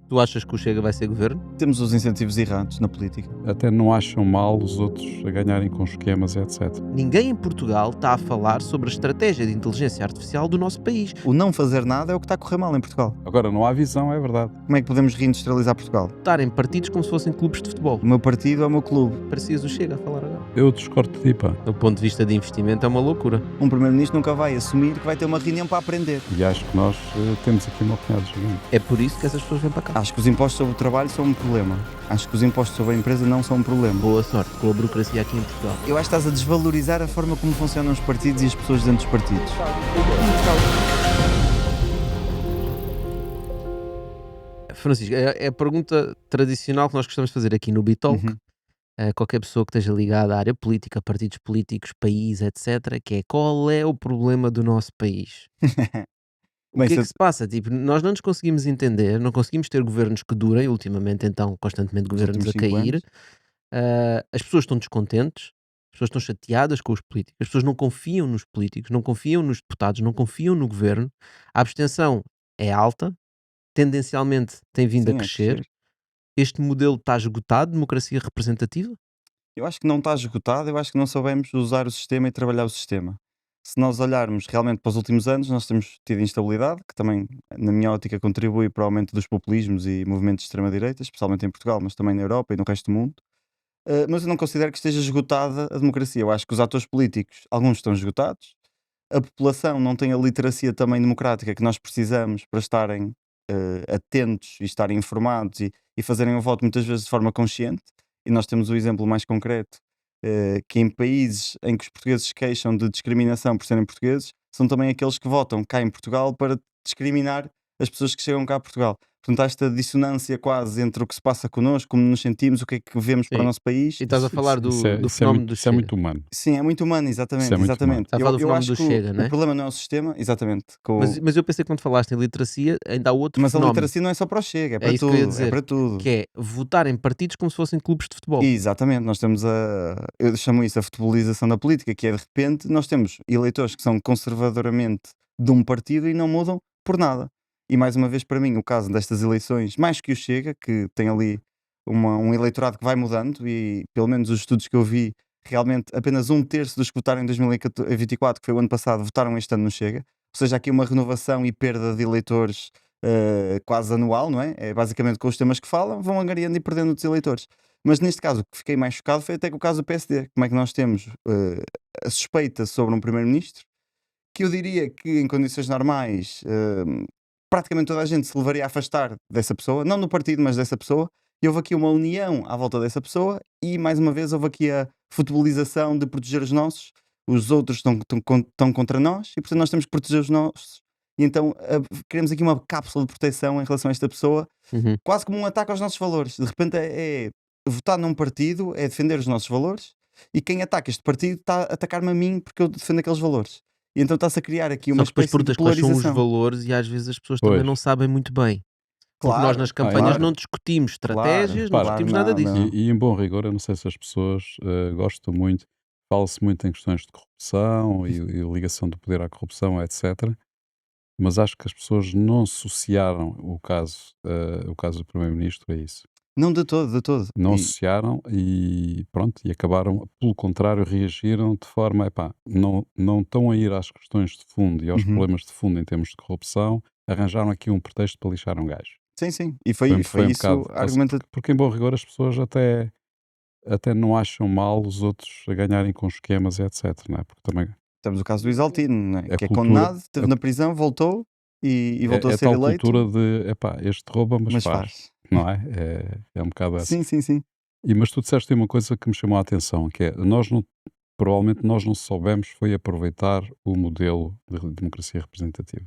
Tu achas que o Chega vai ser governo? Temos os incentivos errados na política. Até não acham mal os outros a ganharem com esquemas, etc. Ninguém em Portugal está a falar sobre a estratégia de inteligência artificial do nosso país. O não fazer nada é o que está a correr mal em Portugal. Agora, não há visão, é verdade. Como é que podemos reindustrializar Portugal? Votar em partidos como se fossem clubes de futebol. O meu partido é o meu clube. Parecias o Chega a falar agora. Eu discordo de ti, pá. Do ponto de vista de investimento é uma loucura. Um primeiro-ministro nunca vai assumir que vai ter uma reunião para aprender. E acho que nós temos aqui uma opinião gigante. É por isso que essas pessoas vêm para cá. Acho que os impostos sobre o trabalho são um problema. Acho que os impostos sobre a empresa não são um problema. Boa sorte com a burocracia aqui em Portugal. Eu acho que estás a desvalorizar a forma como funcionam os partidos e as pessoas dentro dos partidos. Francisco, é a pergunta tradicional que nós gostamos de fazer aqui no Bitalk. Qualquer pessoa que esteja ligada à área política, partidos políticos, país, etc., que é: qual é o problema do nosso país? O Bem, que é se que se passa? Tipo, nós não nos conseguimos entender, não conseguimos ter governos que durem, ultimamente então constantemente nos governos a últimos 5 cair. anos, As pessoas estão descontentes, as pessoas estão chateadas com os políticos, as pessoas não confiam nos políticos, não confiam nos deputados, não confiam no governo. A abstenção é alta, tendencialmente tem vindo a sim, é crescer. crescer. Este modelo está esgotado, democracia representativa? Eu acho que não está esgotado, eu acho que não soubemos usar o sistema e trabalhar o sistema. Se nós olharmos realmente para os últimos anos, nós temos tido instabilidade, que também, na minha ótica, contribui para o aumento dos populismos e movimentos de extrema-direita, especialmente em Portugal, mas também na Europa e no resto do mundo. Mas eu não considero que esteja esgotada a democracia. Eu acho que os atores políticos, alguns estão esgotados, a população não tem a literacia também democrática que nós precisamos para estarem atentos e estarem informados e fazerem o voto muitas vezes de forma consciente. E nós temos o exemplo mais concreto, que em países em que os portugueses se queixam de discriminação por serem portugueses, são também aqueles que votam cá em Portugal para discriminar as pessoas que chegam cá a Portugal. Portanto, há esta dissonância quase entre o que se passa connosco, como nos sentimos, o que é que vemos para o Sim. nosso país. E estás a falar do Isso é fenómeno do isso é Chega. muito humano. Sim, é muito humano, exatamente. Isso é muito humano. Exatamente. Está a falar do Eu fenómeno acho do que Chega, não o é? problema não é o sistema, exatamente. Mas eu pensei que quando falaste em literacia, ainda há outro Mas a fenómeno, literacia não é só para o Chega, é É para isso que eu ia tudo. É dizer, para tudo. que é votar em partidos como se fossem clubes de futebol. Exatamente, nós temos eu chamo isso a futebolização da política, que é de repente nós temos eleitores que são conservadoramente de um partido e não mudam por nada. E mais uma vez, para mim, o caso destas eleições, mais que o Chega, que tem ali um eleitorado que vai mudando, e pelo menos os estudos que eu vi, realmente apenas 1/3 dos que votaram em 2024, que foi o ano passado, votaram este ano no Chega. Ou seja, aqui uma renovação e perda de eleitores quase anual, não é? É basicamente com os temas que falam, vão angariando e perdendo os eleitores. Mas neste caso, o que fiquei mais chocado foi até com o caso do PSD. Como é que nós temos a suspeita sobre um primeiro-ministro, que eu diria que em condições normais praticamente toda a gente se levaria a afastar dessa pessoa, não do partido, mas dessa pessoa, e houve aqui uma união à volta dessa pessoa, e mais uma vez houve aqui a futebolização de proteger os nossos, os outros estão contra nós, e portanto nós temos que proteger os nossos, e então queremos aqui uma cápsula de proteção em relação a esta pessoa, Uhum. quase como um ataque aos nossos valores. De repente é votar num partido, é defender os nossos valores, e quem ataca este partido está a atacar-me a mim porque eu defendo aqueles valores. E então está-se a criar aqui uma Só que depois espécie de perguntas quais são os polarização. valores e às vezes as pessoas também Pois. não sabem muito bem. Porque nós Claro, nas campanhas claro. não discutimos Claro, estratégias, não claro, discutimos nada não, disso. não. E em bom rigor, eu não sei se as pessoas gostam muito, fala-se muito em questões de corrupção e ligação do poder à corrupção, etc. Mas acho que as pessoas não associaram o caso do Primeiro-Ministro a isso. Não, de todo, de todo. Não E- associaram e pronto, e acabaram, pelo contrário, reagiram de forma, não estão a ir às questões de fundo e aos Uhum. problemas de fundo em termos de corrupção, arranjaram aqui um pretexto para lixar um gajo. Sim, sim. E foi um isso bocado, argumenta. porque em bom rigor as pessoas até não acham mal os outros a ganharem com esquemas, etc. Não é? Porque também Temos o caso do Exaltino, né? A Que é cultura- condenado, esteve a- na prisão, voltou e voltou é a ser tal eleito. cultura de, este rouba, mas, Mas faz. faz. Não é? É um bocado essa. Sim, sim, sim. Mas tu disseste uma coisa que me chamou a atenção, que é, provavelmente nós não soubemos foi aproveitar o modelo de democracia representativa.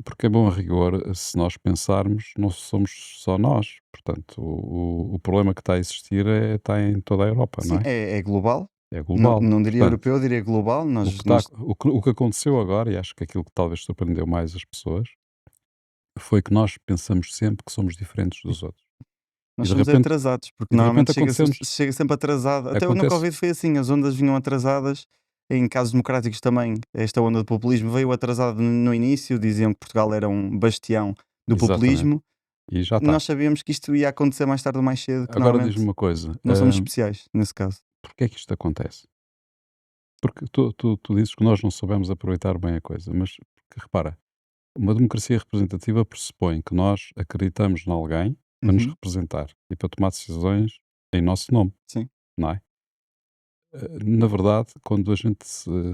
Porque, bom, a rigor, se nós pensarmos, não somos só nós. Portanto, o problema que está a existir está em toda a Europa, Sim, não é? é global. É global. Não diria Portanto, europeu, diria global. o que aconteceu agora, e acho que aquilo que talvez surpreendeu mais as pessoas, foi que nós pensamos sempre que somos diferentes dos outros. Nós e de somos repente- atrasados, porque e de normalmente repente aconteceu-nos- chega sempre atrasado. Até no Acontece- Covid foi assim, as ondas vinham atrasadas. Em casos democráticos também, esta onda de populismo veio atrasada no início, diziam que Portugal era um bastião do Exatamente. populismo. E já está. Nós sabíamos que isto ia acontecer mais tarde ou mais cedo, que Agora normalmente diz-me uma coisa. não somos especiais nesse caso. Porquê é que isto acontece? Porque tu dizes que nós não soubemos aproveitar bem a coisa, mas porque, repara, uma democracia representativa pressupõe que nós acreditamos em alguém para nos Uhum, representar e para tomar decisões em nosso nome, sim. não é? Na verdade, quando a gente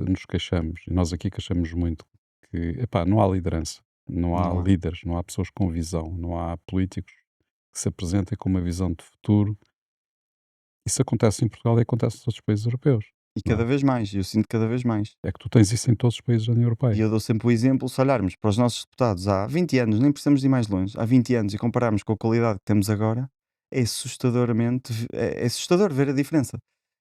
nos queixamos, e nós aqui queixamos muito, que epá, não há liderança, não há Não há. líderes, não há pessoas com visão, não há políticos que se apresentem com uma visão de futuro. Isso acontece em Portugal e acontece nos outros países europeus, E não cada é? vez mais, eu sinto cada vez mais. É que tu tens isso em todos os países da União E Europeia. eu dou sempre o exemplo, se olharmos para os nossos deputados há 20 anos, nem precisamos de ir mais longe, há 20 anos e compararmos com a qualidade que temos agora, é é assustador ver a diferença.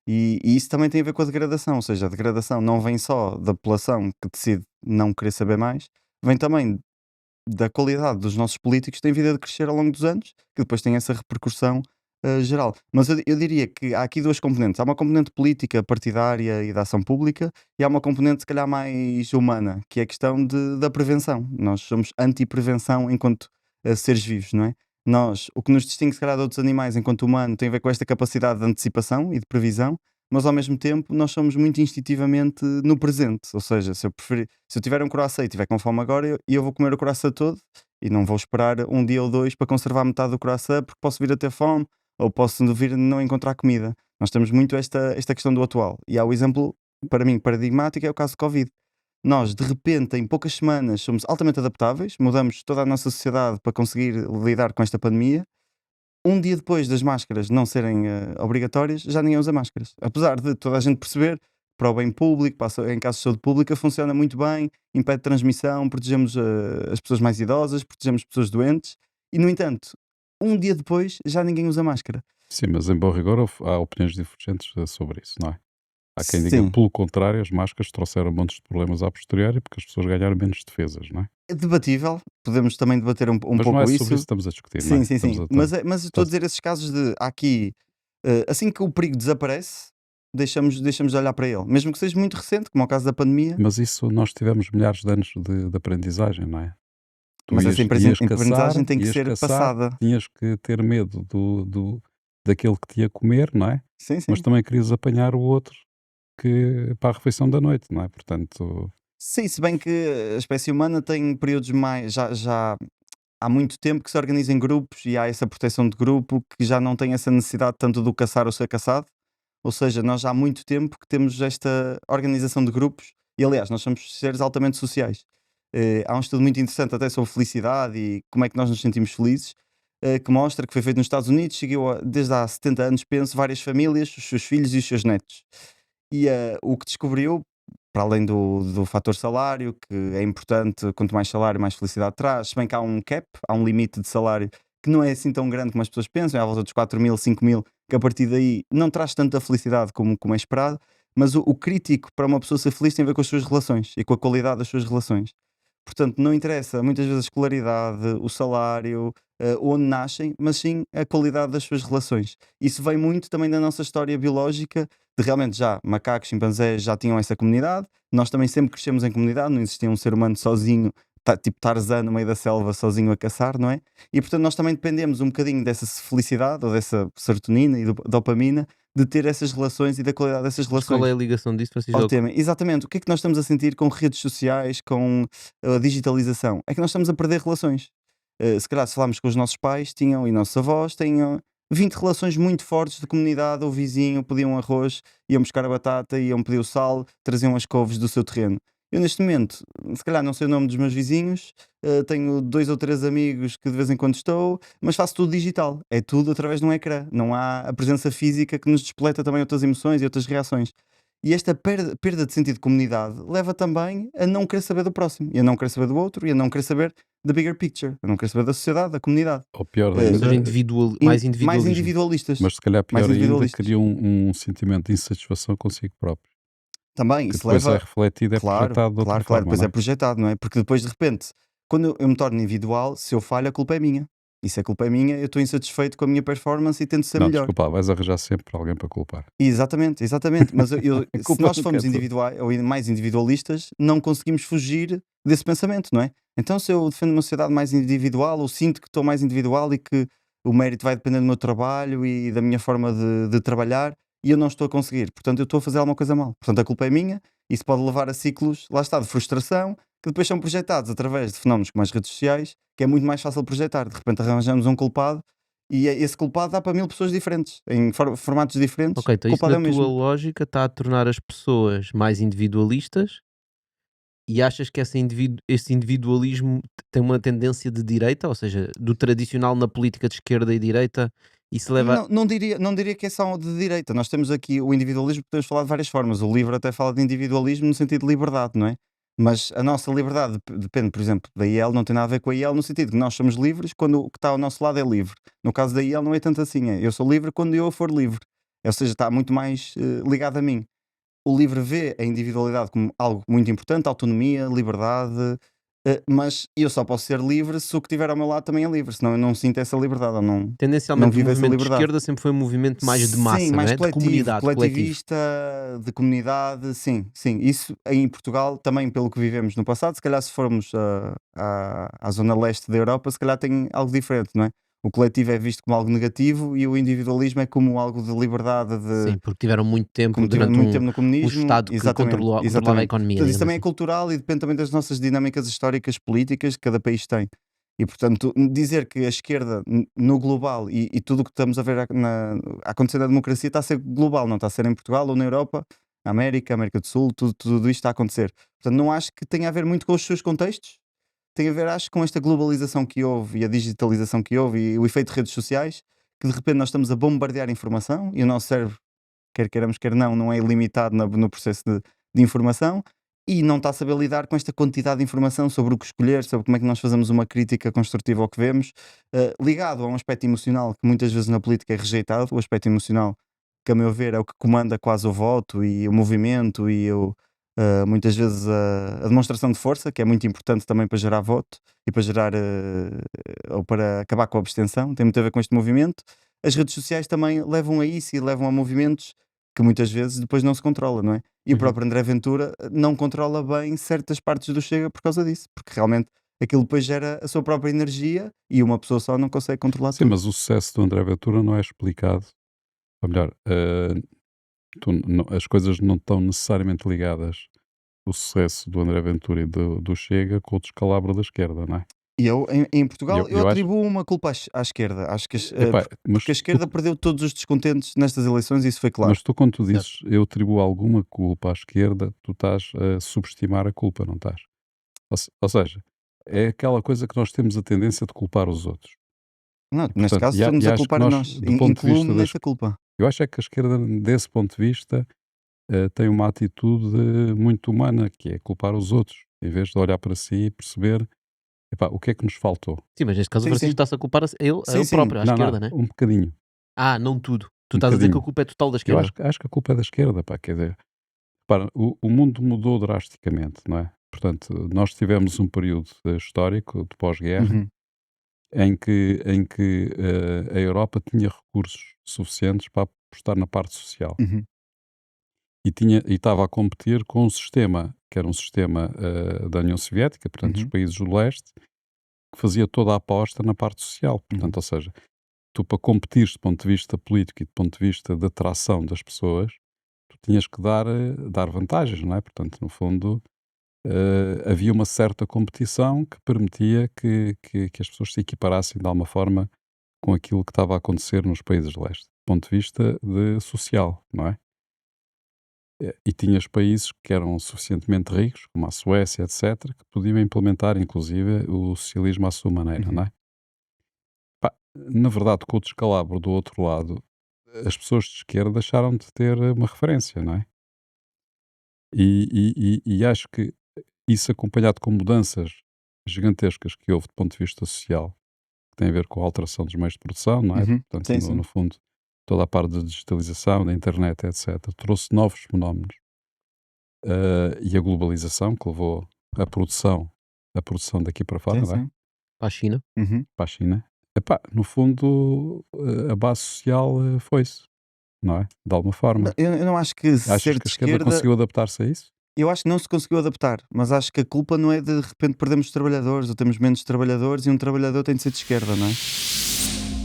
E isso também tem a ver com a degradação, ou seja, a degradação não vem só da população que decide não querer saber mais, vem também da qualidade dos nossos políticos que têm vindo a crescer ao longo dos anos, que depois tem essa repercussão geral. Mas eu diria que há aqui duas componentes. Há uma componente política, partidária e da ação pública, e há uma componente, se calhar, mais humana, que é a questão da prevenção. Nós somos anti-prevenção enquanto seres vivos, não é? Nós, o que nos distingue, se calhar, de outros animais enquanto humano, tem a ver com esta capacidade de antecipação e de previsão, mas ao mesmo tempo nós somos muito instintivamente no presente. Ou seja, se eu tiver um croissant e tiver com fome agora, eu vou comer o croissant todo e não vou esperar um dia ou dois para conservar metade do croissant porque posso vir a ter fome ou posso vir a não encontrar comida. Nós temos muito esta questão do atual. E há o exemplo, para mim, paradigmático, é o caso do Covid. Nós, de repente, em poucas semanas, somos altamente adaptáveis, mudamos toda a nossa sociedade para conseguir lidar com esta pandemia. Um dia depois das máscaras não serem obrigatórias, já ninguém usa máscaras. Apesar de toda a gente perceber que para o bem público, em casos de saúde pública, funciona muito bem, impede transmissão, protegemos as pessoas mais idosas, protegemos pessoas doentes, e no entanto, um dia depois já ninguém usa máscara. Sim, mas em bom rigor há opiniões divergentes sobre isso, não é? Há quem diga, Sim, pelo contrário, as máscaras trouxeram montes de problemas a posteriori porque as pessoas ganharam menos defesas, não é? é debatível, podemos também debater um Mas não é pouco sobre isso. isso que estamos a discutir, não Sim, é? sim, Estamos sim. a, Mas estou a dizer esses casos de há aqui, assim que o perigo desaparece, deixamos de olhar para ele. Mesmo que seja muito recente, como é o caso da pandemia, mas isso nós tivemos milhares de anos de aprendizagem, não é? Tu mas essa ias aprendizagem caçar, tem que ias ser caçar, passada. tinhas que ter medo daquele que te ia comer, não é? Sim, Mas sim. também querias apanhar o outro para a refeição da noite, não é? Portanto, Sim, se bem que a espécie humana tem períodos mais. Já há muito tempo que se organiza em grupos e há essa proteção de grupo que já não tem essa necessidade tanto do caçar ou ser caçado. Ou seja, nós já há muito tempo que temos esta organização de grupos e, aliás, nós somos seres altamente sociais. Há um estudo muito interessante até sobre felicidade e como é que nós nos sentimos felizes, que mostra que foi feito nos Estados Unidos, seguiu desde há 70 anos, penso, várias famílias, os seus filhos e os seus netos. E o que descobriu, para além do fator salário, que é importante, quanto mais salário, mais felicidade traz, se bem que há um cap, há um limite de salário que não é assim tão grande como as pessoas pensam, é à volta dos 4.000, 5.000, que a partir daí não traz tanta felicidade como é esperado, mas o crítico para uma pessoa ser feliz tem a ver com as suas relações e com a qualidade das suas relações. Portanto, não interessa muitas vezes a escolaridade, o salário, onde nascem, mas sim a qualidade das suas relações. Isso vem muito também da nossa história biológica, de realmente já macacos, chimpanzés já tinham essa comunidade, nós também sempre crescemos em comunidade, não existia um ser humano sozinho, tipo Tarzan no meio da selva, sozinho a caçar, não é? E portanto nós também dependemos um bocadinho dessa felicidade, ou dessa serotonina e dopamina, de ter essas relações e da qualidade dessas Mas qual é a relações ligação disso, Francisco? ao tema. Exatamente. O que é que nós estamos a sentir com redes sociais, com a digitalização? É que nós estamos a perder relações. Se calhar, se falarmos com os nossos pais, tinham, e nossos avós, tinham 20 relações muito fortes de comunidade ou vizinho, pediam arroz, iam buscar a batata, iam pedir o sal, traziam as couves do seu terreno. Eu, neste momento, se calhar não sei o nome dos meus vizinhos, tenho 2 ou 3 amigos que de vez em quando estou, mas faço tudo digital. É tudo através de um ecrã. Não há a presença física que nos despleta também outras emoções e outras reações. E esta perda de sentido de comunidade leva também a não querer saber do próximo, e a não querer saber do outro, e a não querer saber da bigger picture, a não querer saber da sociedade, da comunidade. ou pior Eh, Ou seja, ainda, mais Mais individualismo. individualistas. mas se calhar Mais pior ainda, individualistas. cria um sentimento de insatisfação consigo próprio, Também, que isso depois é leva. refletido, é Claro, projetado de outra claro, forma, depois não é é? projetado, não é? Porque depois, de repente, quando eu me torno individual, se eu falho, a culpa é minha. Isso a culpa é minha, eu estou insatisfeito com a minha performance e tento ser Não, melhor. desculpa, vais arranjar sempre alguém para culpar. Exatamente, exatamente. Mas A se culpa nós nunca formos é tua. individuais ou mais individualistas, não conseguimos fugir desse pensamento, não é? Então, se eu defendo uma sociedade mais individual, ou sinto que estou mais individual e que o mérito vai depender do meu trabalho e da minha forma de trabalhar, e eu não estou a conseguir, portanto, eu estou a fazer alguma coisa mal. Portanto, a culpa é minha. Isso pode levar a ciclos, lá está, de frustração, que depois são projetados através de fenómenos como as redes sociais, que é muito mais fácil projetar. De repente arranjamos um culpado e esse culpado dá para 1000 pessoas diferentes, em formatos diferentes. Ok, então O isso culpado é na o tua mesmo. lógica está a tornar as pessoas mais individualistas e achas que esse individualismo tem uma tendência de direita, ou seja, do tradicional na política de esquerda e direita, isso leva a... Não diria que é só de direita. Nós temos aqui o individualismo, podemos falar de várias formas. O livro até fala de individualismo no sentido de liberdade, não é? Mas a nossa liberdade depende, por exemplo, da IEL, não tem nada a ver com a IEL, no sentido que nós somos livres quando o que está ao nosso lado é livre. No caso da IEL não é tanto assim, eu sou livre quando eu for livre. Ou seja, está muito mais ligado a mim. O livro vê a individualidade como algo muito importante, autonomia, liberdade, mas eu só posso ser livre se o que estiver ao meu lado também é livre, senão eu não sinto essa liberdade, ou não Tendencialmente o vivo essa movimento de liberdade. esquerda sempre foi um movimento mais de Sim, massa, não mais é? De coletivo, comunidade, coletivo. coletivista, de comunidade, sim, sim. Isso em Portugal, também pelo que vivemos no passado, se calhar se formos à zona leste da Europa, se calhar tem algo diferente, não é? O coletivo é visto como algo negativo e o individualismo é como algo de liberdade, Sim, porque tiveram muito tempo como tive durante muito um, tempo no um comunismo, Estado que exatamente, controlava a exatamente. economia, Portanto, isso digamos também é assim. cultural e depende também das nossas dinâmicas históricas políticas que cada país tem. E, portanto, dizer que a esquerda, no global, e tudo o que estamos a ver a acontecer na democracia está a ser global, não está a ser em Portugal ou na Europa, na América, América do Sul, tudo isto está a acontecer. Portanto, não acho que tenha a ver muito com os seus contextos, tem a ver, acho, com esta globalização que houve e a digitalização que houve e o efeito de redes sociais, que de repente nós estamos a bombardear informação e o nosso cérebro, quer queiramos, quer não é ilimitado no processo de informação e não está a saber lidar com esta quantidade de informação sobre o que escolher, sobre como é que nós fazemos uma crítica construtiva ao que vemos, ligado a um aspecto emocional que muitas vezes na política é rejeitado, o aspecto emocional que a meu ver é o que comanda quase o voto e o movimento e muitas vezes a demonstração de força, que é muito importante também para gerar voto e para gerar ou para acabar com a abstenção, tem muito a ver com este movimento. As redes sociais também levam a isso e levam a movimentos que muitas vezes depois não se controla, não é? E o Uhum. próprio André Ventura não controla bem certas partes do Chega por causa disso, porque realmente aquilo depois gera a sua própria energia e uma pessoa só não consegue controlar Sim, tudo. mas o sucesso do André Ventura não é explicado. Ou melhor, as coisas não estão necessariamente ligadas, o sucesso do André Ventura e do Chega, com o descalabro da esquerda, não é? E eu, em E Portugal, eu eu acho, atribuo uma culpa à esquerda. Acho que epá, porque a esquerda perdeu todos os descontentes nestas eleições e isso foi claro. mas tu quando tu Certo. dizes eu atribuo alguma culpa à esquerda, tu estás a subestimar a culpa, não estás? Ou seja, é aquela coisa que nós temos a tendência de culpar os outros. Não, E, neste portanto, caso, estamos e a acho que culpar a nós, nós. do ponto de Incluo-me vista das... nessa culpa. Eu acho é que a esquerda, desse ponto de vista, tem uma atitude muito humana, que é culpar os outros, em vez de olhar para si e perceber, epá, o que é que nos faltou. Sim, mas neste caso o Sim, Francisco sim. está-se a culpar a Sim, ele sim. próprio, à Não, esquerda, não, né? um bocadinho, Ah, não tudo. Tu um estás a dizer que a bocadinho. culpa é total da Eu esquerda. acho que a culpa é da esquerda, pá, quer dizer, repara, o mundo mudou drasticamente, não é? Portanto, nós tivemos um período histórico de pós-guerra Uhum, em que a Europa tinha recursos suficientes para apostar na parte social uhum, e estava a competir com um sistema que era um sistema da União Soviética, portanto, dos uhum, países do leste, que fazia toda a aposta na parte social. Portanto, uhum. ou seja, tu para competires do ponto de vista político e do ponto de vista de atração das pessoas, tu tinhas que dar vantagens, não é? Portanto, no fundo, havia uma certa competição que permitia que as pessoas se equiparassem de alguma forma com aquilo que estava a acontecer nos países de leste, do ponto de vista social, não é? E tinhas países que eram suficientemente ricos, como a Suécia, etc., que podiam implementar, inclusive, o socialismo à sua maneira, não Uhum. é? Pá, na verdade, com o descalabro do outro lado, as pessoas de esquerda deixaram de ter uma referência, não é? E acho que isso acompanhado com mudanças gigantescas que houve do ponto de vista social, que tem a ver com a alteração dos meios de produção, não é? Uhum. Portanto, Sim, no sim. fundo, toda a parte da digitalização, da internet, etc., trouxe novos fenómenos. E a globalização que levou a produção daqui para fora, Sim, não é? sim. Para a China. Uhum. Para a China. Epá, no fundo, a base social foi-se, não é? De alguma forma. Eu não acho que Achas ser que de a esquerda esquerda. conseguiu adaptar-se a isso? Eu acho que não se conseguiu adaptar, mas acho que a culpa não é de repente perdermos trabalhadores ou temos menos trabalhadores e um trabalhador tem de ser de esquerda, não é?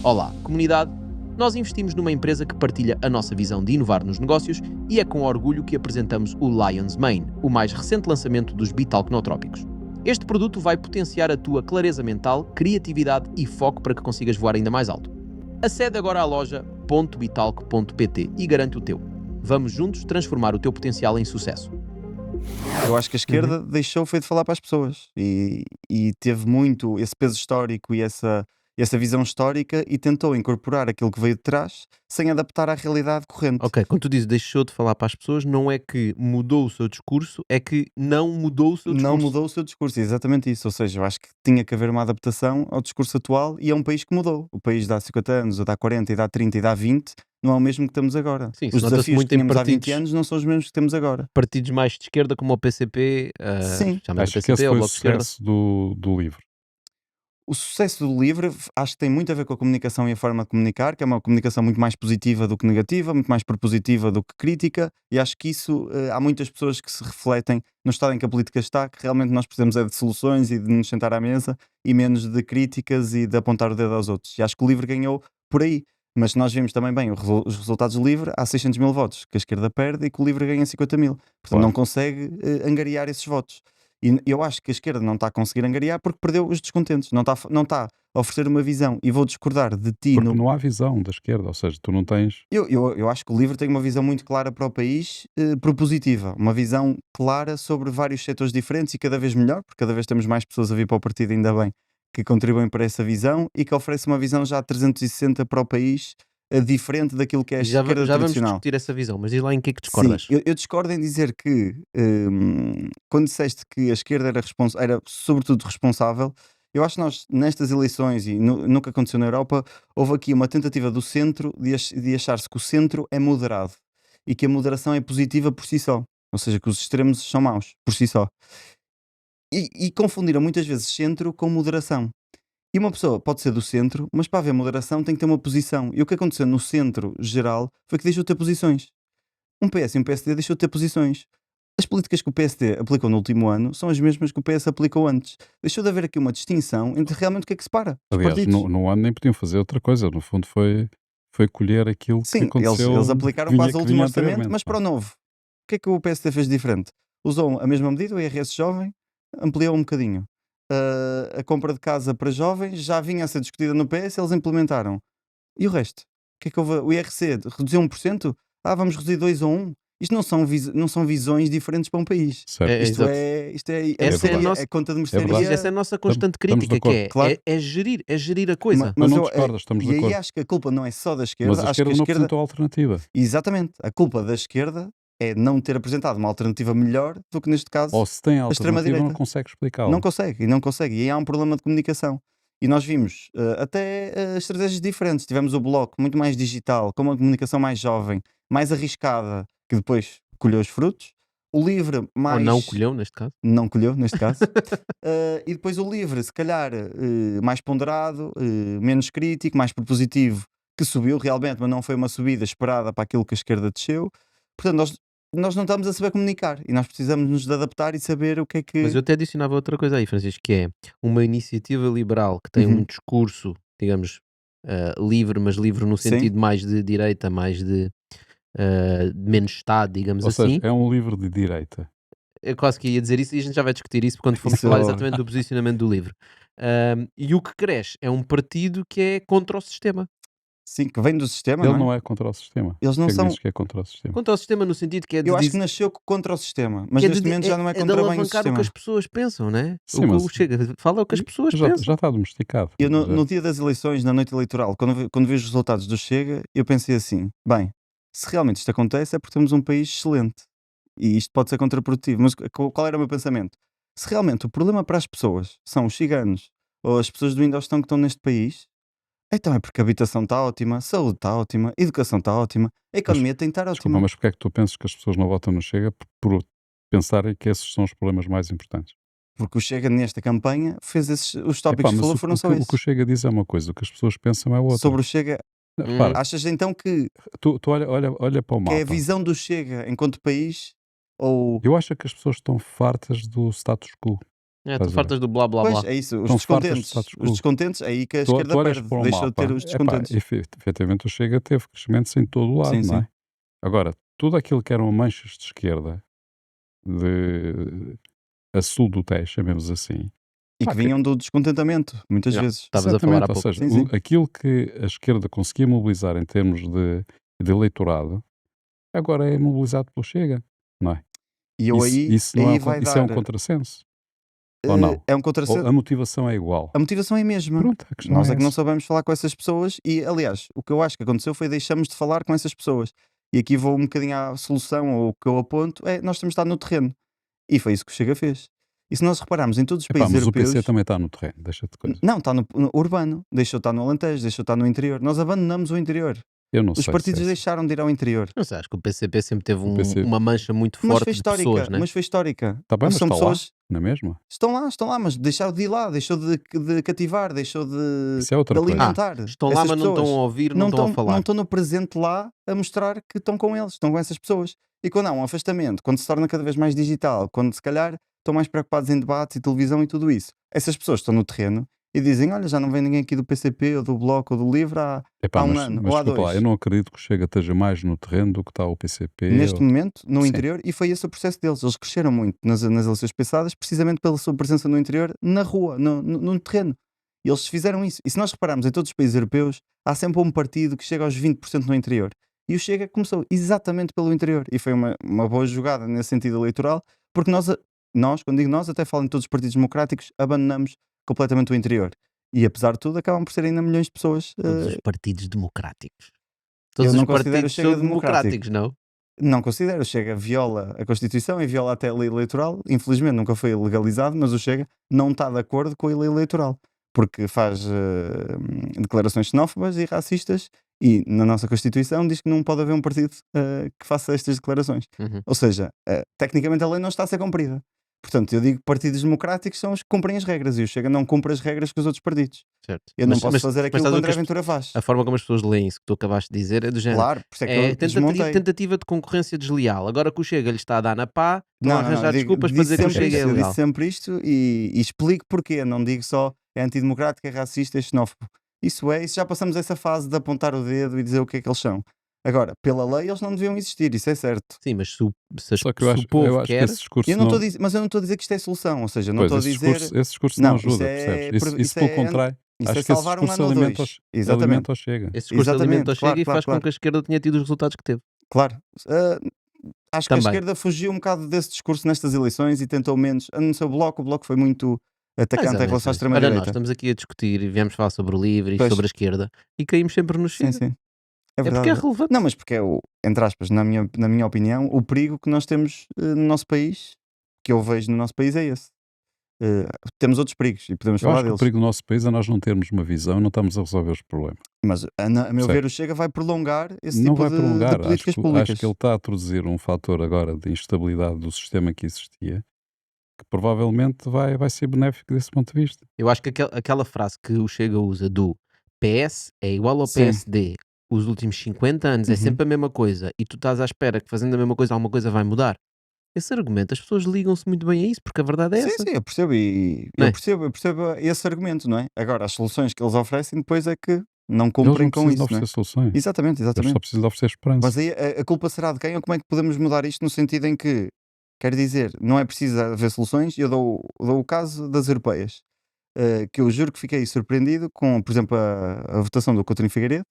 Olá, comunidade! Nós investimos numa empresa que partilha a nossa visão de inovar nos negócios e é com orgulho que apresentamos o Lion's Mane, o mais recente lançamento dos Bitalk Nootrópicos. Este produto vai potenciar a tua clareza mental, criatividade e foco para que consigas voar ainda mais alto. Acede agora à loja .bitalk.pt e garante o teu. Vamos juntos transformar o teu potencial em sucesso. Eu acho que a esquerda deixou foi de falar para as pessoas e teve muito esse peso histórico e essa visão histórica e tentou incorporar aquilo que veio de trás sem adaptar à realidade corrente. Ok, quando tu dizes deixou de falar para as pessoas, não é que mudou o seu discurso, é que não mudou o seu discurso. Não mudou o seu discurso, é exatamente isso. Ou seja, eu acho que tinha que haver uma adaptação ao discurso atual e é um país que mudou. O país de há 50 anos, ou de há 40, e de há 30 e de há 20 não é o mesmo que temos agora. Sim, isso Os nota-se desafios muito que em tínhamos há 20 partidos. anos não são os mesmos que temos agora. Partidos mais de esquerda como o PCP, Sim. chamamos Achas que PCP esse ou foi o Bloco de Esquerda. sucesso do livro? O sucesso do livro acho que tem muito a ver com a comunicação e a forma de comunicar, que é uma comunicação muito mais positiva do que negativa, muito mais propositiva do que crítica, e acho que isso há muitas pessoas que se refletem no estado em que a política está, que realmente nós precisamos é de soluções e de nos sentar à mesa e menos de críticas e de apontar o dedo aos outros. E acho que o livro ganhou por aí. Mas nós vimos também bem os resultados do livro, há 600 mil votos que a esquerda perde e que o livro ganha 50 mil. Portanto, Claro. não consegue angariar esses votos. E eu acho que a esquerda não está a conseguir angariar porque perdeu os descontentes, não está a oferecer uma visão. E vou discordar de ti. Porque não há visão da esquerda, ou seja, tu não tens. Eu acho que o livro tem uma visão muito clara para o país, propositiva, uma visão clara sobre vários setores diferentes e cada vez melhor, porque cada vez temos mais pessoas a vir para o partido, ainda bem, que contribuem para essa visão e que oferece uma visão já 360 para o país, diferente daquilo que é a Já esquerda vamos tradicional. discutir essa visão, mas diz lá em que é que Sim, discordas. eu discordo em dizer que quando disseste que a esquerda era sobretudo responsável, eu acho que nós, nestas eleições, e nunca aconteceu na Europa, houve aqui uma tentativa do centro de achar-se que o centro é moderado e que a moderação é positiva por si só. Ou seja, que os extremos são maus por si só. E confundiram muitas vezes centro com moderação. E uma pessoa pode ser do centro, mas para haver moderação tem que ter uma posição. E o que aconteceu no centro geral foi que deixou de ter posições. Um PS e um PSD deixou de ter posições. As políticas que o PSD aplicou no último ano são as mesmas que o PS aplicou antes. Deixou de haver aqui uma distinção entre realmente o que é que separa os Aliás, partidos. no ano nem podiam fazer outra coisa. No fundo, foi colher aquilo que Sim, aconteceu. eles aplicaram vinha- quase que o último vinha orçamento, anteriormente, mas pá. para o novo. O que é que o PSD fez de diferente? Usou a mesma medida, o IRS jovem, ampliou um bocadinho. A compra de casa para jovens já vinha a ser discutida no PS, eles implementaram. E o resto? O que é que houve? O IRC reduziu 1%? Vamos reduzir 2 ou 1? Isto não são visões diferentes para um país. Certo. Isto exato. é Essa é a mercearia, nossa- é conta de Mas mercearia. essa é a nossa constante estamos de crítica, que acordo. Claro. é gerir a coisa. Mas não discordas, estamos de E aí acordo. acho que a culpa não é só da esquerda. Mas a acho esquerda que a não esquerda. apresentou alternativa. Exatamente. A culpa da esquerda é não ter apresentado uma alternativa melhor do que neste caso Ou se tem a extrema-direita. alternativa, não consegue explicá-la. Não consegue. E aí há um problema de comunicação. E nós vimos até estratégias diferentes. Tivemos o Bloco muito mais digital, com uma comunicação mais jovem, mais arriscada, que depois colheu os frutos. O Livre mais... Ou não colheu, neste caso. Não colheu, neste caso. E depois o Livre, se calhar, mais ponderado, menos crítico, mais propositivo, que subiu realmente, mas não foi uma subida esperada para aquilo que a esquerda desceu. Portanto, nós não estamos a saber comunicar e nós precisamos nos de adaptar e saber o que é que... Mas eu até adicionava outra coisa aí, Francisco, que é uma iniciativa liberal que tem um discurso, digamos, livre, mas livre no Sim. sentido mais de direita, mais de menos Estado, digamos Ou assim. seja, é um livro de direita. Eu quase que ia dizer isso e a gente já vai discutir isso quando formos Isso- falar exatamente do posicionamento do livro. E o que cresce é um partido que é contra o sistema. Sim, que vem do sistema, Ele não é? não é contra o sistema. Eles não Quem são... diz que é contra o sistema? Contra o sistema no sentido que é de Eu acho que dizer- nasceu contra o sistema, mas que é neste de- momento já não é de contra bem o alavancar o que sistema. as pessoas pensam, né? Sim, o mas- que Chega fala o que as pessoas Já pensam. está domesticado. Eu Já- no dia das eleições, na noite eleitoral, quando vi os resultados do Chega, eu pensei assim, bem, se realmente isto acontece é porque temos um país excelente e isto pode ser contraprodutivo. Mas qual era o meu pensamento? Se realmente o problema para as pessoas são os ciganos ou as pessoas do Indostão que estão neste país, então é porque a habitação está ótima, a saúde está ótima, a educação está ótima, a economia tem que estar Desculpa, ótima. mas porquê é que tu pensas que as pessoas não votam no Chega por pensarem que esses são os problemas mais importantes? Porque o Chega, nesta campanha, fez os Epá, tópicos que mas falou o foram só que esses. o Chega diz é uma coisa, o que as pessoas pensam é outra. Sobre o Chega, Repara, achas então que tu olha para o é a mapa. visão do Chega enquanto país? Ou. Eu acho que as pessoas estão fartas do status quo. Tu Estás a ver? fartas do blá blá Pois, blá. é isso. Os Estão fartas do descontentes. status Os quo. descontentes, é aí que a Tu esquerda olhas perde. para o Deixou de ter mapa, os epá, descontentes. efetivamente o Chega teve crescimentos em todo o lado, Sim, não é? sim. Agora, tudo aquilo que eram manchas de esquerda, de a sul do Tejo, chamemos assim, E pá, que vinham do descontentamento, muitas Já. vezes. Estavas a falar há exatamente, ou pouco. seja, Sim, sim. aquilo que a esquerda conseguia mobilizar em termos de eleitorado, agora é mobilizado pelo Chega, não é? E eu Isso não é aí vai isso é um dar. contrassenso, ou não? É um Ou contrassenso. a motivação é igual? A motivação é a mesma. Pronto, a questão Nós é é que não essa. soubemos falar com essas pessoas e, aliás, o que eu acho que aconteceu foi deixamos de falar com essas pessoas. E aqui vou um bocadinho à solução, ou o que eu aponto, é nós temos de estar no terreno. E foi isso que o Chega fez. E se nós repararmos em todos os Epá, países mas o europeus. PC também está no terreno, deixa-te coisa. Não, está no urbano, deixou de estar no Alentejo, deixou de estar no interior. Nós abandonamos o interior. Eu não Os sei partidos se é assim. deixaram de ir ao interior. Não sei, acho que o PCP sempre teve O PC uma mancha muito Mas forte foi de pessoas, né? Mas foi histórica. Está bem, mas São está pessoas. lá, na mesma? Estão lá, mas deixaram de ir lá, deixou de cativar, deixou de Isso é outra coisa. alimentar. Estão lá, essas mas não estão a pessoas. ouvir, não estão a Não falar. estão no presente lá a mostrar que estão com eles, estão com essas pessoas. E quando há um afastamento, quando se torna cada vez mais digital, quando se calhar estão mais preocupados em debates e televisão e tudo isso, essas pessoas estão no terreno e dizem: Olha, já não vem ninguém aqui do PCP ou do Bloco ou do LIVRE Epá, há um mas ano ou há desculpa lá, eu dois. não acredito que o Chega esteja mais no terreno do que está o PCP. Neste momento, no Sim. interior, e foi esse o processo deles. Eles cresceram muito nas eleições passadas, precisamente pela sua presença no interior, na rua, no terreno. E eles fizeram isso. E se nós repararmos em todos os países europeus, há sempre um partido que chega aos 20% no interior. E o Chega começou exatamente pelo interior. E foi uma boa jogada nesse sentido eleitoral, porque nós, quando digo nós, até falo em todos os partidos democráticos, abandonamos completamente o interior. E apesar de tudo, acabam por ser ainda milhões de pessoas. Todos os partidos democráticos. Todos não os considero o partidos Chega são democráticos, não? Não considero. O Chega viola a Constituição e viola até a lei eleitoral. Infelizmente nunca foi legalizado, mas o Chega não está de acordo com a lei eleitoral. Porque faz declarações xenófobas e racistas e na nossa Constituição diz que não pode haver um partido que faça estas declarações. Uhum. Ou seja, tecnicamente a lei não está a ser cumprida. Portanto, eu digo que partidos democráticos são os que cumprem as regras e o Chega não cumpre as regras com os outros partidos. Certo. Eu não posso fazer aquilo que o estás a ver André que Ventura faz. a forma como as pessoas leem isso que tu acabaste de dizer é do género. Claro, por isso é que É eu desmontei. tentativa de concorrência desleal. Agora que o Chega lhe está a dar na pá, estão a arranjar eu desculpas para dizer que o sempre Chega é isto, eu legal. disse sempre isto e explico porquê. Não digo só é antidemocrático, é racista, é xenófobo. Isso já passamos essa fase de apontar o dedo e dizer o que é que eles são. Agora, pela lei, eles não deviam existir, isso é certo. Sim, mas se Só que o eu povo acho que quer. esse discurso Eu não estou a dizer, mas eu não estou a dizer que isto é solução. Ou seja, não Pois, estou a esse dizer. discurso não Isso ajuda, é percebes? Isso pelo contrário. Isso Acho é que esse salvar um discurso ano ou alimenta dois. Exatamente. ao Chega. Esse discurso Exatamente, alimenta o Chega claro, e faz claro, com que a esquerda tenha tido os resultados que teve. Claro. Acho que a Também. esquerda fugiu um bocado desse discurso nestas eleições e tentou menos. No seu bloco, o bloco foi muito atacante em relação à Olha, nós extrema-direita. estamos aqui a discutir e viemos falar sobre o livre e Pois. sobre a esquerda e caímos sempre no Sim, Chega. sim. É porque verdade. é relevante. Não, mas porque é entre aspas, na minha opinião, o perigo que nós temos no nosso país, que eu vejo no nosso país, é esse. Temos outros perigos e podemos Eu falar acho que o deles. perigo do nosso país é nós não termos uma visão e não estamos a resolver os problemas. Mas, a meu Certo. ver, o Chega vai prolongar esse Não tipo vai prolongar. de políticas Acho públicas. que ele está a introduzir um fator agora de instabilidade do sistema que existia, que provavelmente vai ser benéfico desse ponto de vista. Eu acho que aquela frase que o Chega usa do PS é igual ao Sim. PSD os últimos 50 anos, é Uhum. sempre a mesma coisa e tu estás à espera que fazendo a mesma coisa alguma coisa vai mudar. Esse argumento, as pessoas ligam-se muito bem a isso porque a verdade é Sim, essa. sim, eu percebo e Não é? eu percebo esse argumento, não é? Agora, as soluções que eles oferecem depois é que não Eles cumprem não com precisam de isso, não é? oferecer soluções. Exatamente, Eles exatamente. só precisam de oferecer esperança. Mas aí a culpa será de quem ou como é que podemos mudar isto no sentido em que, quer dizer, não é preciso haver soluções. Eu dou o caso das europeias, que eu juro que fiquei surpreendido com, por exemplo, a votação do Coutinho Figueiredo,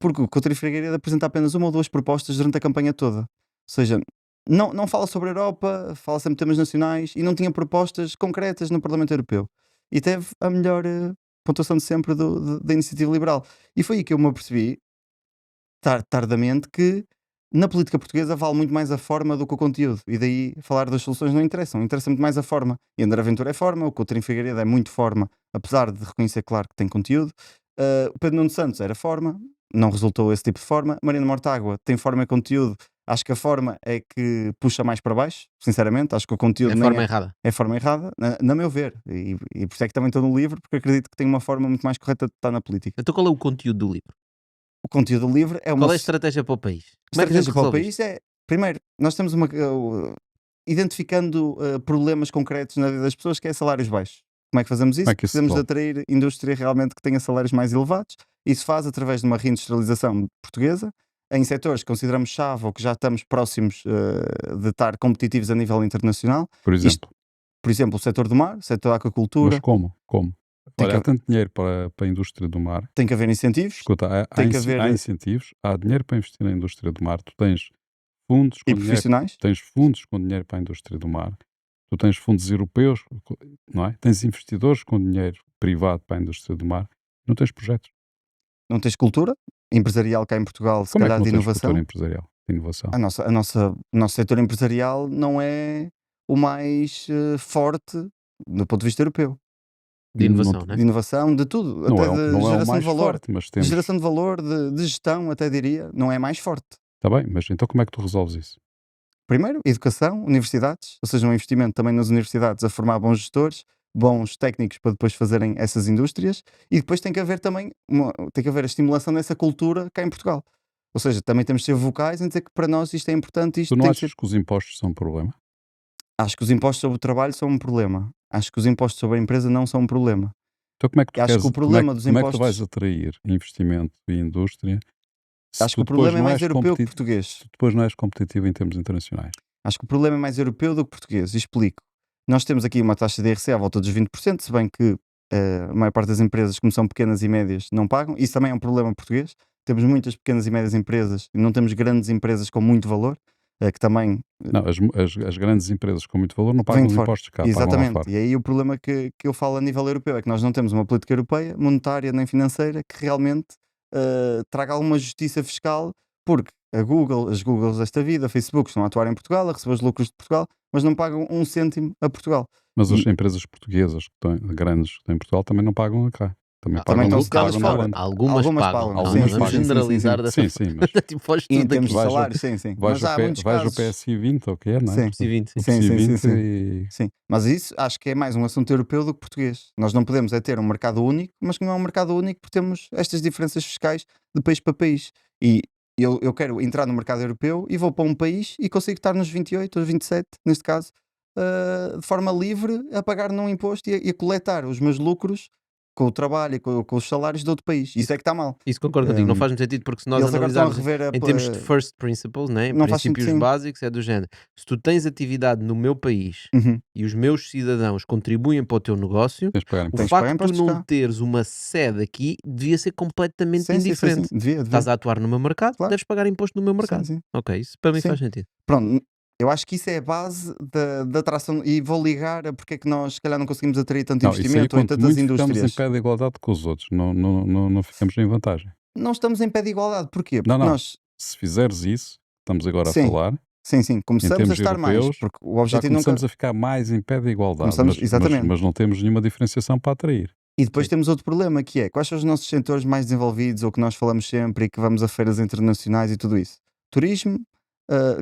porque o Coutinho Figueiredo apresenta apenas uma ou duas propostas durante a campanha toda. Ou seja, não fala sobre a Europa, fala sempre de temas nacionais e não tinha propostas concretas no Parlamento Europeu. E teve a melhor pontuação de sempre da Iniciativa Liberal. E foi aí que eu me apercebi, tardamente, que na política portuguesa vale muito mais a forma do que o conteúdo. E daí falar das soluções não interessam. Interessa muito mais a forma. E André Ventura é forma, o Coutinho Figueiredo é muito forma, apesar de reconhecer, claro, que tem conteúdo. O Pedro Nuno Santos era forma, não resultou esse tipo de forma. Mariana Mortágua tem forma e conteúdo, Acho que a forma é que puxa mais para baixo, sinceramente. Acho que o É conteúdo a nem forma é errada. a forma errada, na meu ver. E por isso é que também estou no livro, porque acredito que tem uma forma muito mais correta de estar na política. Então qual é o conteúdo do livro? O conteúdo do livro é uma Qual é a estratégia para o país? Como é que a gente estratégia para o resolve país. isto? Primeiro, nós temos identificando problemas concretos na vida das pessoas, que é salários baixos. Como é que fazemos Como isso? é que isso se Precisamos de resolve? atrair indústria realmente que tenha salários mais elevados. Isso faz através de uma reindustrialização portuguesa em setores que consideramos chave ou que já estamos próximos de estar competitivos a nível internacional. Por Isto, exemplo. por exemplo, o setor do mar, o setor da Mas aquacultura, como? Como? tem Olha, há que, tanto dinheiro para a indústria do mar. tem que haver incentivos, Escuta, há tem que haver há incentivos, há dinheiro para investir na indústria do mar. Tu tens fundos e com dinheiro, profissionais. tens fundos com dinheiro para a indústria do mar. Tu tens fundos europeus, não é? Tens investidores com dinheiro privado para a indústria do mar. Não tens projetos. Não tens cultura empresarial cá em Portugal, se Como é que calhar não de tens cultura inovação. empresarial, de inovação? O nosso setor empresarial não é o mais forte do ponto de vista europeu. De Não, inovação, né? De inovação, de tudo, não até é, de não é o geração de mais valor. forte, mas De temos. geração de valor, de gestão, até diria, não é mais forte. Está bem, mas então como é que tu resolves isso? Primeiro, educação, universidades, ou seja, um investimento também nas universidades a formar bons gestores, bons técnicos para depois fazerem essas indústrias, e depois tem que haver também tem que haver a estimulação dessa cultura cá em Portugal. Ou seja, também temos de ser vocais em dizer que para nós isto é importante, isto Tu não tem que ser. achas que os impostos são um problema? Acho que os impostos sobre o trabalho são um problema. Acho que os impostos sobre a empresa não são um problema. Então como é que tu Acho queres, que o problema dos como é que tu vais impostos, atrair investimento e indústria se acho que tu o depois problema é não mais és europeu que competitivo, português. se tu depois não és competitivo em termos internacionais? Acho que o problema é mais europeu do que português. E explico. Nós temos aqui uma taxa de IRC à volta dos 20%, se bem que a maior parte das empresas, como são pequenas e médias, não pagam. Isso também é um problema português. Temos muitas pequenas e médias empresas e não temos grandes empresas com muito valor, que também Não, as grandes empresas com muito valor não vêm pagam de os fora. impostos cá, pagam lá Exatamente. fora. E aí o problema que eu falo a nível europeu é que nós não temos uma política europeia, monetária nem financeira, que realmente traga alguma justiça fiscal, porque as Googles desta vida, a Facebook estão a atuar em Portugal, a receber os lucros de Portugal, mas não pagam um cêntimo a Portugal. Mas as E empresas portuguesas grandes que estão em Portugal também não pagam cá. Também Ah, também pagam, estão algum- sediadas pagam na fora. Holanda. algumas Algumas pagam. pagam, Não, Algumas não vamos pagam. generalizar dessa Sim, forma. sim, mas Tipo, foges E em tudo termos de aqui. salários, sim, sim. vais, Mas há muitos vais ao casos. PSI 20 ou o que é, não é? Sim, Sim, 20, sim. O sim, PSI sim, sim, 20 sim. e... Sim, mas isso acho que é mais um assunto europeu do que português. Nós não podemos é ter um mercado único, mas que não é um mercado único porque temos estas diferenças fiscais de país para país. E eu quero entrar no mercado europeu e vou para um país e consigo estar nos 28 ou 27, neste caso, de forma livre, a pagar num imposto e a coletar os meus lucros com o trabalho e com os salários de outro país. Isso é que está mal. Isso concordo contigo. Não Um, faz muito sentido porque se nós Eles agora estão a analisarmos rever em termos de first principles, né, não faz sentido, princípios sim. básicos, é do género. Se tu tens atividade no meu país Uhum. e os meus cidadãos contribuem para o teu negócio, Tens de pagar o impostos. Tens que pagar facto de tu impostos não cá. teres uma sede aqui devia ser completamente Sim, sim, sim, indiferente. sim. Devia. Estás a atuar no meu mercado, Claro. deves pagar imposto no meu Sim, mercado. sim. Ok, isso para mim Sim. faz sentido. Pronto, eu acho que isso é a base da atração e vou ligar a porque é que nós se calhar não conseguimos atrair tanto Não, isso aí investimento ou em quanto tantas muito ficamos em indústrias. pé de igualdade com os outros. Não ficamos em vantagem. Não estamos em pé de igualdade. Porquê? Não, Porque não. nós, Se fizeres isso, estamos agora a sim, falar, sim, em começamos a termos estar mais, europeus, porque o já objetivo nunca. começamos a ficar mais em pé de igualdade, Começamos, exatamente. mas não temos nenhuma diferenciação para atrair. E depois Sim. temos outro problema que é quais são os nossos setores mais desenvolvidos ou que nós falamos sempre e que vamos a feiras internacionais e tudo isso. Turismo,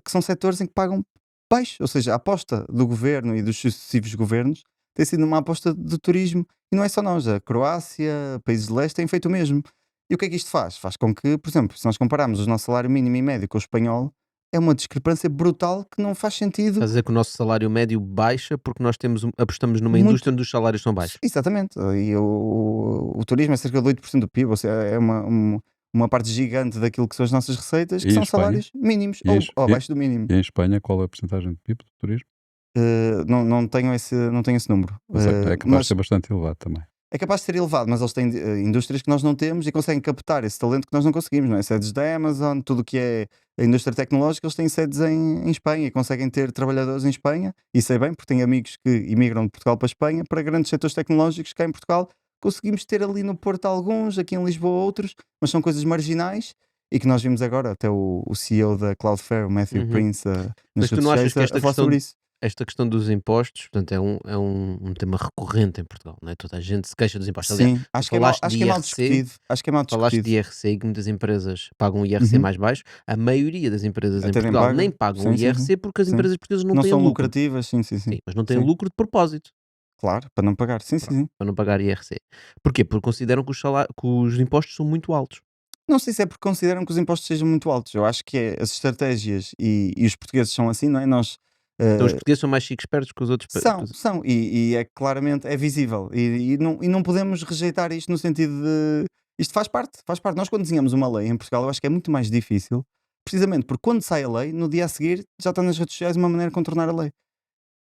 que são setores em que pagam baixo, ou seja, a aposta do governo e dos sucessivos governos tem sido uma aposta de turismo e não é só nós, a Croácia, países de leste têm feito o mesmo. E o que é que isto faz? Faz com que, por exemplo, se nós compararmos o nosso salário mínimo e médio com o espanhol, é uma discrepância brutal que não faz sentido. Estás a dizer que o nosso salário médio baixa porque nós apostamos numa Muito. indústria onde os salários são baixos. Exatamente. E o turismo é cerca de 8% do PIB, ou seja, é uma parte gigante daquilo que são as nossas receitas, E que em são Espanha? salários mínimos E ou abaixo do mínimo. E em Espanha, qual é a porcentagem de PIB do turismo? Não tenho esse número. Mas é capaz de Mas ser bastante elevado também. é capaz de ser elevado, mas eles têm indústrias que nós não temos e conseguem captar esse talento que nós não conseguimos, não é? Sedes da Amazon, tudo o que é a indústria tecnológica, eles têm sedes em Espanha e conseguem ter trabalhadores em Espanha, e sei bem, porque tenho amigos que imigram de Portugal para a Espanha, para grandes setores tecnológicos cá em Portugal, conseguimos ter ali no Porto alguns, aqui em Lisboa outros, mas são coisas marginais e que nós vimos agora, até o CEO da Cloudflare, o Matthew Uhum. Prince, nas Mas tu redes não achas sociais, que esta a falar questão sobre isso. esta questão dos impostos, portanto, é um tema recorrente em Portugal, não é? Toda a gente se queixa dos impostos. Aliás, Sim, tu acho que é mal, falaste de acho que é mal IRC, discutido. Acho que é mal falaste de discutido. IRC e que muitas empresas pagam um IRC Uhum. mais baixo. A maioria das empresas em Até nem Portugal nem paga. pagam Sim, sim, sim. IRC porque as Sim. empresas portuguesas não Não têm são lucro. lucrativas, sim, sim, sim. Sim, mas não têm Sim. lucro de propósito. Claro, para não pagar. Sim, sim, Pronto, sim. para não pagar IRC. Porquê? Porque consideram que os impostos são muito altos. Não sei se é porque consideram que os impostos sejam muito altos. Eu acho que é as estratégias e os portugueses são assim, não é? Nós Então os eh, portugueses são mais chiques espertos que os outros. são, e é claramente é visível. E não podemos rejeitar isto no sentido de. Isto faz parte, faz parte. Nós, quando desenhamos uma lei em Portugal, eu acho que é muito mais difícil, precisamente porque quando sai a lei, no dia a seguir já está nas redes sociais uma maneira de contornar a lei.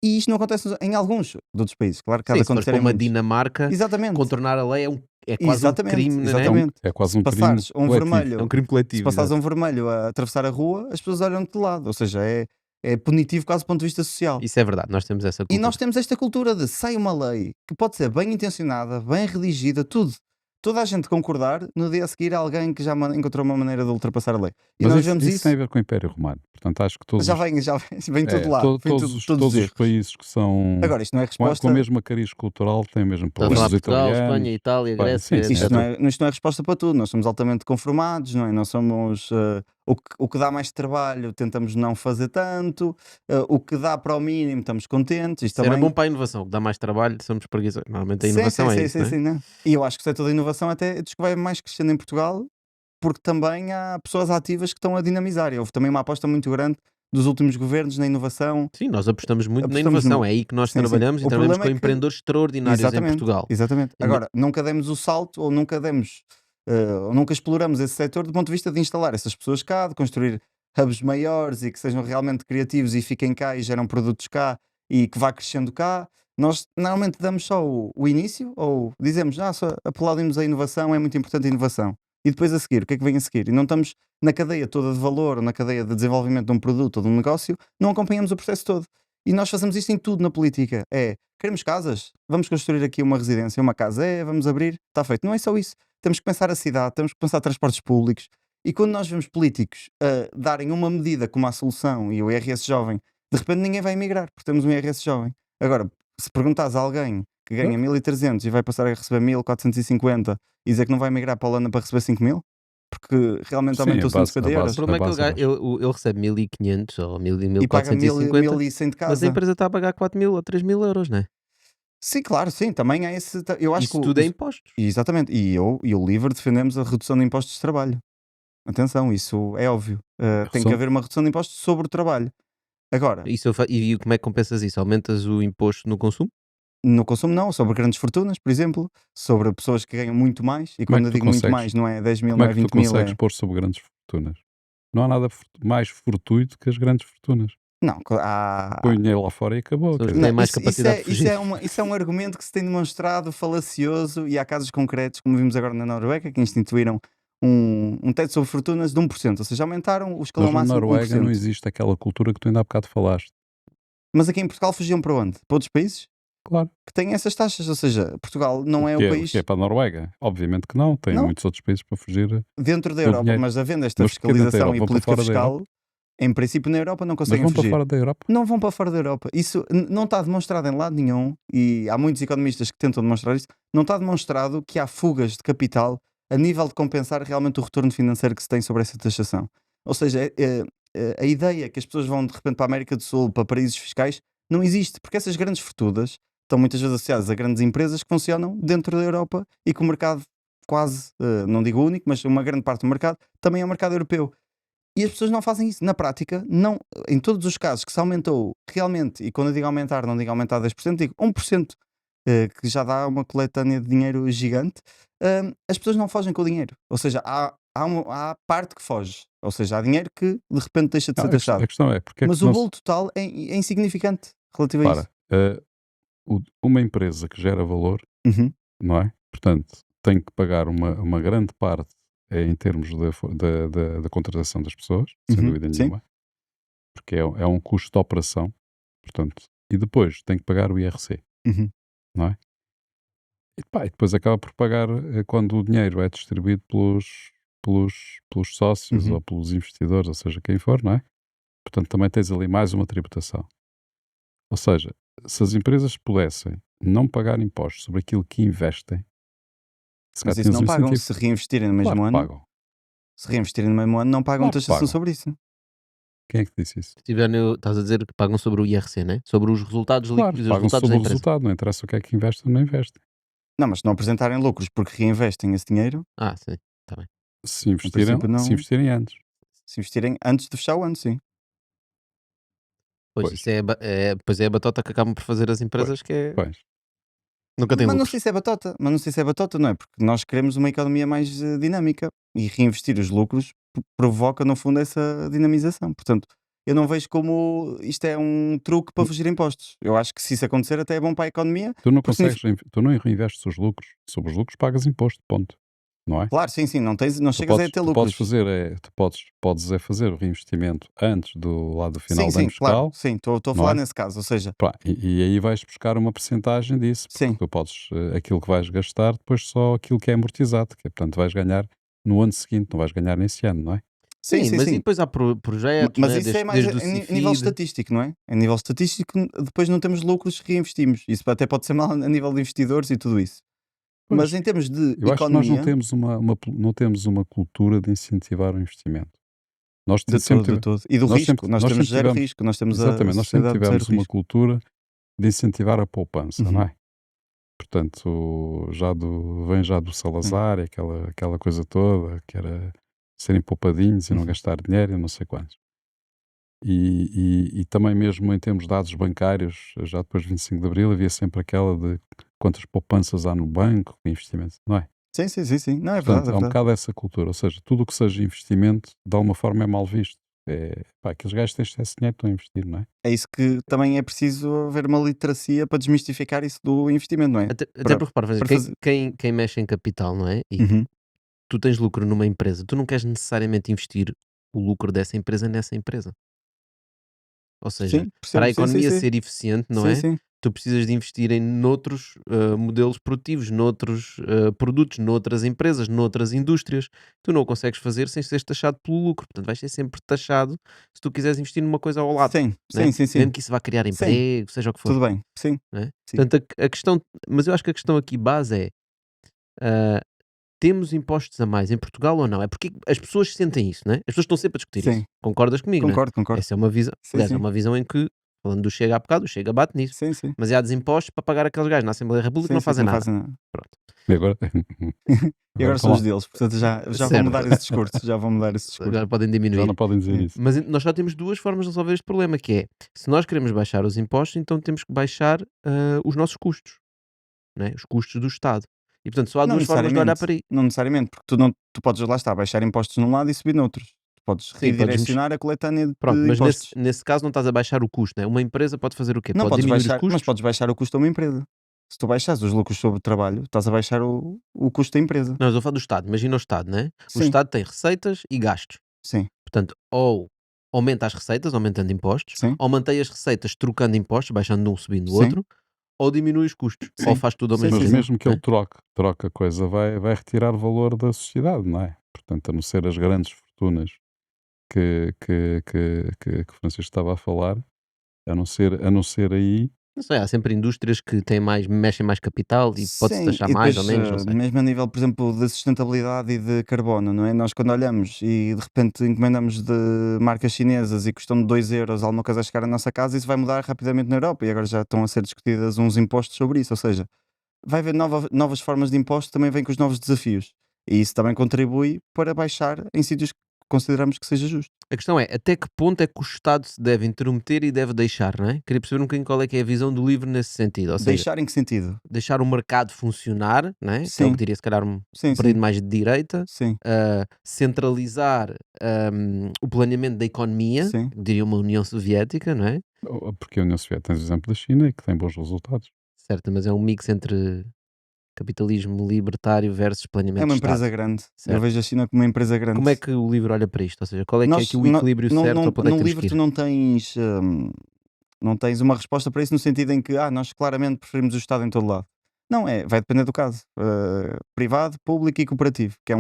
E isto não acontece em alguns de outros países. Claro que há Sim, de se fores acontecer para em uma muitos. Dinamarca, Exatamente, contornar a lei é quase um exatamente, crime, não é? exatamente. É quase Se um crime passares um coletivo. É um vermelho, crime se coletivo, passares exato. um vermelho a atravessar a rua, as pessoas olham-te de lado. Ou seja, é punitivo quase do ponto de vista social. Isso é verdade, nós temos essa E nós cultura. temos esta cultura de sai uma lei que pode ser bem intencionada, bem redigida, tudo. Toda a gente concordar, no dia a seguir há alguém que já encontrou uma maneira de ultrapassar a lei. E Mas nós isso, vemos isso tem a isso, ver com o Império Romano. Portanto, acho que todos, vem tudo lá, vem todos, tudo, os, todos os todos os erros. países que são Agora, isto não é com a resposta. mesma cariz cultural têm o mesmo Estás a problema. falar Os Portugal, italianos. Espanha, Itália, Espanha, Grécia, sim, Isto etc. não é resposta para tudo. Nós somos altamente conformados, não é? Nós somos. O que dá mais trabalho, tentamos não fazer tanto. O que dá para o mínimo, estamos contentes. Isto Isso era bom também. para a inovação, o que dá mais trabalho, somos preguiçosos. Normalmente a Sim, inovação sim, é sim, isso, sim, não é? sim, não. E eu acho que o setor da inovação até diz que vai mais crescendo em Portugal, porque também há pessoas ativas que estão a dinamizar. E houve também uma aposta muito grande dos últimos governos na inovação. Sim, nós apostamos muito na Apostamos inovação, no. é aí que nós Sim, sim. trabalhamos e O trabalhamos problema com é que. empreendedores extraordinários em Exatamente, Portugal. exatamente. E ne- Agora, nunca demos o salto ou nunca demos, ou nunca exploramos esse setor do ponto de vista de instalar essas pessoas cá, de construir hubs maiores e que sejam realmente criativos e fiquem cá e geram produtos cá e que vá crescendo cá. Nós normalmente damos só o início ou dizemos, só aplaudimos a inovação, é muito importante a inovação. E depois a seguir, o que é que vem a seguir? E não estamos na cadeia toda de valor ou na cadeia de desenvolvimento de um produto ou de um negócio, não acompanhamos o processo todo. E nós fazemos isto em tudo na política. Queremos casas? Vamos construir aqui uma residência, uma casa. Vamos abrir. Está feito. Não é só isso. Temos que pensar a cidade, temos que pensar transportes públicos. E quando nós vemos políticos darem uma medida como a solução e o IRS jovem, de repente ninguém vai emigrar, porque temos um IRS jovem. Agora, se perguntares a alguém que ganha 1.300 e vai passar a receber 1.450 e dizer que não vai emigrar para a Holanda para receber 5.000, porque realmente Sim, aumentou a base, 150 a euros. base, O problema é que base abaixo. ele recebe 1.500 ou 1.000 e E paga 1.450, 1.100 de mas a casa. empresa está a pagar 4.000 ou 3.000 euros, não é? Sim, claro, sim, também há esse. Eu acho Isso que tudo é impostos. exatamente. E eu e o LIVRE defendemos a redução de impostos de trabalho. Atenção, isso é óbvio. Tem que Redução- haver uma redução de impostos sobre o trabalho. Agora, E como é que compensas isso? Aumentas o imposto no consumo? no consumo não, sobre grandes fortunas, por exemplo, sobre pessoas que ganham muito mais, e Como é quando que eu tu digo muito consegues? mais, não é 10 mil, Como não é é que tu 20 mil, consegues pôr sobre grandes fortunas? Não há nada mais fortuito que as grandes fortunas. Não, há. Põe o dinheiro lá fora e acabou. Pessoas quer que dizer. têm mais Isso capacidade de fugir. é um argumento que se tem demonstrado falacioso e há casos concretos, como vimos agora na Noruega, que instituíram um teto sobre fortunas de 1%, ou seja, aumentaram o escalão Mas na máximo Noruega não 1%. existe aquela cultura que tu ainda há bocado falaste. Mas aqui em Portugal fugiam para onde? Para outros países Claro. que têm essas taxas, ou seja, Portugal não é o O país que é para a Noruega? Obviamente que não. Tem Não. muitos outros países para fugir. dentro da do Europa, dinheiro. mas havendo esta Mas porquê dentro da fiscalização Europa? e Vão para política fora da fiscal, em princípio na Europa não Mas conseguem vão para fugir. fora da Europa? Não vão para fora da Europa. Isso não está demonstrado em lado nenhum, e há muitos economistas que tentam demonstrar isso. Não está demonstrado que há fugas de capital a nível de compensar realmente o retorno financeiro que se tem sobre essa taxação. Ou seja, a ideia que as pessoas vão de repente para a América do Sul, para paraísos fiscais, não existe, porque essas grandes fortunas estão muitas vezes associadas a grandes empresas que funcionam dentro da Europa e que o mercado quase, não digo único, mas uma grande parte do mercado também é o mercado europeu. E as pessoas não fazem isso. Na prática, não, em todos os casos que se aumentou realmente, e quando eu digo aumentar, não digo aumentar 10%, digo 1%, que já dá uma coletânea de dinheiro gigante, as pessoas não fogem com o dinheiro. Ou seja, há parte que foge. Ou seja, há dinheiro que de repente deixa de Não, ser a taxado. questão é porque é Mas que o não bolo total é insignificante relativo a isso. Para, uma empresa que gera valor, Uhum, não é? Portanto, tem que pagar uma grande parte em termos da contratação das pessoas, sem uhum, dúvida sim. nenhuma, porque é um custo de operação, portanto, e depois tem que pagar o IRC, Uhum, não é? E depois acaba por pagar quando o dinheiro é distribuído pelos sócios uhum. ou pelos investidores, ou seja, quem for, não é? Portanto, também tens ali mais uma tributação. Ou seja, se as empresas pudessem não pagar impostos sobre aquilo que investem, se Mas calhar isso tinhas não um pagam. incentivo. Se reinvestirem no Claro mesmo que ano, pagam. se reinvestirem no mesmo ano, não pagam Claro que taxação pagam. sobre isso. Quem é que disse isso? Se tiver estás a dizer que pagam sobre o IRC, né? Sobre os resultados Claro, líquidos e os pagam resultados sobre da o empresa. resultado, não interessa o que é que investem ou não investem. Não, mas se não apresentarem lucros porque reinvestem esse dinheiro, Ah, sim, está bem. Se em princípio investirem, se não. investirem antes. Se investirem antes de fechar o ano, sim. Pois, Pois, isso pois é a batota que acabam por fazer as pois, empresas, que é pois. nunca tem Mas não lucros. sei se é batota. Mas não sei se é batota, não é? Porque nós queremos uma economia mais dinâmica e reinvestir os lucros provoca, no fundo, essa dinamização. Portanto, eu não vejo como isto é um truque para fugir a impostos. Eu acho que se isso acontecer, até é bom para a economia. Tu não Porque, consegues, tu não reinvestes os lucros. Sobre os lucros pagas imposto, ponto. Não é? claro, sim, não, não Tu chegas a podes, ter tu podes lucros. fazer, tu podes é fazer o reinvestimento antes do lado final Sim, do ano claro, fiscal, sim, estou a não falar é? nesse caso. Ou seja, Pá, e aí vais buscar uma percentagem disso, porque sim, tu podes, aquilo que vais gastar, depois só aquilo que é amortizado, que é, portanto vais ganhar no ano seguinte, não vais ganhar nesse ano, não é? Sim, mas e sim. depois há projetos, Mas né? isso é mais Desde o em nível CIFID. estatístico, não é? Em nível estatístico, depois não temos lucros, reinvestimos. Isso até pode ser mal a nível de investidores e tudo isso. Pois, Mas em termos de eu acho que nós não economia, temos não temos uma cultura de incentivar o investimento. Nós de sempre, todo, de todo. E do risco, nós nós temos sempre zero tivemos, risco, nós temos a exatamente, nós sempre sociedade de zero tivemos uma risco. cultura de incentivar a poupança, não Uhum, é? Portanto, vem já do sim, Salazar, e aquela coisa toda, que era serem poupadinhos e não uhum, gastar dinheiro e não sei quantos. E também mesmo em termos de dados bancários, já depois de 25 de Abril, havia sempre aquela de quantas poupanças há no banco, investimento, não é? sim. Não, é verdade, Portanto, é há um verdade. bocado essa cultura, ou seja, tudo o que seja investimento, de alguma forma é mal visto. Pá, aqueles gajos têm esse dinheiro, estão a investir, não é? É isso que também é preciso haver uma literacia para desmistificar isso do investimento, não é? Até Para, porque, repara, para fazer. quem mexe em capital, não é? E Uhum, tu tens lucro numa empresa, tu não queres necessariamente investir o lucro dessa empresa nessa empresa. Ou seja, sim, para percebo, a economia ser eficiente, não é? sim. Tu precisas de investir em noutros modelos produtivos, noutros produtos, noutras empresas, noutras indústrias. Tu não o consegues fazer sem seres taxado pelo lucro. Portanto, vais ser sempre taxado se tu quiseres investir numa coisa ao lado, Sim, né? sim. Mesmo que isso vá criar Sim, emprego, seja o que for. tudo bem, sim, Né? sim. Portanto, a questão, mas eu acho que a questão aqui base é ah, temos impostos a mais em Portugal ou não? É porque as pessoas sentem isso, né? As pessoas estão sempre a discutir isso. Sim, Concordas comigo, né? concordo. Essa é uma visão, aliás, é Sim. uma visão em que, falando do Chega há bocado, o Chega bate nisso. Sim. Demasiados impostos para pagar aqueles gajos na Assembleia da República que não Que fazem não nada. fazem nada. Pronto. E agora, E agora agora estão são os lá. deles, portanto já vão Certo. mudar esse discurso, já vão mudar esse discurso. Agora podem Já diminuir. não podem dizer Sim. isso. Mas nós só temos duas formas de resolver este problema, que é, se nós queremos baixar os impostos, então temos que baixar os nossos custos, né? Os custos do Estado. E portanto só há Não duas formas de olhar necessariamente, para aí. não necessariamente, porque tu podes lá estar, baixar impostos num lado e subir noutros. Tu podes Sim, redirecionar a coletânea pronto, de mas nesse, impostos. nesse caso não estás a baixar o custo, né? Uma empresa pode fazer o quê? Não Pode podes diminuir os baixar, mas custos. podes baixar o custo a uma empresa. Se tu baixares os lucros sobre o trabalho, estás a baixar o custo da empresa. Não, eu estou a falar do Estado. Imagina o Estado, né? O Sim, Estado tem receitas e gastos. sim, Portanto, ou aumenta as receitas, aumentando impostos, sim, ou mantém as receitas trocando impostos, baixando de um, subindo do sim, outro, ou diminui os custos, ou sim, faz tudo ao mesmo Mas tempo. mesmo que ele Né? troque a coisa, vai retirar valor da sociedade, não é? Portanto, a não ser as grandes fortunas que o Francisco estava a falar, a não ser aí, Não sei, há sempre indústrias que têm mais, mexem mais capital e pode-se sim. taxar E mais ou depois, menos, não sei. mesmo a nível, por exemplo, de sustentabilidade e de carbono, não é? Nós quando olhamos e de repente encomendamos de marcas chinesas e custam 2 euros alguma coisa a chegar à nossa casa, isso vai mudar rapidamente na Europa e agora já estão a ser discutidas uns impostos sobre isso, ou seja, vai haver novas formas de imposto, também vem com os novos desafios. E isso também contribui para baixar em sítios que consideramos que seja justo. A questão é, até que ponto é que o Estado se deve intrometer e deve deixar, não é? Queria perceber um bocadinho qual é que é a visão do livro nesse sentido, ou seja, Deixar em que sentido? deixar o mercado funcionar, não é? Que é o que Sim, diria se calhar um sim, partido sim, mais de direita, sim, centralizar o planeamento da economia, sim. diria uma União Soviética, não é? porque a União Soviética tem o exemplo da China e que tem bons resultados. Certo, mas é um mix entre capitalismo libertário versus É planeamento uma de Estado, empresa grande. Eu certo? vejo a China como uma empresa grande. Como é que o livro olha para isto? Ou seja, qual é que é aqui Nós, o equilíbrio certo ou para onde é que no temos livro que tu ir? não tens uma resposta para isso no sentido em que nós claramente preferimos o Estado em todo lado. Não, vai depender do caso. Privado, público e cooperativo, que é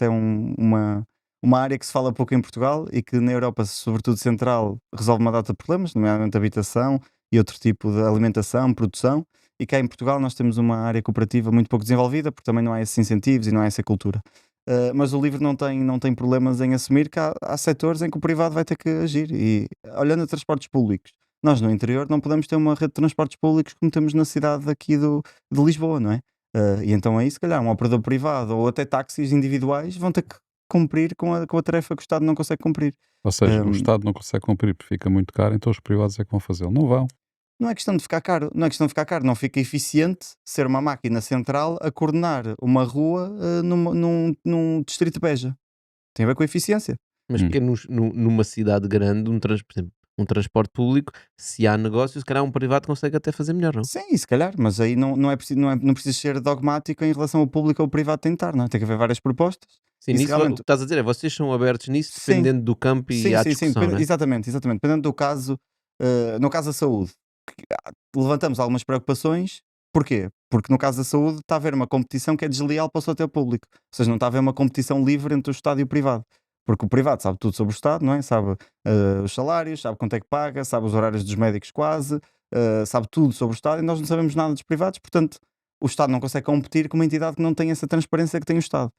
uma área que se fala pouco em Portugal e que na Europa, sobretudo central, resolve uma data de problemas, nomeadamente habitação e outro tipo de alimentação, produção, e cá em Portugal nós temos uma área cooperativa muito pouco desenvolvida, porque também não há esses incentivos e não há essa cultura. Mas o LIVRE não tem problemas em assumir que há setores em que o privado vai ter que agir. E olhando a transportes públicos, nós no interior não podemos ter uma rede de transportes públicos como temos na cidade aqui de Lisboa, não é? E então aí, se calhar, um operador privado ou até táxis individuais vão ter que cumprir com a tarefa que o Estado não consegue cumprir. Ou seja, o Um, Estado não consegue cumprir porque fica muito caro, então os privados é que vão fazê-lo. Não vão. Não é questão de ficar caro, não fica eficiente ser uma máquina central a coordenar uma rua num distrito de Beja. Tem a ver com a eficiência. Mas Hum. porque numa cidade grande, por exemplo, um transporte público, se há negócio, se calhar um privado consegue até fazer melhor, não? Sim, se calhar, mas aí não é preciso, não precisa ser dogmático em relação ao público ou ao privado tentar, não é? Tem que haver várias propostas. Sim, E se nisso, o realmente. que estás a dizer é vocês são abertos nisso, Sim, dependendo do campo e sim, à sim, discussão, não é? exatamente. Dependendo do caso, no caso da saúde, levantamos algumas preocupações. Porquê? Porque no caso da saúde está a haver uma competição que é desleal para o setor público. Ou seja, não está a haver uma competição livre entre o Estado e o privado. Porque o privado sabe tudo sobre o Estado, não é? Sabe os salários, sabe quanto é que paga, sabe os horários dos médicos quase, sabe tudo sobre o Estado e nós não sabemos nada dos privados, portanto, o Estado não consegue competir com uma entidade que não tem essa transparência que tem o Estado.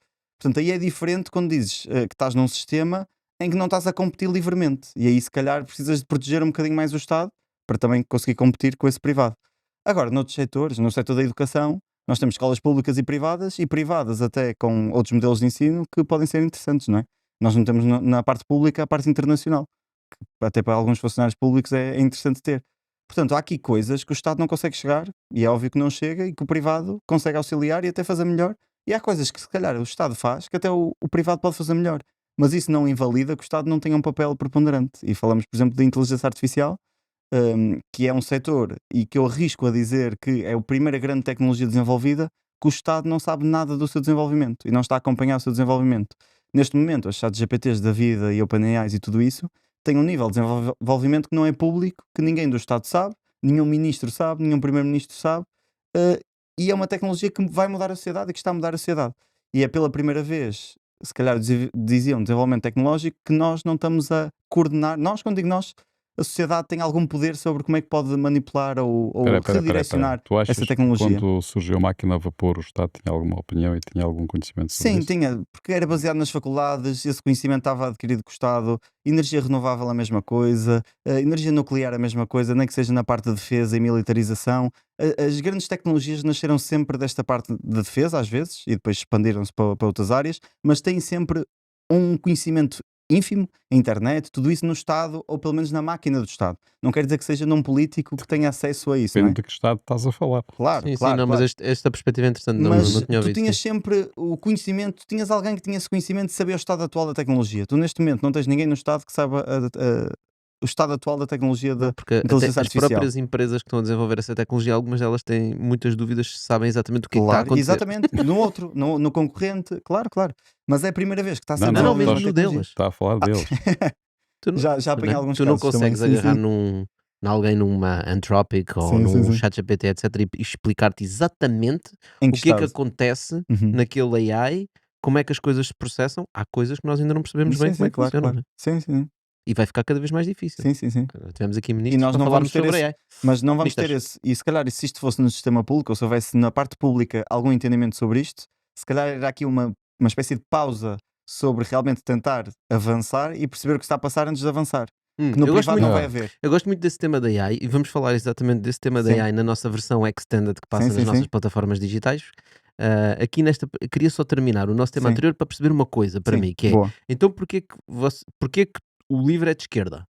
Portanto, aí é diferente quando dizes que estás num sistema em que não estás a competir livremente. E aí, se calhar, precisas de proteger um bocadinho mais o Estado para também conseguir competir com esse privado. Agora, noutros setores, no setor da educação, nós temos escolas públicas e privadas até com outros modelos de ensino que podem ser interessantes, não é? Nós não temos na parte pública a parte internacional, que até para alguns funcionários públicos é interessante ter. Portanto, há aqui coisas que o Estado não consegue chegar, e é óbvio que não chega, e que o privado consegue auxiliar e até fazer melhor. E há coisas que, se calhar, o Estado faz que até o privado pode fazer melhor. Mas isso não invalida que o Estado não tenha um papel preponderante. E falamos, por exemplo, de inteligência artificial, que é um setor e que eu arrisco a dizer que é a primeira grande tecnologia desenvolvida que o Estado não sabe nada do seu desenvolvimento e não está a acompanhar o seu desenvolvimento. Neste momento, as ChatGPTs da vida e OpenAIs e tudo isso têm um nível de desenvolvimento que não é público, que ninguém do Estado sabe, nenhum ministro sabe, nenhum primeiro-ministro sabe, e é uma tecnologia que vai mudar a sociedade e que está a mudar a sociedade. E é pela primeira vez, se calhar diziam desenvolvimento tecnológico, que nós não estamos a coordenar, nós, quando digo nós, a sociedade tem algum poder sobre como é que pode manipular ou Espera. redirecionar Tu achas essa que tecnologia. quando surgiu a máquina a vapor, o Estado tinha alguma opinião e tinha algum conhecimento sobre Sim, isso? tinha, porque era baseado nas faculdades, esse conhecimento estava adquirido com o Estado, energia renovável a mesma coisa, energia nuclear a mesma coisa, nem que seja na parte de defesa e militarização. As grandes tecnologias nasceram sempre desta parte de defesa, às vezes, e depois expandiram-se para outras áreas, mas têm sempre um conhecimento ínfimo, a internet, tudo isso no Estado, ou pelo menos na máquina do Estado. Não quer dizer que seja num político que tenha acesso a isso, não é? Depende de que Estado estás a falar. Claro, Sim, claro, não, claro. mas esta perspectiva é interessante, não Mas tinha tu ouvido. tinhas Sim. sempre o conhecimento, tinhas alguém que tinha esse conhecimento de saber o estado atual da tecnologia. Tu neste momento não tens ninguém no Estado que saiba o estado atual da tecnologia da Não, porque até inteligência as artificial. próprias empresas que estão a desenvolver essa tecnologia, algumas delas têm muitas dúvidas se sabem exatamente o que é que está a Claro, acontecer. exatamente, no outro, no concorrente, claro. Mas é a primeira vez que está a ser Não, Não, desenvolvida mesmo uma no tecnologia. deles. Está a falar deles. Tu não, Já apanhei né? alguns Tu não casos também, consegues sim, agarrar sim. alguém numa Anthropic ou Sim, sim, num sim. ChatGPT, etc. e explicar-te exatamente Em o que é que estado? acontece Uhum. naquele AI, como é que as coisas se processam. Há coisas que nós ainda não percebemos bem como é que Claro, funcionam. claro. Né? Sim. E vai ficar cada vez mais difícil. Sim. Tivemos aqui E ministros nós para não falarmos vamos ter sobre esse, AI. mas não vamos ter Ministros. esse. E se calhar, se isto fosse no sistema público, ou se houvesse na parte pública algum entendimento sobre isto, se calhar era aqui uma espécie de pausa sobre realmente tentar avançar e perceber o que está a passar antes de avançar. Que no Eu gosto privado muito- não vai Não. haver. Eu gosto muito desse tema da AI e vamos falar exatamente desse tema da Sim. AI na nossa versão Extended que passa Sim, nas sim, nossas sim. plataformas digitais. Aqui eu queria só terminar o nosso tema Sim. anterior para perceber uma coisa para Sim, mim, que é, boa. então porquê que o livro é de esquerda?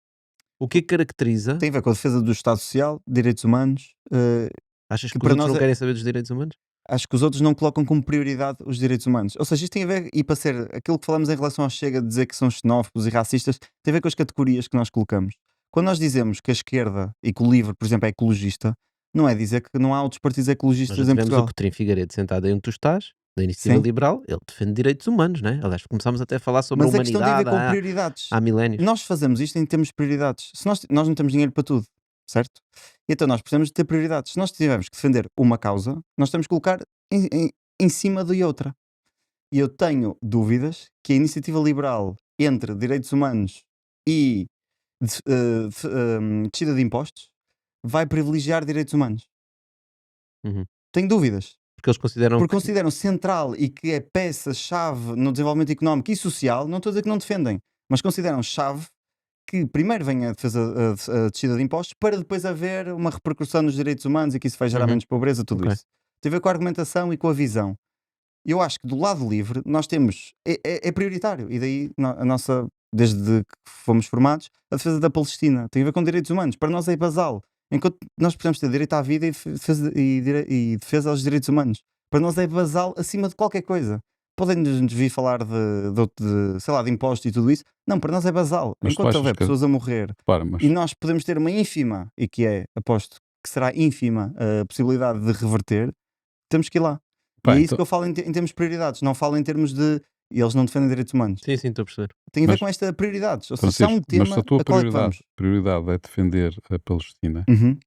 O que é que caracteriza? Tem a ver com a defesa do Estado Social, direitos humanos. Achas que que os para outros nós não é- querem saber dos direitos humanos? Acho que os outros não colocam como prioridade os direitos humanos. Ou seja, isto tem a ver, e para ser aquilo que falamos em relação ao Chega de dizer que são xenófobos e racistas, tem a ver com as categorias que nós colocamos. Quando nós dizemos que a esquerda e que o LIVRE, por exemplo, é ecologista, não é dizer que não há outros partidos Nós ecologistas já em tivemos Portugal. o Coutinho Figueiredo sentado aí onde tu estás, da Iniciativa Sim. Liberal, ele defende direitos humanos, né? Aliás, começámos até a falar sobre Mas a a questão tem a ver humanidade com prioridades. há milénios. Nós fazemos isto em termos de prioridades. Se nós não temos dinheiro para tudo, certo? Então nós precisamos de ter prioridades. Se nós tivermos que defender uma causa, nós temos que colocar em cima de outra. E eu tenho dúvidas que a iniciativa liberal entre direitos humanos e descida de impostos vai privilegiar direitos humanos. Uhum. Tenho dúvidas. Porque eles consideram Porque que. consideram central e que é peça-chave no desenvolvimento económico e social, não estou a dizer que não defendem, mas consideram chave que primeiro venha a defesa, a descida de impostos, para depois haver uma repercussão nos direitos humanos e que isso vai gerar Uhum. menos pobreza, tudo Ok. isso. Tem a ver com a argumentação e com a visão. Eu acho que do lado livre nós temos, é prioritário, e daí a nossa, desde que fomos formados, a defesa da Palestina tem a ver com direitos humanos, para nós é basal. Enquanto nós precisamos ter direito à vida e defesa aos direitos humanos, para nós é basal acima de qualquer coisa. Podem-nos vir falar sei lá, de impostos e tudo isso. Não, para nós é basal. Mas tu Enquanto achas houver que. pessoas a morrer Repara, mas. e nós podemos ter uma ínfima, e que é, aposto, que será ínfima a possibilidade de reverter, temos que ir lá. Pá, E é isso então, que eu falo em termos de prioridades, não falo em termos de e eles não defendem direitos humanos. Sim, estou a perceber. Tem a ver mas, com esta prioridades. Ou seja, se há Francisco, um mas se tema, a tua a qual é que vamos? prioridade é defender a Palestina, Uhum.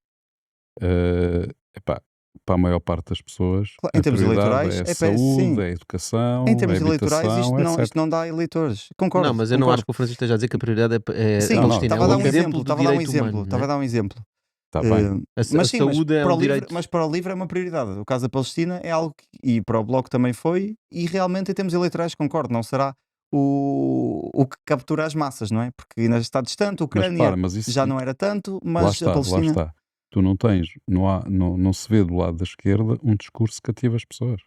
epá, para a maior parte das pessoas, Em a termos prioridade eleitorais, é a sim. saúde, é a educação, Em termos é a eleitorais, habitação, etc. isto não dá eleitores. Não, Concordo, mas eu não acho concordo. que o Francisco esteja a dizer que a prioridade é a Sim, Não, não, Palestina. É estava a um dar um exemplo exemplo, de estava a dar um direito exemplo, humano, estava a né? dar um exemplo. Está bem. A Mas sim, saúde é para um o livre, direito. mas para o livre é uma prioridade. O caso da Palestina é algo e para o Bloco também foi, e realmente em termos eleitorais concordo, não será o que captura as massas, não é? Porque ainda está distante, a Mas Ucrânia repara, mas isso já não era tanto, lá mas a está, lá Palestina. está. Tu não tens, não se vê do lado da esquerda um discurso que cativa as pessoas.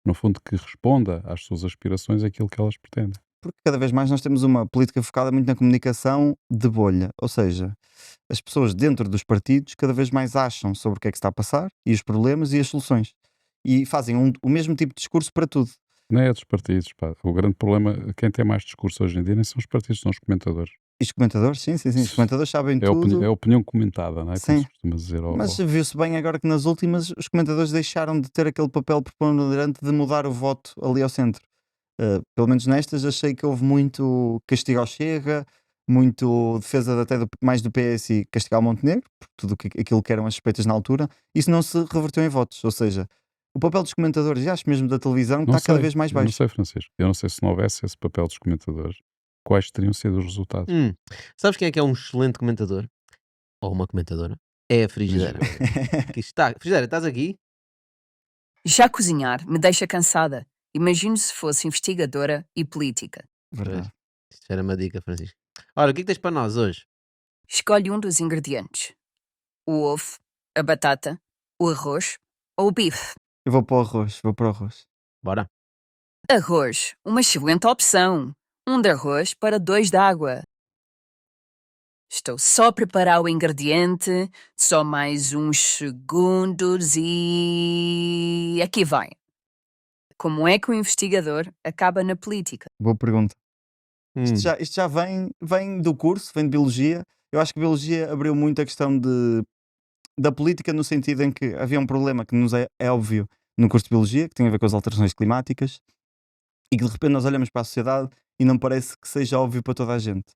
No fundo, que responda às suas aspirações aquilo que elas pretendem. Porque cada vez mais nós temos uma política focada muito na comunicação de bolha, ou seja, as pessoas dentro dos partidos cada vez mais acham sobre o que é que está a passar e os problemas e as soluções. E fazem o mesmo tipo de discurso para tudo. Não é dos partidos, pá. O grande problema, quem tem mais discurso hoje em dia nem são os partidos, são os comentadores. E os comentadores, sim, os comentadores sabem tudo. É a opinião comentada, não é? Como Sim. se costuma dizer. Mas viu-se bem agora que nas últimas os comentadores deixaram de ter aquele papel preponderante de mudar o voto ali ao centro. Pelo menos nestas achei que houve muito castigo ao Chega, muito defesa até mais do PS e castigar o Montenegro, por tudo aquilo que eram as suspeitas na altura. Isso não se reverteu em votos, ou seja, o papel dos comentadores e acho mesmo da televisão está cada vez mais Eu não baixo. sei, Francisco. Eu não sei se não houvesse esse papel dos comentadores, quais teriam sido os resultados. Sabes quem é que é um excelente comentador? Ou uma comentadora? É a Frigideira. Aqui está. Frigideira, estás aqui? Já cozinhar me deixa cansada. Imagino se fosse investigadora e política. Verdade. Isto era uma dica, Francisco. Ora, o que é que tens para nós hoje? Escolhe um dos ingredientes: o ovo, a batata, o arroz ou o bife. Eu vou para o arroz, vou para o arroz. Bora. Arroz, uma excelente opção. 1 de arroz para 2 de água. Estou só a preparar o ingrediente, só mais uns segundos e aqui vai. Como é que o investigador acaba na política? Boa pergunta. Hum. Isto já vem do curso, vem de Biologia. Eu acho que Biologia abriu muito a questão da política no sentido em que havia um problema que nos é óbvio no curso de Biologia, que tem a ver com as alterações climáticas, e que de repente nós olhamos para a sociedade e não parece que seja óbvio para toda a gente.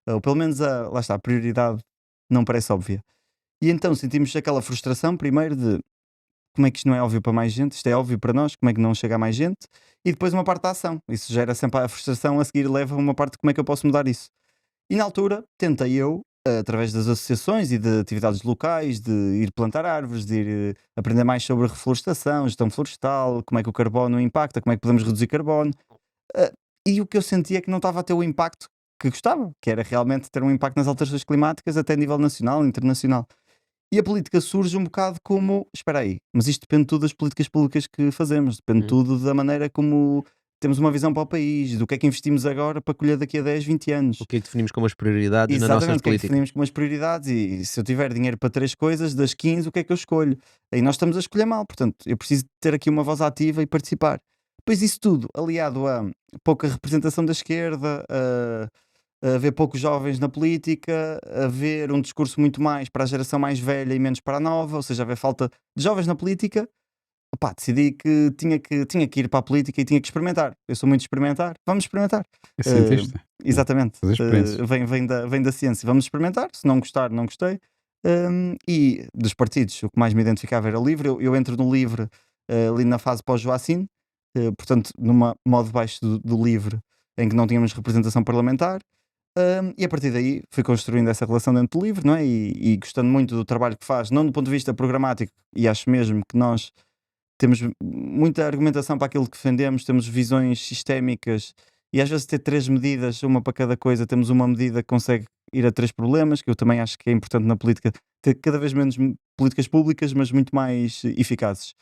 Ou pelo menos lá está, a prioridade não parece óbvia. E então sentimos aquela frustração, primeiro, de como é que isto não é óbvio para mais gente, isto é óbvio para nós, como é que não chega a mais gente, e depois uma parte da ação. Isso gera sempre a frustração, a seguir leva uma parte de como é que eu posso mudar isso. E na altura tentei eu, através das associações e de atividades locais, de ir plantar árvores, de ir aprender mais sobre reflorestação, gestão florestal, como é que o carbono impacta, como é que podemos reduzir carbono. E o que eu sentia é que não estava a ter o impacto que gostava, que era realmente ter um impacto nas alterações climáticas até a nível nacional e internacional. E a política surge um bocado como, espera aí, mas isto depende tudo das políticas públicas que fazemos, depende tudo da maneira como temos uma visão para o país, do que é que investimos agora para colher daqui a 10, 20 anos. O que é que definimos como as prioridades na nossa Exatamente, o que é que política? definimos como as prioridades e se eu tiver dinheiro para 3 coisas, das 15, o que é que eu escolho? Aí nós estamos a escolher mal, portanto, eu preciso ter aqui uma voz ativa e participar. Depois isso tudo, aliado a pouca representação da esquerda, a haver poucos jovens na política, a haver um discurso muito mais para a geração mais velha e menos para a nova, ou seja, haver falta de jovens na política, opá, decidi que tinha que ir para a política e tinha que experimentar. Eu sou muito de experimentar, vamos experimentar. E sentiste? Exatamente. Fazer experiências. Vem da ciência. Vamos experimentar. Se não gostar, não gostei. E dos partidos, o que mais me identificava era o LIVRE. Eu entro no LIVRE ali na fase pós-Joacine, portanto, numa modo baixo do LIVRE, em que não tínhamos representação parlamentar. E a partir daí fui construindo essa relação dentro do livro, não é? E gostando muito do trabalho que faz, não do ponto de vista programático, e acho mesmo que nós temos muita argumentação para aquilo que defendemos, temos visões sistémicas, e às vezes ter 3 medidas, uma para cada coisa, temos uma medida que consegue ir a 3 problemas, que eu também acho que é importante na política, ter cada vez menos políticas públicas, mas muito mais eficazes.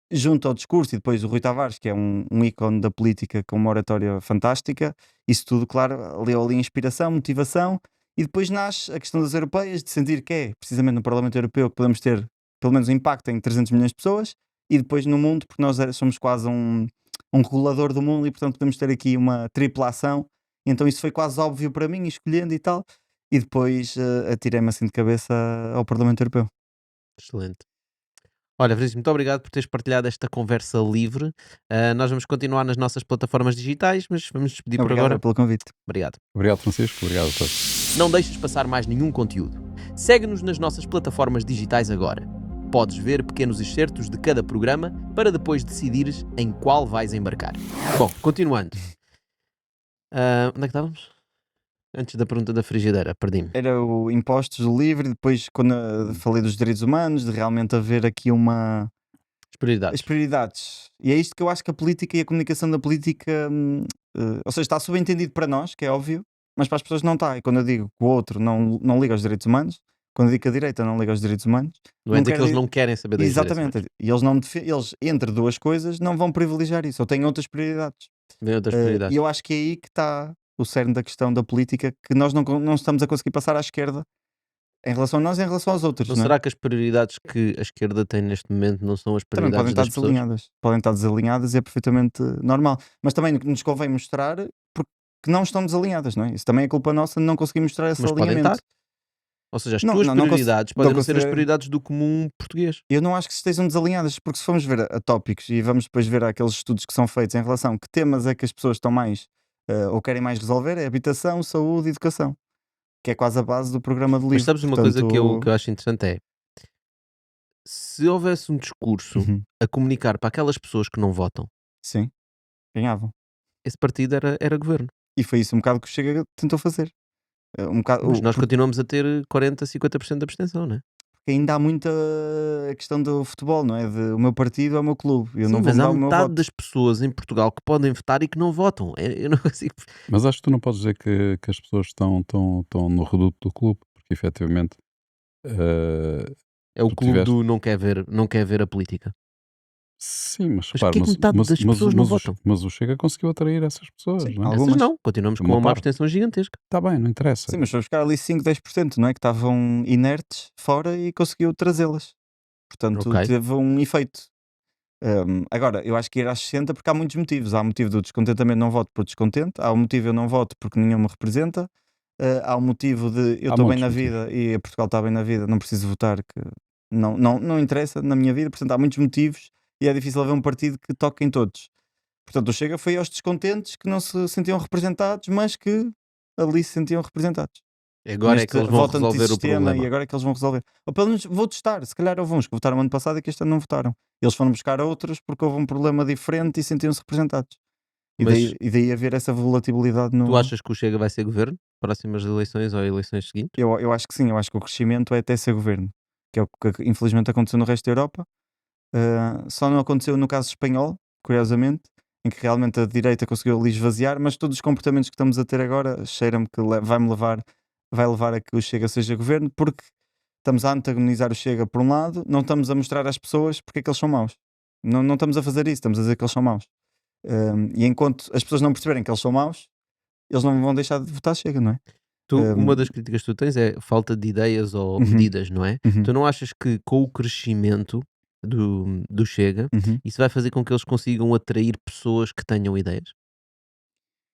Junto ao discurso, e depois o Rui Tavares, que é um ícone da política com uma oratória fantástica, isso tudo, claro, leu ali inspiração, motivação, e depois nasce a questão das europeias, de sentir que é precisamente no Parlamento Europeu que podemos ter pelo menos um impacto em 300 milhões de pessoas, e depois no mundo, porque nós somos quase um regulador do mundo, e portanto podemos ter aqui uma tripla ação. Então isso foi quase óbvio para mim, escolhendo e tal, e depois atirei-me assim de cabeça ao Parlamento Europeu. Excelente. Olha, Francisco, muito obrigado por teres partilhado esta conversa livre. Nós vamos continuar nas nossas plataformas digitais, mas vamos despedir por Obrigado agora. pelo convite. Obrigado. Obrigado, Francisco. Obrigado a todos. Não deixes passar mais nenhum conteúdo. Segue-nos nas nossas plataformas digitais agora. Podes ver pequenos excertos de cada programa para depois decidires em qual vais embarcar. Bom, continuando. Onde é que estávamos? Antes da pergunta da frigideira, perdi-me. Era o impostos do livre, depois quando falei dos direitos humanos, de realmente haver aqui As prioridades. as prioridades. E é isto que eu acho que a política e a comunicação da política, ou seja, está subentendido para nós, que é óbvio, mas para as pessoas não está. E quando eu digo que o outro não liga aos direitos humanos, quando eu digo que a direita não liga aos direitos humanos, Não é dizer que quer eles dizer- não querem saber das exatamente, e eles não eles entre duas coisas não vão privilegiar isso, ou têm outras prioridades. Vêm outras E prioridades. eu acho que é aí que está o cerne da questão da política, que nós não estamos a conseguir passar à esquerda em relação a nós e em relação aos outros. Não Não é? será que as prioridades que a esquerda tem neste momento não são as Também podem prioridades estar das pessoas? desalinhadas. Podem estar desalinhadas e é perfeitamente normal. Mas também nos convém mostrar porque não estão desalinhadas, não é? Isso também é culpa nossa de não conseguir mostrar esse Mas podem alinhamento. estar. Ou seja, as Não, tuas não prioridades podem não ser as considero- prioridades do comum português. Eu não acho que estejam desalinhadas, porque se formos ver a tópicos e vamos depois ver aqueles estudos que são feitos em relação a que temas é que as pessoas estão mais ou querem mais resolver, é habitação, saúde e educação, que é quase a base do programa do livro. Mas sabes uma coisa que eu Portanto, acho interessante é, se houvesse um discurso uhum, a comunicar para aquelas pessoas que não votam, sim, ganhavam. esse partido era governo. E foi isso um bocado que o Chega tentou fazer. Um bocado, Mas nós porque continuamos a ter 40, 50% de abstenção, não é? ainda há muita a questão do futebol, não é? De o meu partido é o meu clube. Eu Sim, não vou mas há mudar o meu metade voto. das pessoas em Portugal que podem votar e que não votam. Eu não consigo. Mas acho que tu não podes dizer que as pessoas estão no reduto do clube, porque efetivamente É o tu clube tiveste. do não quer ver a política. Sim, mas Mas repara, porquê que metade das pessoas não votam? mas o Chega conseguiu atrair essas pessoas, Sim, não é? algumas. Essas não. Continuamos com Uma uma parte. abstenção gigantesca. Está bem, não interessa. Sim, mas foi buscar ali 5, 10%, não é? Que estavam inertes fora e conseguiu trazê-las. Portanto, Ok. teve um efeito. Agora, eu acho que ir às 60 porque há muitos motivos. Há o motivo do descontentamento, não voto por descontente. Há o motivo eu não voto porque nenhum me representa. Há o motivo de eu Há estou bem montes na de vida e Portugal está bem na vida, não preciso votar, que não interessa na minha vida. Portanto, há muitos motivos e é difícil haver um partido que toque em todos. Portanto, o Chega foi aos descontentes que não se sentiam representados, mas que ali se sentiam representados. Agora é Neste que eles vão voto resolver o antissistema, problema. e agora é que eles vão resolver. Ou pelo menos vou testar. Se calhar houve uns que votaram ano passado e que este ano não votaram. Eles foram buscar outros porque houve um problema diferente e sentiam-se representados. E Mas daí haver essa volatilidade no. tu achas que o Chega vai ser governo? Próximas eleições ou eleições seguintes? Eu acho que sim, eu acho que o crescimento é até ser governo, que é o que infelizmente aconteceu no resto da Europa. Só não aconteceu no caso espanhol, curiosamente, em que realmente a direita conseguiu ali esvaziar, mas todos os comportamentos que estamos a ter agora cheira-me que vai levar a que o Chega seja governo, porque estamos a antagonizar o Chega por um lado, não estamos a mostrar às pessoas porque é que eles são maus. Não estamos a fazer isso, estamos a dizer que eles são maus. E enquanto as pessoas não perceberem que eles são maus, eles não vão deixar de votar Chega, não é? Uma das críticas que tu tens é falta de ideias ou Uhum. medidas, não é? Uhum. Tu não achas que com o crescimento do Chega, Uhum. isso vai fazer com que eles consigam atrair pessoas que tenham ideias?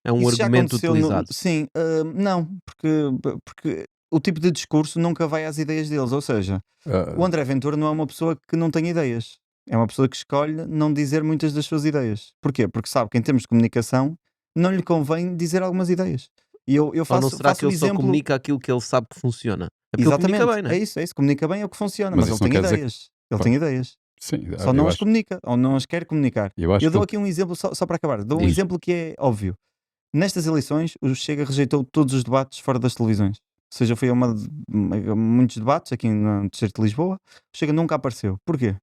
É um Isso já argumento aconteceu utilizado. sim, não, porque o tipo de discurso nunca vai às ideias deles, ou seja, Ah, o André Ventura não é uma pessoa que não tem ideias, é uma pessoa que escolhe não dizer muitas das suas ideias. Porquê? Porque sabe que em termos de comunicação não lhe convém dizer algumas ideias. E eu Ou não faço, será faço que um ele só exemplo. comunica aquilo que ele sabe que funciona? É porque ele Exatamente, comunica bem, não é? é isso, comunica bem é o que funciona, Mas mas ele isso não tem quer dizer ideias. Ele Pá, tem ideias. sim, Só eu não as acho, comunica, ou não as quer comunicar. eu acho Eu que dou ele- aqui um exemplo, só para acabar, dou um Diz. exemplo que é óbvio. Nestas eleições, o Chega rejeitou todos os debates fora das televisões. Ou seja, foi a muitos debates aqui no Distrito de Lisboa. O Chega nunca apareceu. Porquê?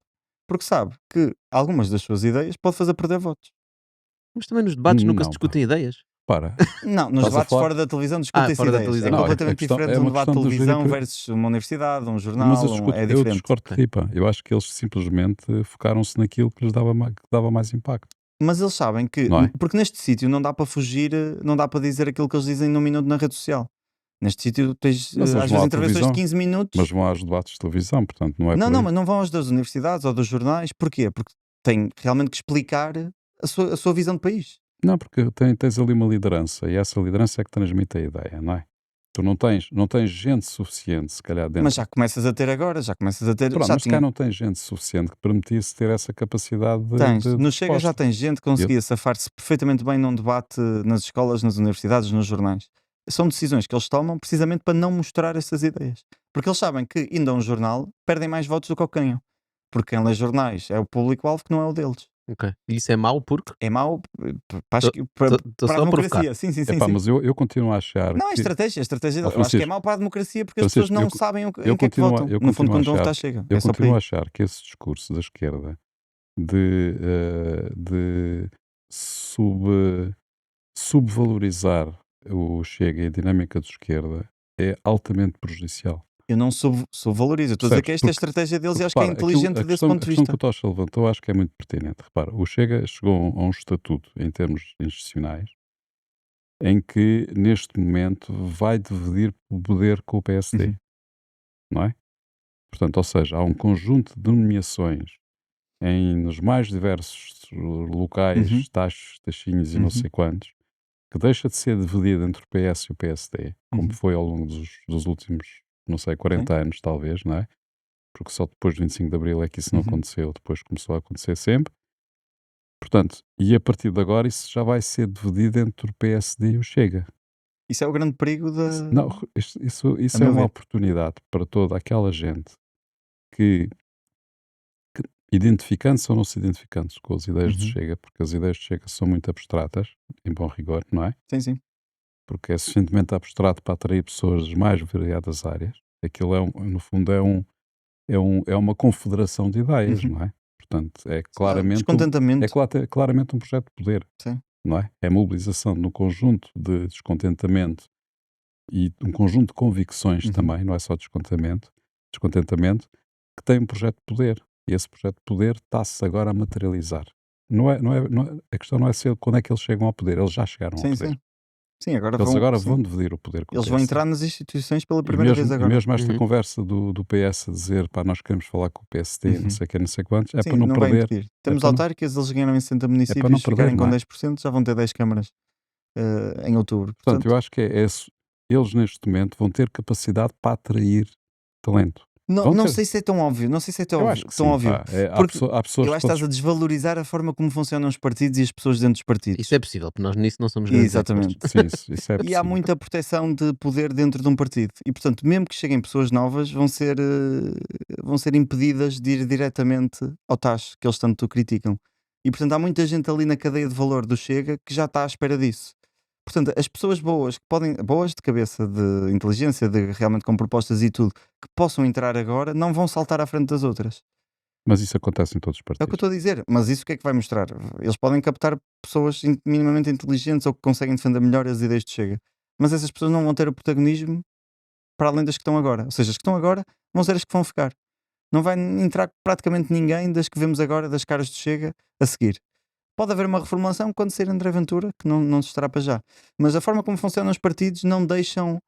Porque sabe que algumas das suas ideias pode fazer perder votos. Mas também nos debates nunca se Não, pá. discutem ideias. Para. Não, nos Estás a debates falar? fora da televisão discutem-se fora da ideias. televisão. É Não, a completamente questão- diferente é de um uma debate de questão de televisão gerir- versus uma universidade, um Mas jornal. eu É diferente. discordo de ti, pá. Eu acho que eles simplesmente focaram-se naquilo que lhes dava mais impacto. Mas eles sabem que, Não é? porque neste sítio não dá para fugir, não dá para dizer aquilo que eles dizem num minuto na rede social. Neste sítio tens Mas eles às vão vezes à intervenções de televisão. 15 minutos. Mas vão aos debates de televisão, portanto, não é Não, por não, aí. mas não vão aos das universidades ou dos jornais. Porquê? Porque têm realmente que explicar a sua visão de país. Não, porque tens ali uma liderança e essa liderança é que transmite a ideia, não é? Tu não tens gente suficiente, se calhar, dentro. Mas já começas a ter agora, já começas a ter. Pronto, Já mas se calhar não tens gente suficiente que permitisse ter essa capacidade de. tens. de No Chega já resposta. tens gente que conseguia safar-se perfeitamente bem num debate nas escolas, nas universidades, nos jornais. São decisões que eles tomam precisamente para não mostrar essas ideias. Porque eles sabem que, indo a um jornal, perdem mais votos do que o que ganham. Porque quem lê jornais é o público-alvo que não é o deles. Ok. E isso é mau porque É mau para, Tô- para, tô para só a a provocar. democracia. Sim, sim, sim. Epá, sim. mas eu continuo a achar Não, é que. estratégia. Eu acho que é Francisco, mau para a democracia porque as Francisco, pessoas não eu- sabem em que eu é que continuo, votam. eu No fundo, continuo a quando vão achar, votar, chega. eu É só por continuo a aí. achar que esse discurso da esquerda de subvalorizar o Chega e a dinâmica de esquerda é altamente prejudicial. Eu não valorizo. Eu estou a dizer Percebes? que esta é a Porque- estratégia deles e Porque, acho que é repara, inteligente a desse questão, ponto a de questão vista. que o Tocha levantou acho que é muito pertinente. Repara, o Chega chegou a um estatuto em termos institucionais em que neste momento vai dividir o poder com o PSD, Uhum. não é? Portanto, ou seja, há um conjunto de nomeações nos mais diversos locais, Uhum. taxinhos e não Uhum. sei quantos, que deixa de ser dividido entre o PS e o PSD, como Uhum. foi ao longo dos últimos, não sei, 40 anos talvez, não é? Porque só depois do 25 de Abril é que isso não Uhum. aconteceu, depois começou a acontecer sempre. Portanto, e a partir de agora isso já vai ser dividido entre o PSD e o Chega. Isso é o grande perigo da. Não, isso a é meu uma ver. oportunidade para toda aquela gente que identificando-se ou não se identificando com as ideias do Uhum. Chega, porque as ideias do Chega são muito abstratas, em bom rigor, não é? Sim, sim. Porque é suficientemente abstrato para atrair pessoas das mais variadas áreas. Aquilo no fundo é uma confederação de ideias, Uhum. não é? Portanto, é claramente Descontentamento. claramente um projeto de poder, Sim. não é? É a mobilização de um conjunto de descontentamento e um conjunto de convicções Uhum. também, não é só descontentamento, que tem um projeto de poder. E esse projeto de poder está-se agora a materializar. A questão não é ser quando é que eles chegam ao poder, eles já chegaram ao Sim, poder. sim. Sim, agora Eles agora sim. vão dividir o poder com o Eles vão PS. entrar nas instituições pela E primeira vez mesmo, agora. e mesmo esta Uhum. conversa do PS a dizer, pá, nós queremos falar com o PSD, Uhum. não sei o que, não sei quantos, é Sim, para não vai perder. impedir. Temos para não- autárquicas, eles ganharam em 60 para não municípios, perder, ficarem com não é? 10%, já vão ter 10 câmaras em outubro. Portanto, eu acho que eles neste momento vão ter capacidade para atrair talento. Vão não ter. sei se é tão óbvio. Não sei se é tão Eu óbvio. acho que tão sim, óbvio. pá. Há Porque pessoas eu que acho que estás a desvalorizar a forma como funcionam os partidos e as pessoas dentro dos partidos. Isso é possível, porque nós nisso não somos grandes Exatamente. experts. Sim, isso é E há possível. muita proteção de poder dentro de um partido. E, portanto, mesmo que cheguem pessoas novas, vão ser impedidas de ir diretamente ao tacho que eles tanto criticam. E, portanto, há muita gente ali na cadeia de valor do Chega que já está à espera disso. Portanto, as pessoas boas, boas de cabeça, de inteligência, realmente com propostas e tudo, que possam entrar agora, não vão saltar à frente das outras. Mas isso acontece em todos os É o que eu partidos. estou a dizer. Mas isso o que é que vai mostrar? Eles podem captar pessoas minimamente inteligentes ou que conseguem defender melhor as ideias de Chega. Mas essas pessoas não vão ter o protagonismo para além das que estão agora. Ou seja, as que estão agora vão ser as que vão ficar. Não vai entrar praticamente ninguém das que vemos agora, das caras de Chega, a seguir. Pode haver uma reformulação quando sair André Ventura, que não se estará para já. Mas a forma como funcionam os partidos não deixam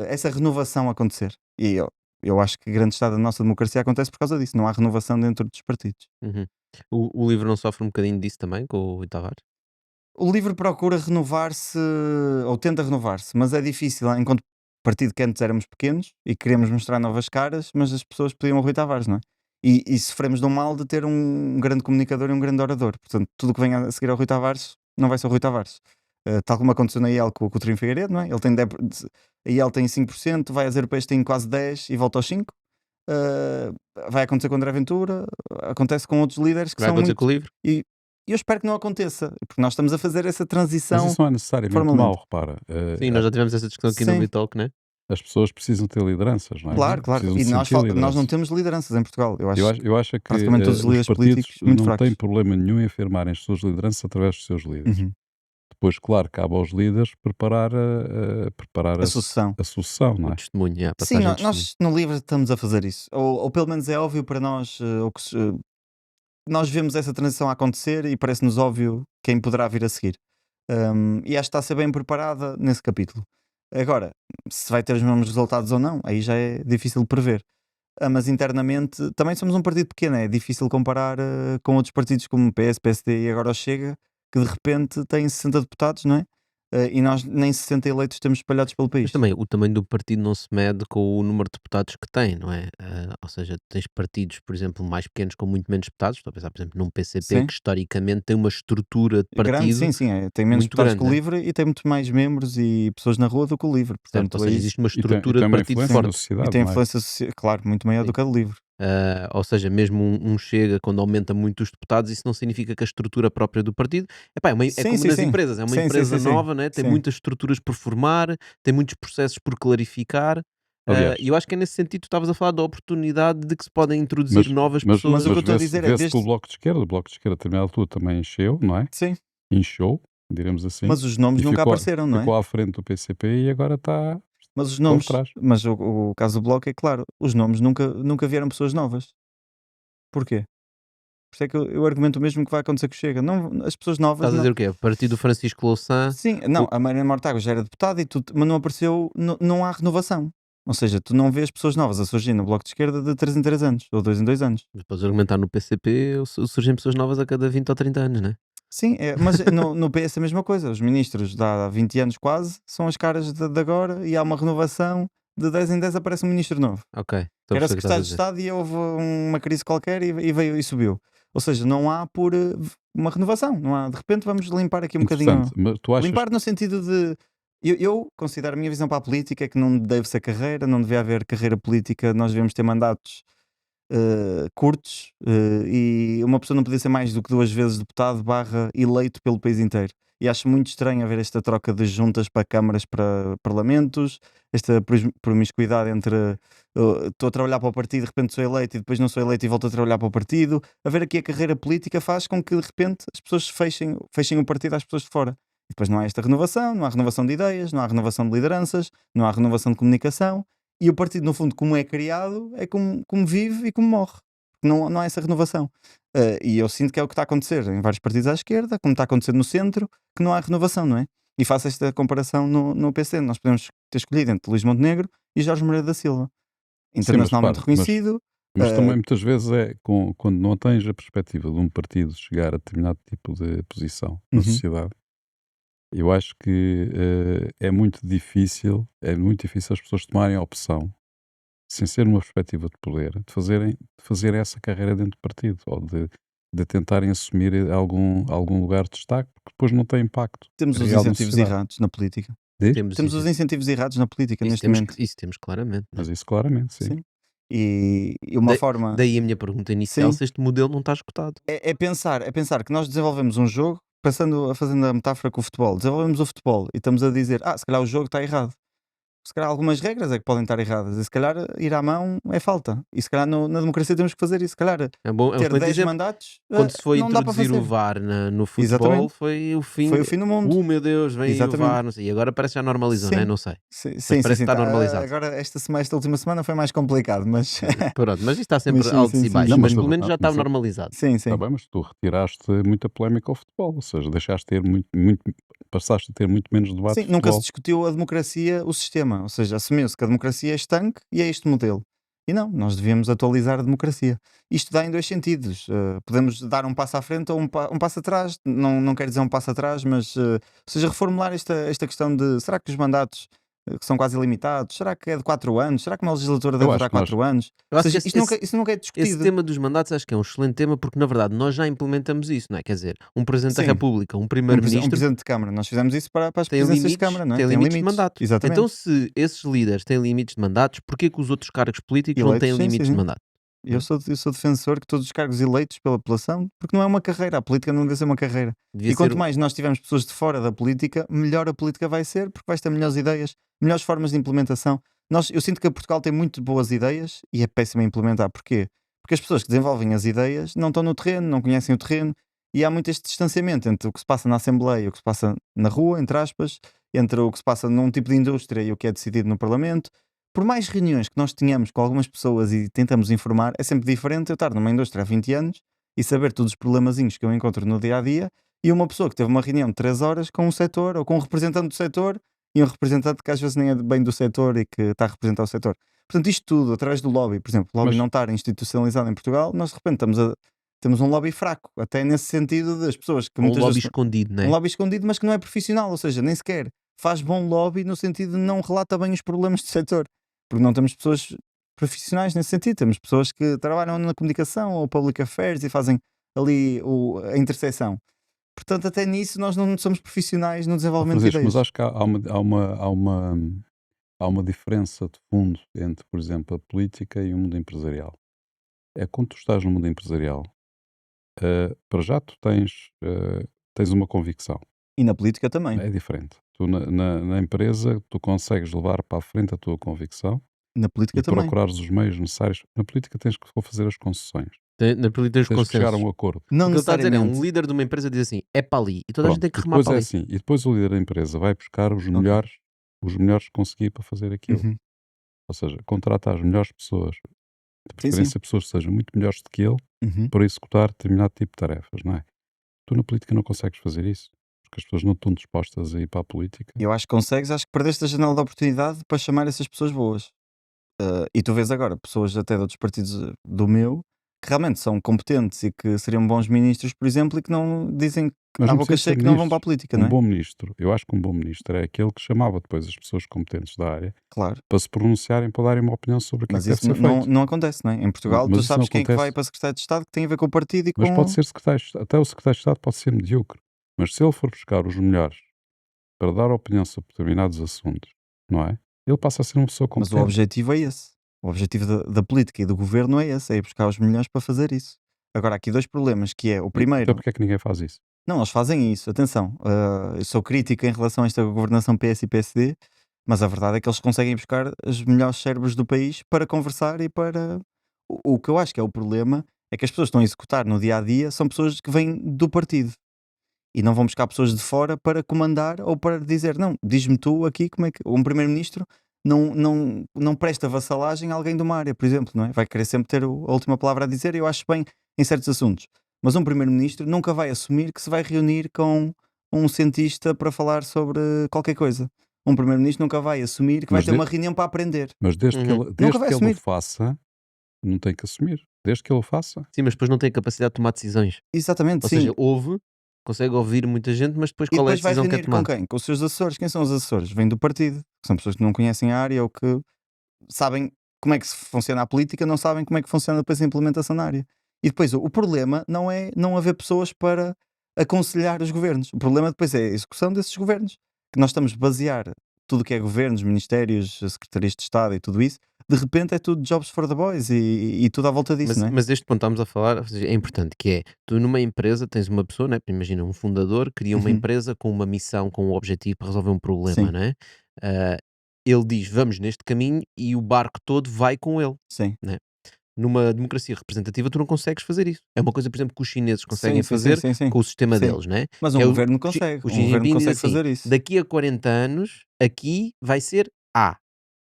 essa renovação acontecer. E eu acho que grande estado da nossa democracia acontece por causa disso. Não há renovação dentro dos partidos. Uhum. O livro não sofre um bocadinho disso também, com o Rui Tavares? O LIVRE procura renovar-se, ou tenta renovar-se, mas é difícil, enquanto partido que antes éramos pequenos e queremos mostrar novas caras, mas as pessoas pediam o Rui Tavares, não é? E sofremos de um mal de ter um grande comunicador e um grande orador. Portanto, tudo o que vem a seguir ao Rui Tavares não vai ser o Rui Tavares. Tal como aconteceu na IEL com o Coutinho Figueiredo, não é? A IEL tem 5%, vai às europeias tem quase 10% e volta aos 5%. Vai acontecer com o André Ventura, acontece com outros líderes que Vai são acontecer muito... com o livro? eu espero que não aconteça, porque nós estamos a fazer essa Mas transição isso não é necessariamente formalmente. mau, repara. Sim, nós já tivemos essa discussão aqui no Sim, Bitalk, né? As pessoas precisam ter lideranças, não é? claro. Precisam E de nós, sentir nós não lideranças. temos lideranças em Portugal. Eu acho é que praticamente todos os os líderes partidos políticos muito não fracos. têm problema nenhum em afirmarem as suas lideranças através dos seus líderes. Uhum. Depois, claro, cabe aos líderes preparar A sucessão. a sucessão, não O é? testemunho, a Sim, passagem de testemunho. nós no livro estamos a fazer isso. Ou pelo menos é óbvio para nós, nós vemos essa transição a acontecer e parece-nos óbvio quem poderá vir a seguir. E acho que está a ser bem preparada nesse capítulo. Agora, se vai ter os mesmos resultados ou não, aí já é difícil de prever. Mas internamente também somos um partido pequeno, é difícil comparar com outros partidos como o PS, PSD e agora o Chega, que de repente têm 60 deputados, não é? E nós nem 60 eleitos temos espalhados pelo Mas país. também o tamanho do partido não se mede com o número de deputados que tem, não é? Ou seja, tens partidos, por exemplo, mais pequenos com muito menos deputados. Estou a pensar, por exemplo, num PCP Sim. que historicamente tem uma estrutura de Grande, partido sim, tem menos muito deputados grande, que o né? Livre e tem muito mais membros e pessoas na rua do que o Livre. Certo? Ou Portanto, seja, aí, existe uma E tem, estrutura de uma partido influência na forte. e sociedade, tem não é? influência, claro, muito maior Sim. do que a do Livre. Ou seja, mesmo um Chega, quando aumenta muito os deputados, isso não significa que a estrutura própria do partido. Epá, é Sim, como sim, nas sim. empresas, é uma Sim, sim, empresa sim, sim. nova, né? Tem Sim. muitas estruturas por formar, tem muitos processos por clarificar. Aliás, E eu acho que é nesse sentido que tu estavas a falar da oportunidade de que se podem introduzir mas, novas mas, pessoas. Mas o que eu estou a vê-se dizer é vê-se desde. pelo Bloco de Esquerda. O Bloco de Esquerda, a determinada altura, também encheu, não é? Sim, Inchou, diremos assim. mas os nomes E nunca ficou, apareceram, não é? ficou à frente do PCP e agora está Mas os por nomes, trás. mas o caso do Bloco é claro, os nomes nunca vieram pessoas novas. Porquê? Por isso é que eu argumento o mesmo que vai acontecer com o Chega. Não, as pessoas novas Estás a não. dizer o quê? A partir do Francisco Louçã, Sim, não, a Mariana Mortágua já era deputada e tudo, mas não apareceu, não há renovação. Ou seja, tu não vês pessoas novas a surgir no Bloco de Esquerda de 3 em 3 anos, ou 2 em 2 anos. depois argumentar no PCP, surgem pessoas novas a cada 20 ou 30 anos, né? Sim, mas no PS é a mesma coisa. Os ministros de há 20 anos quase são as caras de agora e há uma renovação. De 10 em 10 aparece um ministro novo. Ok, estou a Era perceber o que estás a secretário de dizer. Estado e houve uma crise qualquer e veio e subiu. Ou seja, não há por uma renovação. Não há, de repente vamos limpar aqui um bocadinho. Interessante. Mas tu achas Limpar no sentido de. Eu considero a minha visão para a política é que não deve ser carreira, não devia haver carreira política, nós devemos ter mandatos curtos e uma pessoa não podia ser mais do que 2 vezes deputado / eleito pelo país inteiro. E acho muito estranho haver esta troca de juntas para câmaras, para parlamentos, esta promiscuidade entre estou a trabalhar para o partido, de repente sou eleito e depois não sou eleito e volto a trabalhar para o partido. Haver aqui a carreira política faz com que de repente as pessoas fechem o partido às pessoas de fora. E depois não há esta renovação, não há renovação de ideias, não há renovação de lideranças, não há renovação de comunicação. E o partido, no fundo, como é criado, é como vive e como morre. Não há essa renovação. E eu sinto que é o que está a acontecer em vários partidos à esquerda, como está a acontecer no centro, que não há renovação, não é? E faço esta comparação no PC. Nós podemos ter escolhido entre Luís Montenegro e Jorge Moreira da Silva. Internacionalmente repara, reconhecido. Mas também muitas vezes é quando não tens a perspectiva de um partido chegar a determinado tipo de posição na Uhum. sociedade, eu acho que é muito difícil as pessoas tomarem a opção, sem ser uma perspectiva de poder, de fazer essa carreira dentro do partido, ou de tentarem assumir algum lugar de destaque, porque depois não tem impacto Temos os real na incentivos sociedade. errados na política. Diz? Temos os incentivos errados na política Isso neste temos, momento. isso temos claramente, né? Mas isso claramente, sim. Sim. E uma forma. Daí a minha pergunta inicial, Sim. se este modelo não está esgotado. É pensar que nós desenvolvemos um jogo, fazendo a metáfora com o futebol. Desenvolvemos o futebol e estamos a dizer, se calhar o jogo está errado. Se calhar algumas regras é que podem estar erradas. E se calhar ir à mão é falta. E se calhar na democracia temos que fazer isso. Se calhar É um ter excelente 10 exemplo. mandatos Quando se foi não dá para introduzir o fazer. VAR no futebol, Exatamente. foi o fim. Foi o fim do mundo. Meu Deus, vem aí o Exatamente. VAR, não sei. E agora parece que já normalizou, Sim. né? Não sei. Sim, parece que está tá. normalizado. Agora esta última semana foi mais complicado, mas Pronto, mas isto está sempre Mas sim, altos sim, e sim, baixos. sim. Mas Não, pelo menos já está mas- normalizado. sim. Está bem, mas tu retiraste muita polémica ao futebol, ou seja, deixaste de ter passaste a ter muito menos debate Sim, de nunca se futebol. discutiu a democracia, o sistema. Ou seja, assumiu-se que a democracia é estanque e é este modelo. E não, nós devíamos atualizar a democracia. Isto dá em 2 sentidos. Podemos dar um passo à frente ou um passo atrás. Não quero dizer um passo atrás, mas ou seja, reformular esta questão de será que os mandatos que são quase ilimitados, será que é de 4 anos? Será que uma legislatura deve acho durar que nós- 4 anos? Eu Ou acho seja, que isso nunca é esse discutido. tema dos mandatos acho que é um excelente tema porque, na verdade, nós já implementamos isso, não é? Quer dizer, um Presidente da Sim. República, um Um Primeiro-Ministro presidente de Câmara. Nós fizemos isso para as tem presidências limites, de Câmara, não é? tem limites de mandato. Exatamente. Então, se esses líderes têm limites de mandatos, porquê que os outros cargos políticos não têm Eleitos, sim, limites sim, de sim. mandato? Eu Hum. sou defensor que todos os cargos eleitos pela população, porque não é uma carreira, a política não deve ser uma carreira. Devia E quanto ser. mais nós tivermos pessoas de fora da política, melhor a política vai ser, porque vais ter melhores ideias, melhores formas de implementação. Eu sinto que Portugal tem muito boas ideias e é péssimo a implementar. Porquê? Porque as pessoas que desenvolvem as ideias não estão no terreno, não conhecem o terreno, e há muito este distanciamento entre o que se passa na Assembleia e o que se passa na rua, entre aspas, entre o que se passa num tipo de indústria e o que é decidido no Parlamento. Por mais reuniões que nós tenhamos com algumas pessoas e tentamos informar, é sempre diferente eu estar numa indústria há 20 anos e saber todos os problemazinhos que eu encontro no dia a dia, e uma pessoa que teve uma reunião de 3 horas com um setor ou com um representante do setor e um representante que às vezes nem é bem do setor e que está a representar o setor. Portanto, isto tudo através do lobby, por exemplo, o lobby Mas- não estar institucionalizado em Portugal, nós de repente temos um lobby fraco, até nesse sentido das pessoas que Um muitas lobby vezes. escondido, não Um é? lobby escondido, mas que não é profissional, ou seja, nem sequer faz bom lobby no sentido de não relata bem os problemas do setor. Porque não temos pessoas profissionais nesse sentido, temos pessoas que trabalham na comunicação ou public affairs e fazem ali a interseção. Portanto, até nisso nós não somos profissionais no desenvolvimento de Francisco, mas ideias. acho que há uma diferença de fundo entre, por exemplo, a política e o mundo empresarial. É quando tu estás no mundo empresarial, para já tu tens uma convicção. E na política também. É diferente. Tu na empresa tu consegues levar para a frente a tua convicção Na política e também. procurares os meios necessários. Na política tens que fazer as concessões. Na política tens Tens que chegar a consensos. um acordo. Não O que ele está a dizer é um necessariamente. líder de uma empresa diz assim: é para ali. E toda a gente Pronto, tem que e remar depois para é ali. assim. E depois o líder da empresa vai buscar os melhores que conseguir para fazer aquilo. Uhum. Ou seja, contrata as melhores pessoas, de Sim, sim. preferência pessoas que sejam muito melhores do que ele, Uhum. para executar determinado tipo de tarefas, não é? Tu na política não consegues fazer isso, porque as pessoas não estão dispostas a ir para a política. Eu acho que consegues, acho que perdeste a janela de oportunidade para chamar essas pessoas boas. E tu vês agora pessoas até de outros partidos do meu que realmente são competentes e que seriam bons ministros, por exemplo, e que não dizem Mas à não boca precisa cheia ser que não vão ministro. para a política, não Um é? bom ministro, eu acho que um bom ministro é aquele que chamava depois as pessoas competentes da área Claro. para se pronunciarem, para darem uma opinião sobre o que é Mas que deve isso ser não, feito. não acontece, não é? Em Portugal, Mas tu isso não sabes quem é que vai acontece. para secretário de Estado que tem a ver com o partido e Mas com. pode ser secretário de Estado, até o secretário de Estado pode ser medíocre. Mas se ele for buscar os melhores para dar opinião sobre determinados assuntos, não é? Ele passa a ser uma pessoa Mas o competente. objetivo é esse. O objetivo da política e do governo é esse, é ir buscar os melhores para fazer isso. Agora, há aqui dois problemas, que é o Então primeiro. porque é que ninguém faz isso? Não, eles fazem isso, atenção. Eu sou crítico em relação a esta governação PS e PSD, mas a verdade é que eles conseguem buscar os melhores cérebros do país para conversar e para. O que eu acho que é o problema é que as pessoas que estão a executar no dia a dia são pessoas que vêm do partido e não vão buscar pessoas de fora para comandar ou para dizer, não, diz-me tu aqui como é que. Um primeiro-ministro não presta vassalagem a alguém de uma área, por exemplo, não é? Vai querer sempre ter a última palavra a dizer, e eu acho bem em certos assuntos. Mas um primeiro-ministro nunca vai assumir que se vai reunir com um cientista para falar sobre qualquer coisa. Um primeiro-ministro nunca vai assumir que vai Mas ter uma reunião para aprender. Mas desde que Uhum. ele, desde vai que ele o assumir. faça, não tem que assumir. Desde que ele o faça. Sim, mas depois não tem capacidade de tomar decisões. Exatamente, Ou sim. seja, consegue ouvir muita gente, mas depois E qual é a depois vai decisão que é reunir com tomada? quem? Com os seus assessores. Quem são os assessores? Vêm do partido. São pessoas que não conhecem a área ou que sabem como é que funciona a política, não sabem como é que funciona depois a implementação na área. E depois o problema não é não haver pessoas para aconselhar os governos. O problema depois é a execução desses governos. Que nós estamos a basear tudo o que é governos, ministérios, secretarias de Estado e tudo isso, de repente é tudo jobs for the boys e tudo à volta disso, não é? Mas este ponto estamos a falar, ou seja, é importante, que é, tu numa empresa tens uma pessoa, né? Imagina um fundador, cria uma Uhum. empresa com uma missão, com um objetivo para resolver um problema, Sim. não é? Ele diz, vamos neste caminho e o barco todo vai com ele. Sim. Numa democracia representativa tu não consegues fazer isso. É uma coisa, por exemplo, que os chineses conseguem Sim, fazer sim. com o sistema Sim. deles, não é? Mas Que um é governo Xi- consegue. o Um Xi governo Jinping diz consegue assim, fazer isso. daqui a 40 anos, aqui vai ser A.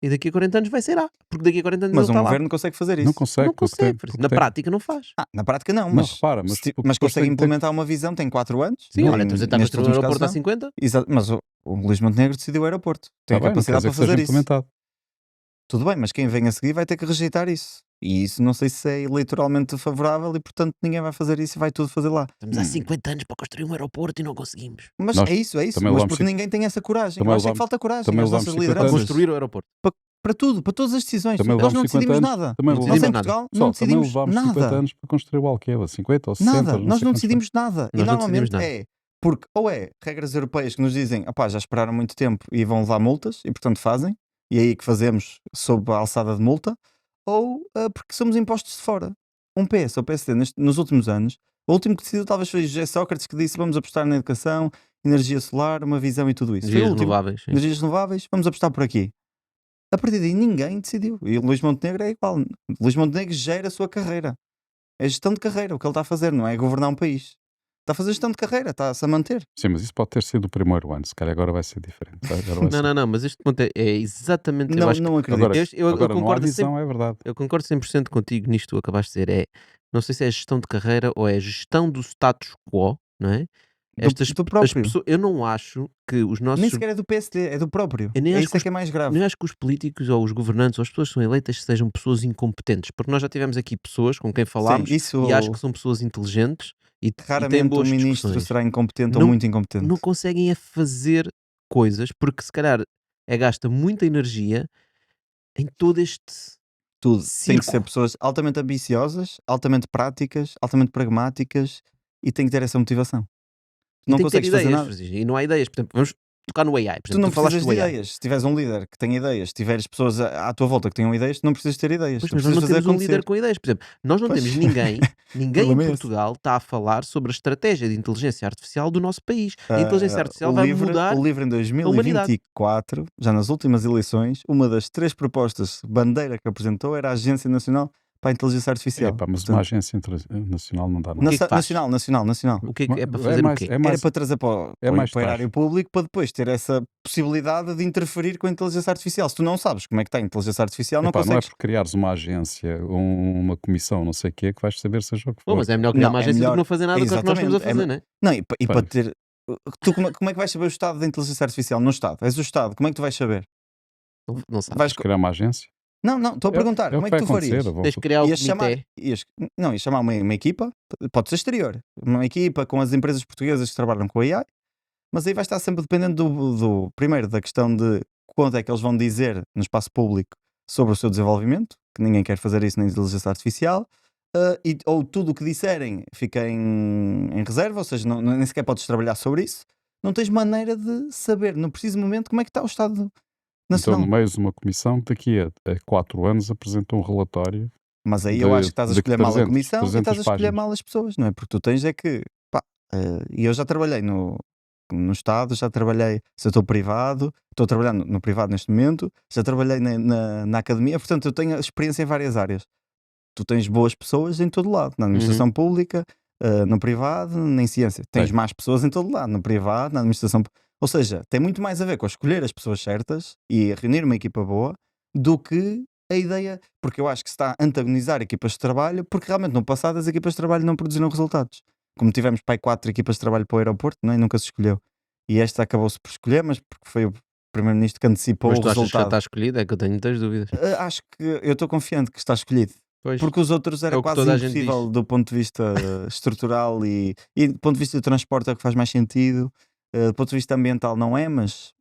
E daqui a 40 anos vai ser A. Porque daqui a 40 anos Mas ele um está lá. governo consegue fazer Não isso. consegue. Não porque consegue, tem- porque na tem- prática não faz. Na prática não, Não, mas, repara, mas porque mas depois consegue tem que ter- implementar uma visão, tem 4 anos. Sim, olha, estamos a tentar nestes construir um últimos aeroporto há casos, não. 50. Exato, mas o Luís Montenegro decidiu o aeroporto. Tem Tá a bem, não quer capacidade dizer para que seja fazer isso. implementado. Tudo bem, mas quem vem a seguir vai ter que rejeitar isso. E isso não sei se é eleitoralmente favorável e, portanto, ninguém vai fazer isso e vai tudo fazer lá. Estamos há 50 anos para construir um aeroporto e não conseguimos. Mas Nós é isso. também Mas levamos porque ninguém tem essa coragem. também Eu acho que levamos- falta coragem também às levamos nossas 50 Para lideranças. anos. construir o aeroporto. Para tudo, para todas as decisões. Também Nós levamos não 50 decidimos anos. nada. Também Não Nós decidimos em nada. Portugal Pessoal, não também decidimos levámos 50 nada. anos para construir o Alqueva, 50 ou 60. Nada, não nós sei não quantos foi. decidimos nada. E Nós não decidimos normalmente é porque ou é regras europeias que nos dizem já esperaram muito tempo e vão levar multas e portanto fazem, e é aí que fazemos sob a alçada de multa, ou porque somos impostos de fora. Um PS ou PSD nos últimos anos, o último que decidiu talvez foi José Sócrates, que disse vamos apostar na educação, energia solar, uma visão e tudo isso. Foi o Energias último. renováveis, sim. Energias renováveis, vamos apostar por aqui. A partir daí ninguém decidiu. E o Luís Montenegro é igual. O Luís Montenegro gera a sua carreira. É gestão de carreira o que ele está a fazer, não é governar um país. Está a fazer gestão de carreira, está-se a manter. Sim, mas isso pode ter sido o primeiro ano, se calhar agora vai ser diferente. Agora vai Não, mas este ponto é exatamente. Eu Não, acho que não acredito. Agora, eu agora não há concordo visão, é verdade. Eu concordo 100% contigo nisto que tu acabaste de dizer. Não sei se é gestão de carreira ou é gestão do status quo, não é? Do próprio. Eu não acho que os nossos. Nem sequer é do PSD, é do próprio. Eu nem É acho isso que é que é mais grave. nem acho que os políticos ou os governantes ou as pessoas que são eleitas sejam pessoas incompetentes, porque nós já tivemos aqui pessoas com quem falámos Sim, isso e acho que são pessoas inteligentes e têm raramente o boas ministro discussões. será incompetente Não- ou muito incompetente. Não conseguem fazer coisas porque se calhar gasta muita energia em todo este Tudo. Tem que ser circo. pessoas altamente ambiciosas, altamente práticas, altamente pragmáticas e tem que ter essa motivação. E Não tem que ter consegues fazer ideias, nada. Francisco, e não há ideias. Por exemplo, vamos tocar no AI. Por Tu não exemplo, falaste precisas do de AI. ideias. Se tiveres um líder que tenha ideias, se tiveres pessoas à tua volta que tenham ideias, tu não precisas ter ideias. Pois, Tu mas nós precisas não fazer temos um acontecer. líder com ideias. Por exemplo, nós não Pois. temos ninguém em Problema é esse. Portugal está a falar sobre a estratégia de inteligência artificial do nosso país. A inteligência artificial o vai livro, mudar. o livro em humanidade. 2024, já nas últimas eleições, uma das 3 propostas bandeira que apresentou era a Agência Nacional para a Inteligência Artificial. Epá, mas Portanto, uma agência nacional não dá O nada. que é que faz? nacional. O que é que é para É fazer mais- o quê? é mais- Era para trazer para é mais o erário público para depois ter essa possibilidade de interferir com a inteligência artificial. Se tu não sabes como é que está a inteligência artificial, não Epá, não é consegues. por criares uma agência ou uma comissão, não sei o quê, que vais saber seja o que Bom, for. mas é melhor criar Não, uma é agência do melhor- que não fazer nada com o que nós estamos a exatamente, fazer, não é? Não, e para Pois. ter. Tu como é que vais saber o estado da inteligência artificial no Estado? És o Estado, como é que tu vais saber? Não sabes. Vais... Vais criar uma agência? Não, estou a perguntar, como é que tu farias? Tens de criar o Ias chamar, comitê. ias chamar uma equipa, pode ser exterior, uma equipa com as empresas portuguesas que trabalham com a AI, mas aí vai estar sempre dependendo primeiro da questão de quando é que eles vão dizer no espaço público sobre o seu desenvolvimento, que ninguém quer fazer isso na inteligência artificial, ou tudo o que disserem fica em reserva, ou seja, nem sequer podes trabalhar sobre isso, não tens maneira de saber no preciso momento como é que está o Estado Então, Nacional. no meio de uma comissão, daqui a 4 anos apresenta um relatório. Mas aí eu acho que estás a de escolher mal a 300, comissão e 300 estás a escolher páginas. mal as pessoas, não é? Porque tu tens é que, pá, e eu já trabalhei no Estado, já trabalhei no setor privado, estou a trabalhar no privado neste momento, já trabalhei na academia, portanto eu tenho experiência em várias áreas. Tu tens boas pessoas em todo lado, na administração pública, no privado, nem ciência. Tens Tem. más pessoas em todo lado, no privado, na administração pública. Ou seja, tem muito mais a ver com escolher as pessoas certas e reunir uma equipa boa do que a ideia, porque eu acho que se está a antagonizar equipas de trabalho, porque realmente no passado as equipas de trabalho não produziram resultados. Como tivemos pai 4 equipas de trabalho para o aeroporto, não é? Nunca se escolheu. E esta acabou-se por escolher, mas porque foi o primeiro-ministro que antecipou Mas o tu achas que já resultado. está escolhido? É que eu tenho muitas dúvidas. Acho que eu estou confiante que está escolhido. Pois. Porque os outros era É o que quase toda a gente impossível diz. do ponto de vista estrutural e do ponto de vista do transporte é o que faz mais sentido. Do ponto de vista ambiental não é, mas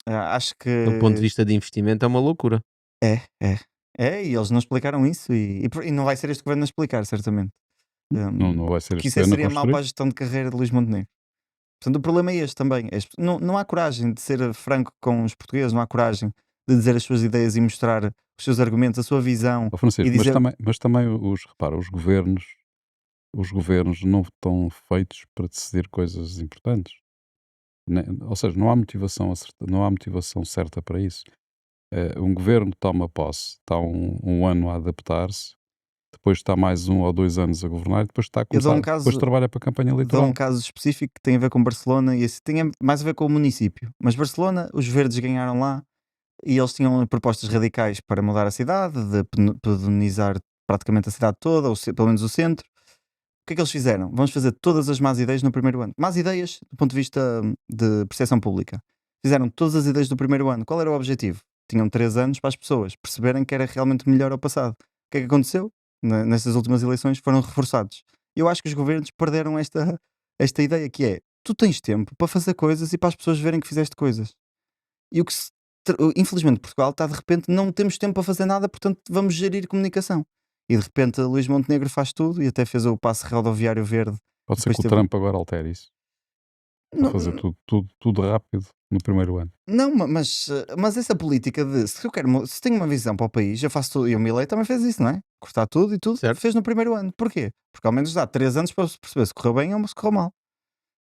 acho que Do ponto de vista de investimento é uma loucura. e eles não explicaram isso e não vai ser este governo a explicar, certamente. Não vai ser Porque este isso governo a seria mau construir. para a gestão de carreira de Luís Montenegro. Portanto, o problema é este também. Não há coragem de ser franco com os portugueses, não há coragem de dizer as suas ideias e mostrar os seus argumentos, a sua visão. Ó, Francisco, E dizer- mas também repara, os governos não estão feitos para decidir coisas importantes. Ou seja, não há motivação certa para isso. Um governo toma posse, está um ano a adaptar-se, depois está mais 1 ou 2 anos a governar e depois está a Eu dou começar, um caso- depois trabalha para a campanha Dou eleitoral. um caso específico que tem a ver com Barcelona e esse tem mais a ver com o município. Mas Barcelona, os verdes ganharam lá e eles tinham propostas radicais para mudar a cidade, de pedonizar praticamente a cidade toda, ou pelo menos o centro. O que é que eles fizeram? Vamos fazer todas as más ideias no primeiro ano. Más ideias do ponto de vista de percepção pública. Fizeram todas as ideias do primeiro ano. Qual era o objetivo? Tinham 3 anos para as pessoas perceberem que era realmente melhor ao passado. O que é que aconteceu? Nestas últimas eleições foram reforçados. Eu acho que os governos perderam esta ideia que é, tu tens tempo para fazer coisas e para as pessoas verem que fizeste coisas. E o que infelizmente Portugal está de repente, não temos tempo para fazer nada, portanto vamos gerir comunicação. E de repente Luís Montenegro faz tudo e até fez o passe rodoviário verde. Pode ser depois que o teve- Trump agora altere isso. Para Não- fazer tudo rápido. no primeiro ano. Não, mas essa política de se tenho uma visão para o país, eu faço tudo. E o Milei também fez isso, não é? Cortar tudo e tudo, Certo? fez no primeiro ano. Porquê? Porque ao menos dá 3 anos para se perceber se correu bem ou se correu mal.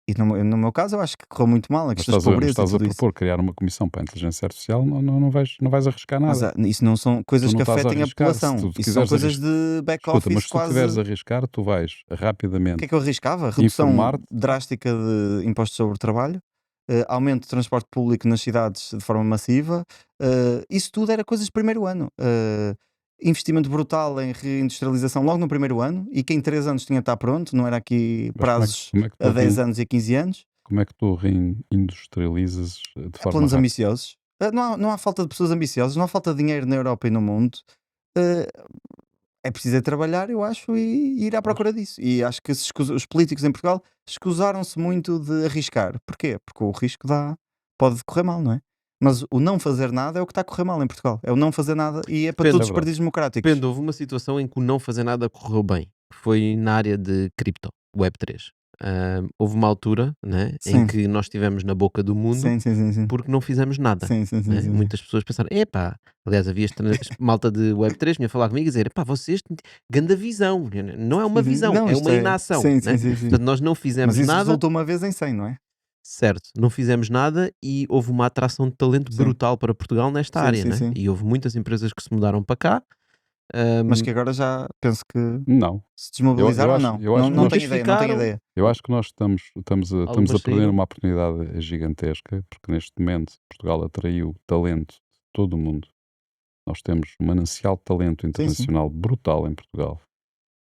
E no meu caso, eu acho que correu muito mal, a Mas questão de pobreza e estás a tudo isso. propor criar uma comissão para a inteligência artificial, não vais arriscar Mas nada. isso não são coisas Tu não que estás a afetem a arriscar. Se população. tu Isso são quiseres coisas arriscar. de Escuta, mas back-office se tu quiseres quase. arriscar, tu vais O que rapidamente é que eu arriscava? Redução informar-te. drástica de impostos sobre o trabalho, aumento de transporte público nas cidades de forma massiva. Isso tudo era coisas de primeiro ano. Investimento brutal em reindustrialização logo no primeiro ano, e que em 3 anos tinha de estar pronto, não era aqui Mas prazos como é que a tu 10 anos e a 15 anos. como é que tu reindustrializas de Há forma planos rápida? ambiciosos. Não há falta de pessoas ambiciosas, não há falta de dinheiro na Europa e no mundo. Eh, É preciso trabalhar, eu acho, e ir à Pois. procura disso. E acho que os políticos em Portugal escusaram-se muito de arriscar. Porquê? Porque o risco pode correr mal, não é? Mas o não fazer nada é o que está a correr mal em Portugal. É o não fazer nada, e é para Depende. todos É os verdade. partidos democráticos. Depende, houve uma situação em que o não fazer nada correu bem, que foi na área de cripto, Web3. Houve uma altura, né, em Sim, que nós estivemos na boca do mundo sim, sim, sim, sim. porque não fizemos nada. Sim, sim, sim, Né? sim, sim. Muitas pessoas pensaram, epá, aliás, havia malta de Web3 vinha falar comigo e dizer, epá, vocês têm grande visão, não é uma visão, Não, é isto uma é. inação. Sim, Né? sim, sim, sim. Portanto, nós não fizemos Mas isso nada, resultou uma vez em 100, não é? certo, não fizemos nada e houve uma atração de talento Sim, brutal para Portugal nesta sim, área, sim, né? sim. E houve muitas empresas que se mudaram para cá. Mas Ahm, que agora já penso que Não. se Eu desmobilizaram ou acho, não? eu acho que Não nós, tenho ideia, não tenho muitas ideia. ficaram, eu acho que nós estamos a algumas perder saíram. uma oportunidade gigantesca, porque neste momento Portugal atraiu talento de todo o mundo. Nós temos um manancial de talento Sim, sim. internacional brutal em Portugal,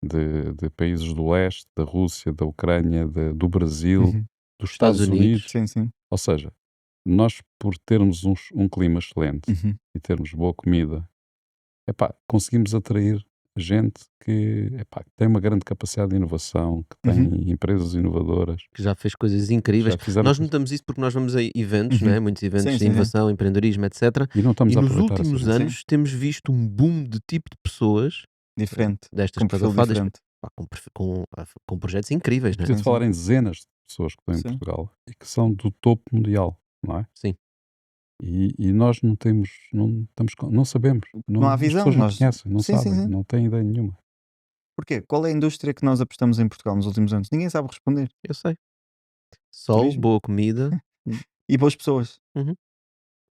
de países do leste, da Rússia, da Ucrânia, do Brasil, Uhum. dos Estados Estados Unidos. Sim, sim. Ou seja, nós, por termos um clima excelente Uhum. e termos boa comida, conseguimos atrair gente que tem uma grande capacidade de inovação, que tem Uhum. empresas inovadoras, Que já fez coisas que incríveis. já fizeram Nós coisas. notamos isso porque nós vamos a eventos, Uhum. né? Muitos eventos Sim, de sim, sim. inovação, empreendedorismo, etc. E não estamos E a nos aproveitar essa últimos gente. Sim. anos temos visto um boom de tipo de pessoas Diferente. destas Com que estás a perfil falar, diferente. pá, com projetos incríveis, né? Podia-te Sim, falar sim. em dezenas de pessoas que estão em Sim. Portugal e que são do topo mundial, não é? Sim. E nós não temos, não sabemos, Não há as visão. pessoas não conhecem, não Sim, sim, sabem, sim. não têm ideia nenhuma. Porquê? Qual é a indústria que nós apostamos em Portugal nos últimos anos? Ninguém sabe responder. Eu sei. Sol, Turismo. boa comida. E boas pessoas. Uhum.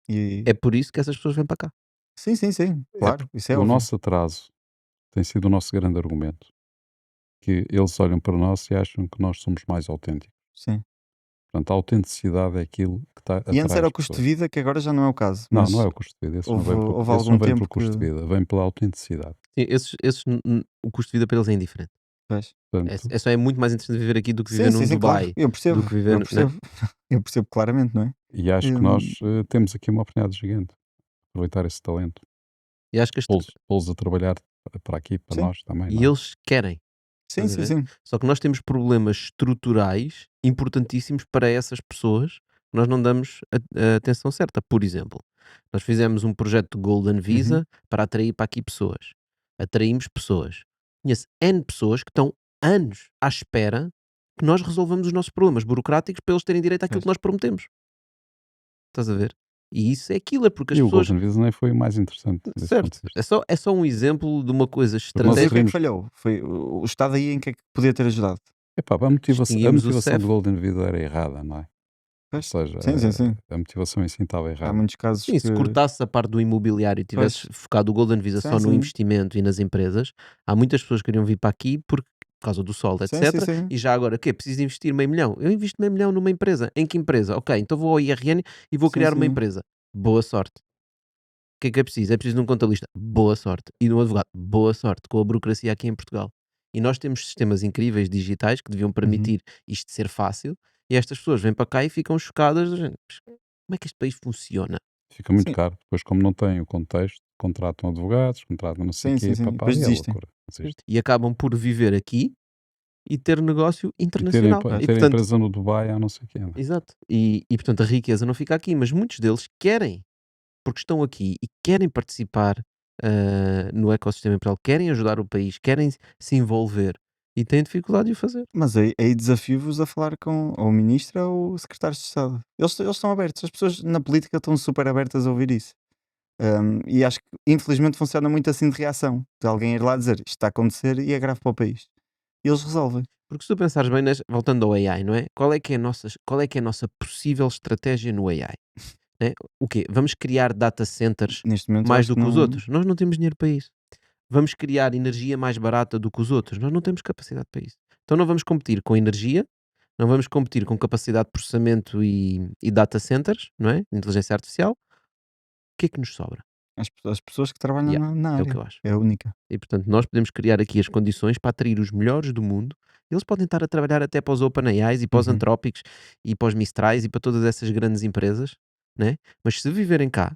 E... É por isso que essas pessoas vêm para cá. Sim, sim, sim. Claro, isso é O óbvio. nosso atraso tem sido o nosso grande argumento, que eles olham para nós e acham que nós somos mais autênticos. Sim. Portanto, a autenticidade é aquilo que E antes atrai era as o custo de pessoas. vida, que agora já não é o caso. Não, Mas não é o custo de vida. Esses não houve, vêm pelo, houve esses algum não vêm tempo pelo custo que... de vida, vêm pela autenticidade. Sim, o custo de vida para eles é indiferente. Pois. Portanto, É muito mais interessante viver aqui do que viver Sim, num sim, sim, claro. Dubai. Eu percebo. Do que viver, Eu né? percebo. Eu percebo claramente, não é? e acho que Hum, nós temos aqui uma oportunidade gigante. Aproveitar esse talento. E acho que Pô-los a trabalhar para aqui, para Sim. nós também. e não é? eles querem. Sim, Estás a sim, ver? sim. Só que nós temos problemas estruturais importantíssimos para essas pessoas que nós não damos a atenção certa. Por exemplo, nós fizemos um projeto de Golden Uhum. Visa para atrair para aqui pessoas. Atraímos pessoas. Conheço N pessoas que estão anos à espera que nós resolvamos os nossos problemas burocráticos para eles terem direito àquilo Pois. que nós prometemos. Estás a ver? E isso é aquilo, é porque as E o pessoas. Golden Visa nem foi o mais interessante desse ponto Certo, de vista. é só um exemplo de uma coisa Mas nós aí o estratégica. que é que queríamos- falhou? Foi o Estado aí em que é que podia ter ajudado? A motivação Extinguimos o do CEF. Golden Visa era errada, não é? Ou Pois. seja, Sim, sim, sim. a motivação em si estava Há errada. muitos casos Sim, se que... cortasses a parte do imobiliário e tivesses focado o Golden Visa Sim, só no sim. investimento e nas empresas, há muitas pessoas que queriam vir para aqui por causa do sol, Sim, etc. sim, sim. E já agora, o quê? Preciso investir $500 000. Eu invisto $500 000 numa empresa. Em que empresa? Ok, então vou ao IRN e vou Sim, criar uma sim. empresa. Boa sorte. O que é preciso? É preciso de um contabilista. Boa sorte. E de um advogado. Boa sorte. Com a burocracia aqui em Portugal. E nós temos sistemas incríveis digitais que deviam permitir isto ser fácil. E estas pessoas vêm para cá e ficam chocadas. Como é que este país funciona? Fica muito Sim. caro. Depois, como não têm o contexto, contratam advogados, contratam não sei o Sim, quê, sim, sim. papá, Depois e é desistem. loucura. Desistem. E acabam por viver aqui e ter negócio E internacional. terem E, portanto, empresa no Dubai, há não sei o quê. não é? exato. E, portanto a riqueza não fica aqui, mas muitos deles querem, porque estão aqui e querem participar no ecossistema empresarial, querem ajudar o país, querem se envolver. e têm dificuldade de o fazer. Mas aí desafio-vos a falar com ou o ministro ou o secretário de Estado. Eles estão abertos, as pessoas na política estão super abertas a ouvir isso. E acho que infelizmente funciona muito assim de reação, de alguém ir lá dizer isto está a acontecer e é grave para o país. E eles resolvem. Porque se tu pensares bem, voltando ao AI, não é? Qual é que é a nossa possível estratégia no AI? Né? O quê? Vamos criar data centers Neste momento eu mais acho do que que os não. outros? Nós não temos dinheiro para isso. Vamos criar energia mais barata do que os outros? Nós não temos capacidade para isso. Então não vamos competir com energia, não vamos competir com capacidade de processamento e data centers, não é? Inteligência artificial. O que é que nos sobra? As pessoas que trabalham Yeah, na é o que área. eu acho. É a única. E portanto, nós podemos criar aqui as condições para atrair os melhores do mundo. Eles podem estar a trabalhar até para os OpenAIs e para os Uhum. Anthropics e para os Mistrais e para todas essas grandes empresas, né? Mas se viverem cá,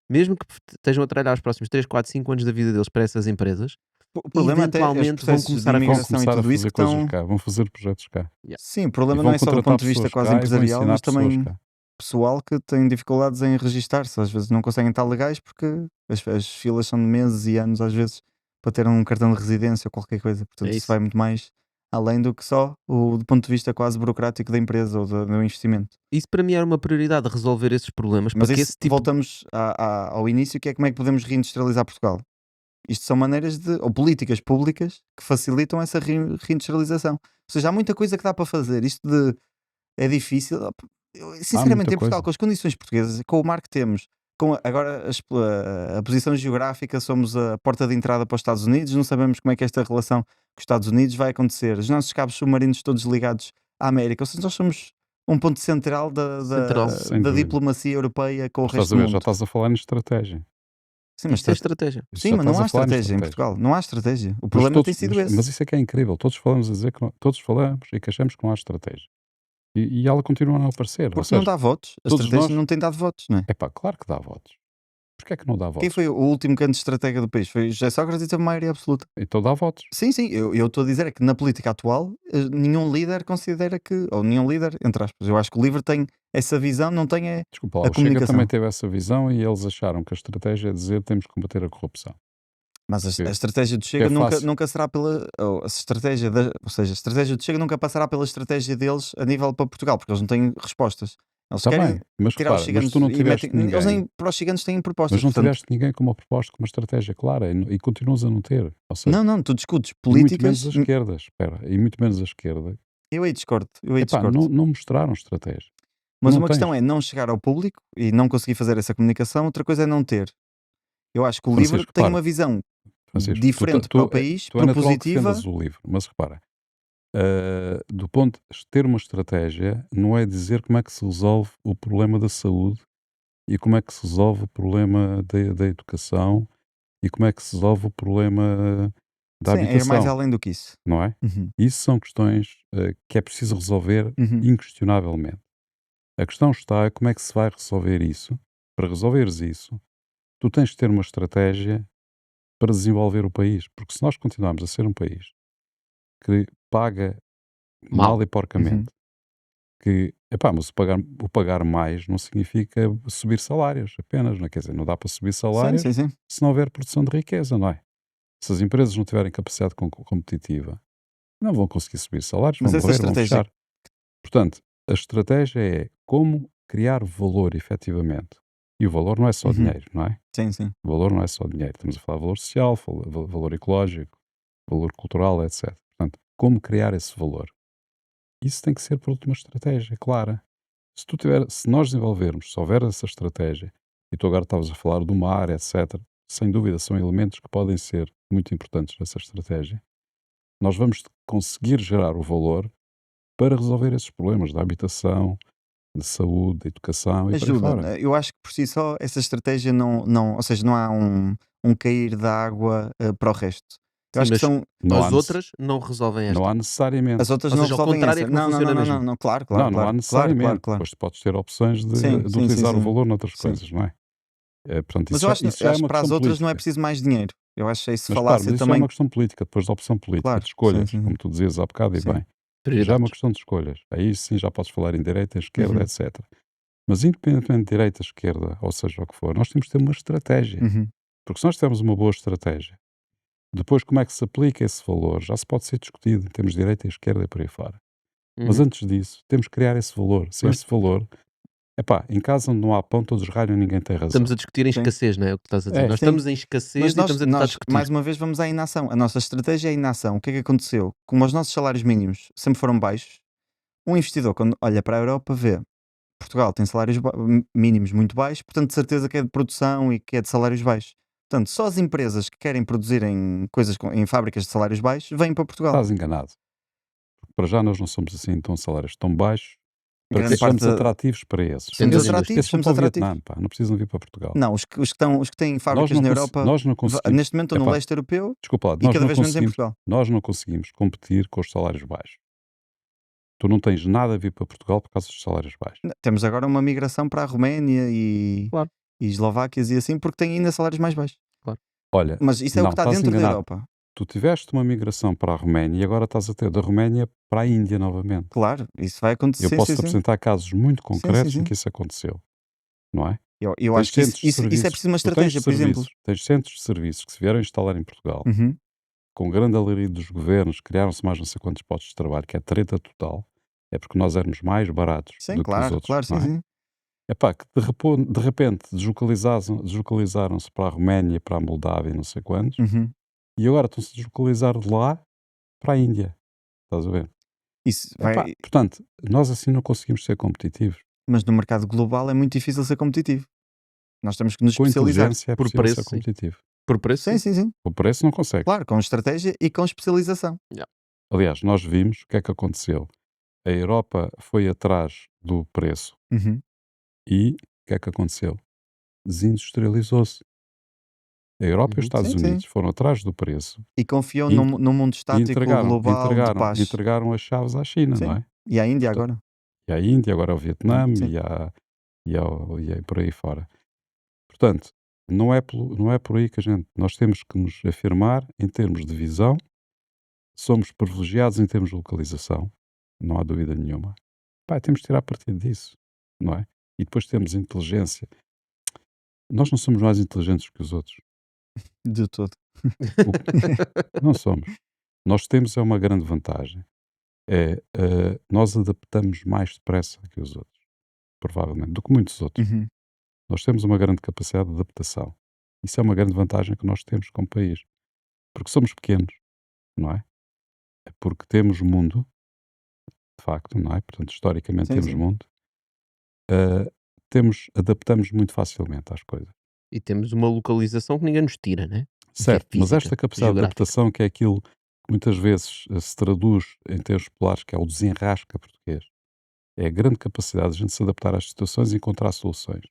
mesmo que estejam a trabalhar os próximos 3, 4, 5 anos da vida deles para essas empresas, O problema até é os eventualmente vão processos de começar a Vão imigração e começar a tudo isso fazer que coisas estão. cá, vão fazer projetos cá. Yeah. Sim, o E problema não vão é só do contratar ponto de vista pessoas quase cá e vão empresarial, ensinar mas pessoas também cá. pessoal que tem dificuldades em registar-se. Às vezes não conseguem estar legais porque as filas são de meses e anos, às vezes, para ter um cartão de residência ou qualquer coisa. Portanto, É isso isso. vai muito mais além do que só do ponto de vista quase burocrático da empresa ou do investimento. Isso para mim era uma prioridade, resolver esses problemas, Mas para que isso, esse tipo voltamos ao início, que é como é que podemos reindustrializar Portugal. Isto são maneiras ou políticas públicas que facilitam essa reindustrialização. Ou seja, há muita coisa que dá para fazer. Isto é difícil. Há Sinceramente, muita em Portugal, coisa. com as condições portuguesas, com o mar que temos, com agora a posição geográfica, somos a porta de entrada para os Estados Unidos, não sabemos como é que esta relação com os Estados Unidos vai acontecer. Os nossos cabos submarinos todos ligados à América. Ou seja, nós somos um ponto central central. Sem da dúvida. diplomacia europeia com o Mas estás resto a do ver, já mundo. estás a falar em estratégia. Sim, mas Isso é estratégia. Isso Sim, já mas não estás há a falar em estratégia em estratégia. Portugal. Não há estratégia. O Mas problema tem sido mas esse. isso é que é incrível. Todos falamos a dizer que todos falamos e que achamos que não há estratégia. E ela continua a não aparecer. Ou Porque não seja, dá votos. A todos estratégia nós. não tem dado votos, não é? É pá, claro que dá votos. Porquê é que não dá Quem votos? foi o último grande estratega do país? Foi José Sócrates e teve maioria absoluta. Então dá votos. Sim, sim, eu estou a dizer é que na política atual nenhum líder considera que, ou nenhum líder, entre aspas, eu acho que o LIVRE tem essa visão, não tem Desculpa lá, a o Chega comunicação. também teve essa visão e eles acharam que a estratégia é dizer que temos que combater a corrupção. Mas Que- a estratégia do que Chega é fácil. nunca será pela. Ou seja, a estratégia do Chega nunca passará pela estratégia deles a nível para Portugal, porque eles não têm respostas. Eles Tá querem bem, mas tirar os repara, mas ciganos tu não e tiveste metem. Eles ninguém. nem para os ciganos têm propostas. Mas não Portanto, tiveste ninguém com uma proposta, com uma estratégia clara e continuas a não ter. Ou seja, não, tu discutes e muito menos políticas. a esquerda, espera, e muito menos a esquerda. Eu aí discordo. Epá, não mostraram estratégia. Mas não uma questão tens. é não chegar ao público e não conseguir fazer essa comunicação, outra coisa é não ter. Eu acho que o Francisco, LIVRE tem repara, uma visão Francisco, diferente para o país, tu é natural que propositiva. defendas o livro, mas repara, do ponto de ter uma estratégia não é dizer como é que se resolve o problema da saúde e como é que se resolve o problema da educação e como é que se resolve o problema da Sim, é ir mais habitação, além do que isso. não é? Uhum, Isso são questões que é preciso resolver uhum. inquestionavelmente. A questão está é como é que se vai resolver isso. Para resolveres isso, tu tens de ter uma estratégia para desenvolver o país. Porque se nós continuarmos a ser um país que paga mal Mal. e porcamente, que, epá, mas o pagar mais não significa subir salários apenas, não é? Quer dizer, não dá para subir Sim, salários sim, sim. se não houver produção de riqueza, não é? Se as empresas não tiverem capacidade competitiva, não vão conseguir subir salários, Mas vão essa morrer, vão estratégia. fechar. Portanto, a estratégia é como criar valor efetivamente. E o valor não é só Uhum. dinheiro, não é? Sim, sim. O valor não é só dinheiro. Estamos a falar de valor social, valor ecológico, valor cultural, etc. Portanto, como criar esse valor? Isso tem que ser por uma estratégia clara. Se nós desenvolvermos, se houver essa estratégia, e tu agora estavas a falar do mar, etc., sem dúvida são elementos que podem ser muito importantes nessa estratégia, nós vamos conseguir gerar o valor para resolver esses problemas da habitação, de saúde, de educação e por aí Ajuda. fora. Eu acho que por si só essa estratégia não, ou seja, não há um cair da água para o resto. Eu Sim, acho que mas são Não há as outras não resolvem Não esta. há necessariamente. as outras Ou não seja, ao resolvem contrário é essa. que não funciona mesmo. Não, claro, Não há claro, necessariamente. claro. Depois tu podes ter opções de Sim, utilizar o sim. valor noutras Sim. coisas, não é? Portanto, Mas isso eu acho já é que uma para as questão outras não é política. preciso mais dinheiro. Eu acho que isso Mas claro, falácia mas isso já é também. uma questão política, depois da opção política, Claro, de escolhas, sim. como tu dizias há bocado e Sim. bem. Já é uma Prioridades. questão de escolhas. Aí sim já podes falar em direita, esquerda, Uhum. etc. Mas independentemente de direita, esquerda, ou seja o que for, nós temos que ter uma estratégia. Uhum. Porque se nós tivermos uma boa estratégia Depois, como é que se aplica esse valor? Já se pode ser discutido em termos de direita e esquerda e por aí fora. Mas Uhum. antes disso, temos que criar esse valor. Sem Mas- esse valor, em casa onde não há pão, todos ralham e ninguém tem razão. Estamos a discutir em Sim. esquecer, não é? O que estás a dizer. É. Nós Sim. estamos em escassez Mas e estamos a tentar nós, discutir. mais uma vez, vamos à inação. A nossa estratégia é a inação. O que é que aconteceu? Como os nossos salários mínimos sempre foram baixos, um investidor, quando olha para a Europa, vê Portugal tem salários mínimos muito baixos, portanto, de certeza que é de produção e que é de salários baixos. Portanto, só as empresas que querem produzir em coisas em fábricas de salários baixos vêm para Portugal. Estás enganado. Para já nós não somos assim tão salários tão baixos para que Grande parte sejamos atrativos para esses. Temos somos a atrativos, Esses vão somos para o atrativos. Vietnã, pá, não precisam vir para Portugal. Não, os que têm fábricas na Europa, Nós não conseguimos. neste momento estão no Epá, leste europeu Desculpa lá, e nós cada não vez menos em conseguimos, Portugal. nós não conseguimos competir com os salários baixos. Tu não tens nada a vir para Portugal por causa dos salários baixos. Temos agora uma migração para a Roménia e Claro. Eslováquias e assim, porque têm ainda salários mais baixos. Olha, Mas isso é o não, que está estás dentro da enganado. Europa. Tu tiveste uma migração para a Roménia e agora estás a ter da Roménia para a Índia novamente. Claro, isso vai acontecer. Eu sim, posso sim, sim. apresentar casos muito concretos sim. em que isso aconteceu. Não é? Eu Tens acho que centros de isso é serviços. preciso uma Tu tens estratégia, por exemplo. Tens centros de serviços que se vieram instalar em Portugal, Uhum. com grande alarido dos governos, criaram-se mais não sei quantos postos de trabalho, que é treta total. É porque nós éramos mais baratos Sim, do que os claro, outros. claro, sim, não é? sim. Que de repente deslocalizaram-se para a Roménia, para a Moldávia e não sei quantos, Uhum. e agora estão-se a deslocalizar de lá para a Índia. Estás a ver? Isso vai, Portanto, nós assim não conseguimos ser competitivos. mas no mercado global é muito difícil ser competitivo. Nós temos que nos Com especializar. inteligência é Por possível preço, ser sim. competitivo. Por preço, Sim, sim, sim. O preço não consegue. Claro, com estratégia e com especialização. Aliás, nós vimos o que é que aconteceu. A Europa foi atrás do preço Uhum. e o que é que aconteceu? Desindustrializou-se. A Europa e os Estados Sim, sim. Unidos foram atrás do preço E confiam E- num mundo e estático global de paz. entregaram as chaves à China, Sim. não é? E à Índia Portanto, agora. E à Índia, agora ao Vietnã Sim. e por aí fora. Portanto, não é por aí que nós temos que nos afirmar em termos de visão, somos privilegiados em termos de localização, não há dúvida nenhuma. Temos de tirar partido disso, não é? E depois temos inteligência. Nós não somos mais inteligentes que os outros. De todo. Não somos. Nós temos uma grande vantagem. Nós adaptamos mais depressa que os outros, provavelmente, do que muitos outros. Uhum. Nós temos uma grande capacidade de adaptação. Isso é uma grande vantagem que nós temos como país. Porque somos pequenos, não é? É porque temos mundo, de facto, não é? Portanto, historicamente Sim, temos sim. mundo. Adaptamos muito facilmente às coisas. E temos uma localização que ninguém nos tira, né? Certo, mas física, esta capacidade de geográfica. adaptação, que é aquilo que muitas vezes se traduz em termos populares, que é o desenrasca português, é a grande capacidade de a gente se adaptar às situações e encontrar soluções.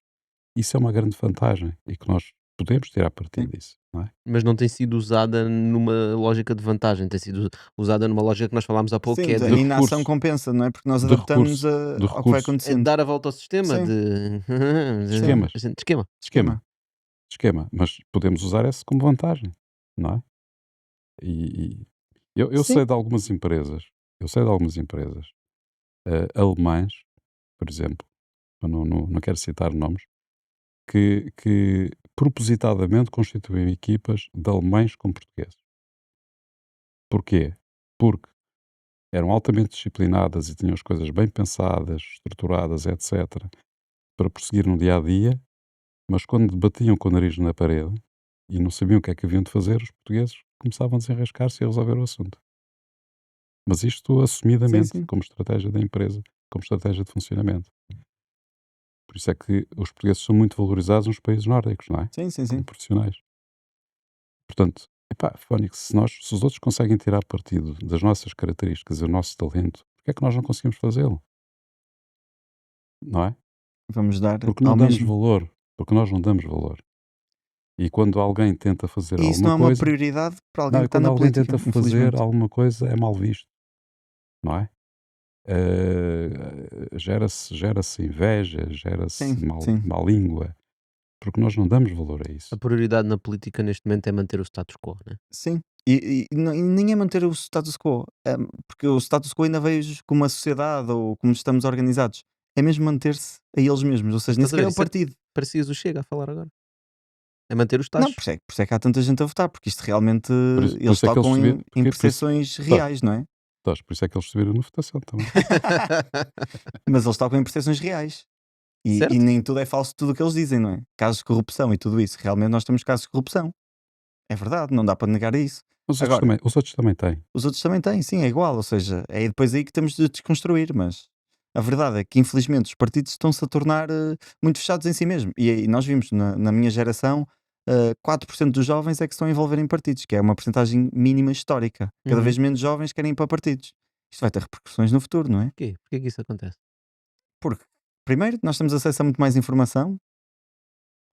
Isso é uma grande vantagem e que nós podemos tirar partido disso, não é? Mas não tem sido usada numa lógica de vantagem, tem sido usada numa lógica que nós falámos há pouco, Sim, que é a de inação recurso. compensa, não é? Porque nós De adaptamos recurso. De ao que vai recurso. é acontecendo. dar a volta ao sistema, Sim. de Esquemas. esquema. Esquema. Mas podemos usar esse como vantagem, não é? E eu Sim. sei de algumas empresas, alemãs, por exemplo, eu não quero citar nomes, que propositadamente constituem equipas de alemães com portugueses. Porquê? Porque eram altamente disciplinadas e tinham as coisas bem pensadas, estruturadas, etc., para prosseguir no dia a dia, mas quando batiam com o nariz na parede e não sabiam o que é que haviam de fazer, os portugueses começavam a desenrascar-se e a resolver o assunto. Mas isto assumidamente, Sim. como estratégia da empresa, como estratégia de funcionamento. Por isso é que os portugueses são muito valorizados nos países nórdicos, não é? Sim. Como profissionais. Portanto, Fónix, se os outros conseguem tirar partido das nossas características e do nosso talento, porque é que nós não conseguimos fazê-lo? Não é? Vamos dar Porque não ao damos mesmo. valor. Porque nós não damos valor. E quando alguém tenta fazer E isso não é alguma uma coisa... prioridade para alguém Não, que e está quando na alguém política, tenta fazer infelizmente. alguma coisa é mal visto. Não é? Gera-se inveja, gera-se Sim. má língua. Porque nós não damos valor a isso. A prioridade na política neste momento é manter o status quo, né? Sim. E nem é manter o status quo, porque o status quo ainda veio como a sociedade ou como estamos organizados. É mesmo manter-se a eles mesmos, ou seja, nem Estás a sequer ver? é o Isso é- partido. Parecias o Chega a falar agora. É manter os Não, taxos. por isso é que há tanta gente a votar, porque isto realmente Por isso eles é que eles tocam subiram, em por isso, percepções reais, não é? por isso é que eles subiram na votação também. Mas eles tocam em percepções reais. E Certo? nem tudo é falso tudo o que eles dizem, não é? Casos de corrupção e tudo isso. Realmente nós temos casos de corrupção. É verdade, não dá para negar isso. Agora, Os outros também têm. os outros também têm, sim, é igual. Ou seja, é depois aí que temos de desconstruir. Mas a verdade é que, infelizmente, os partidos estão-se a tornar muito fechados em si mesmo. E nós vimos na minha geração, 4% dos jovens é que se estão a envolver em partidos, que é uma porcentagem mínima histórica. Cada Uhum. vez menos jovens querem ir para partidos. Isto vai ter repercussões no futuro, não é? Porquê? Porquê que isso acontece? Porque, primeiro, nós temos acesso a muito mais informação,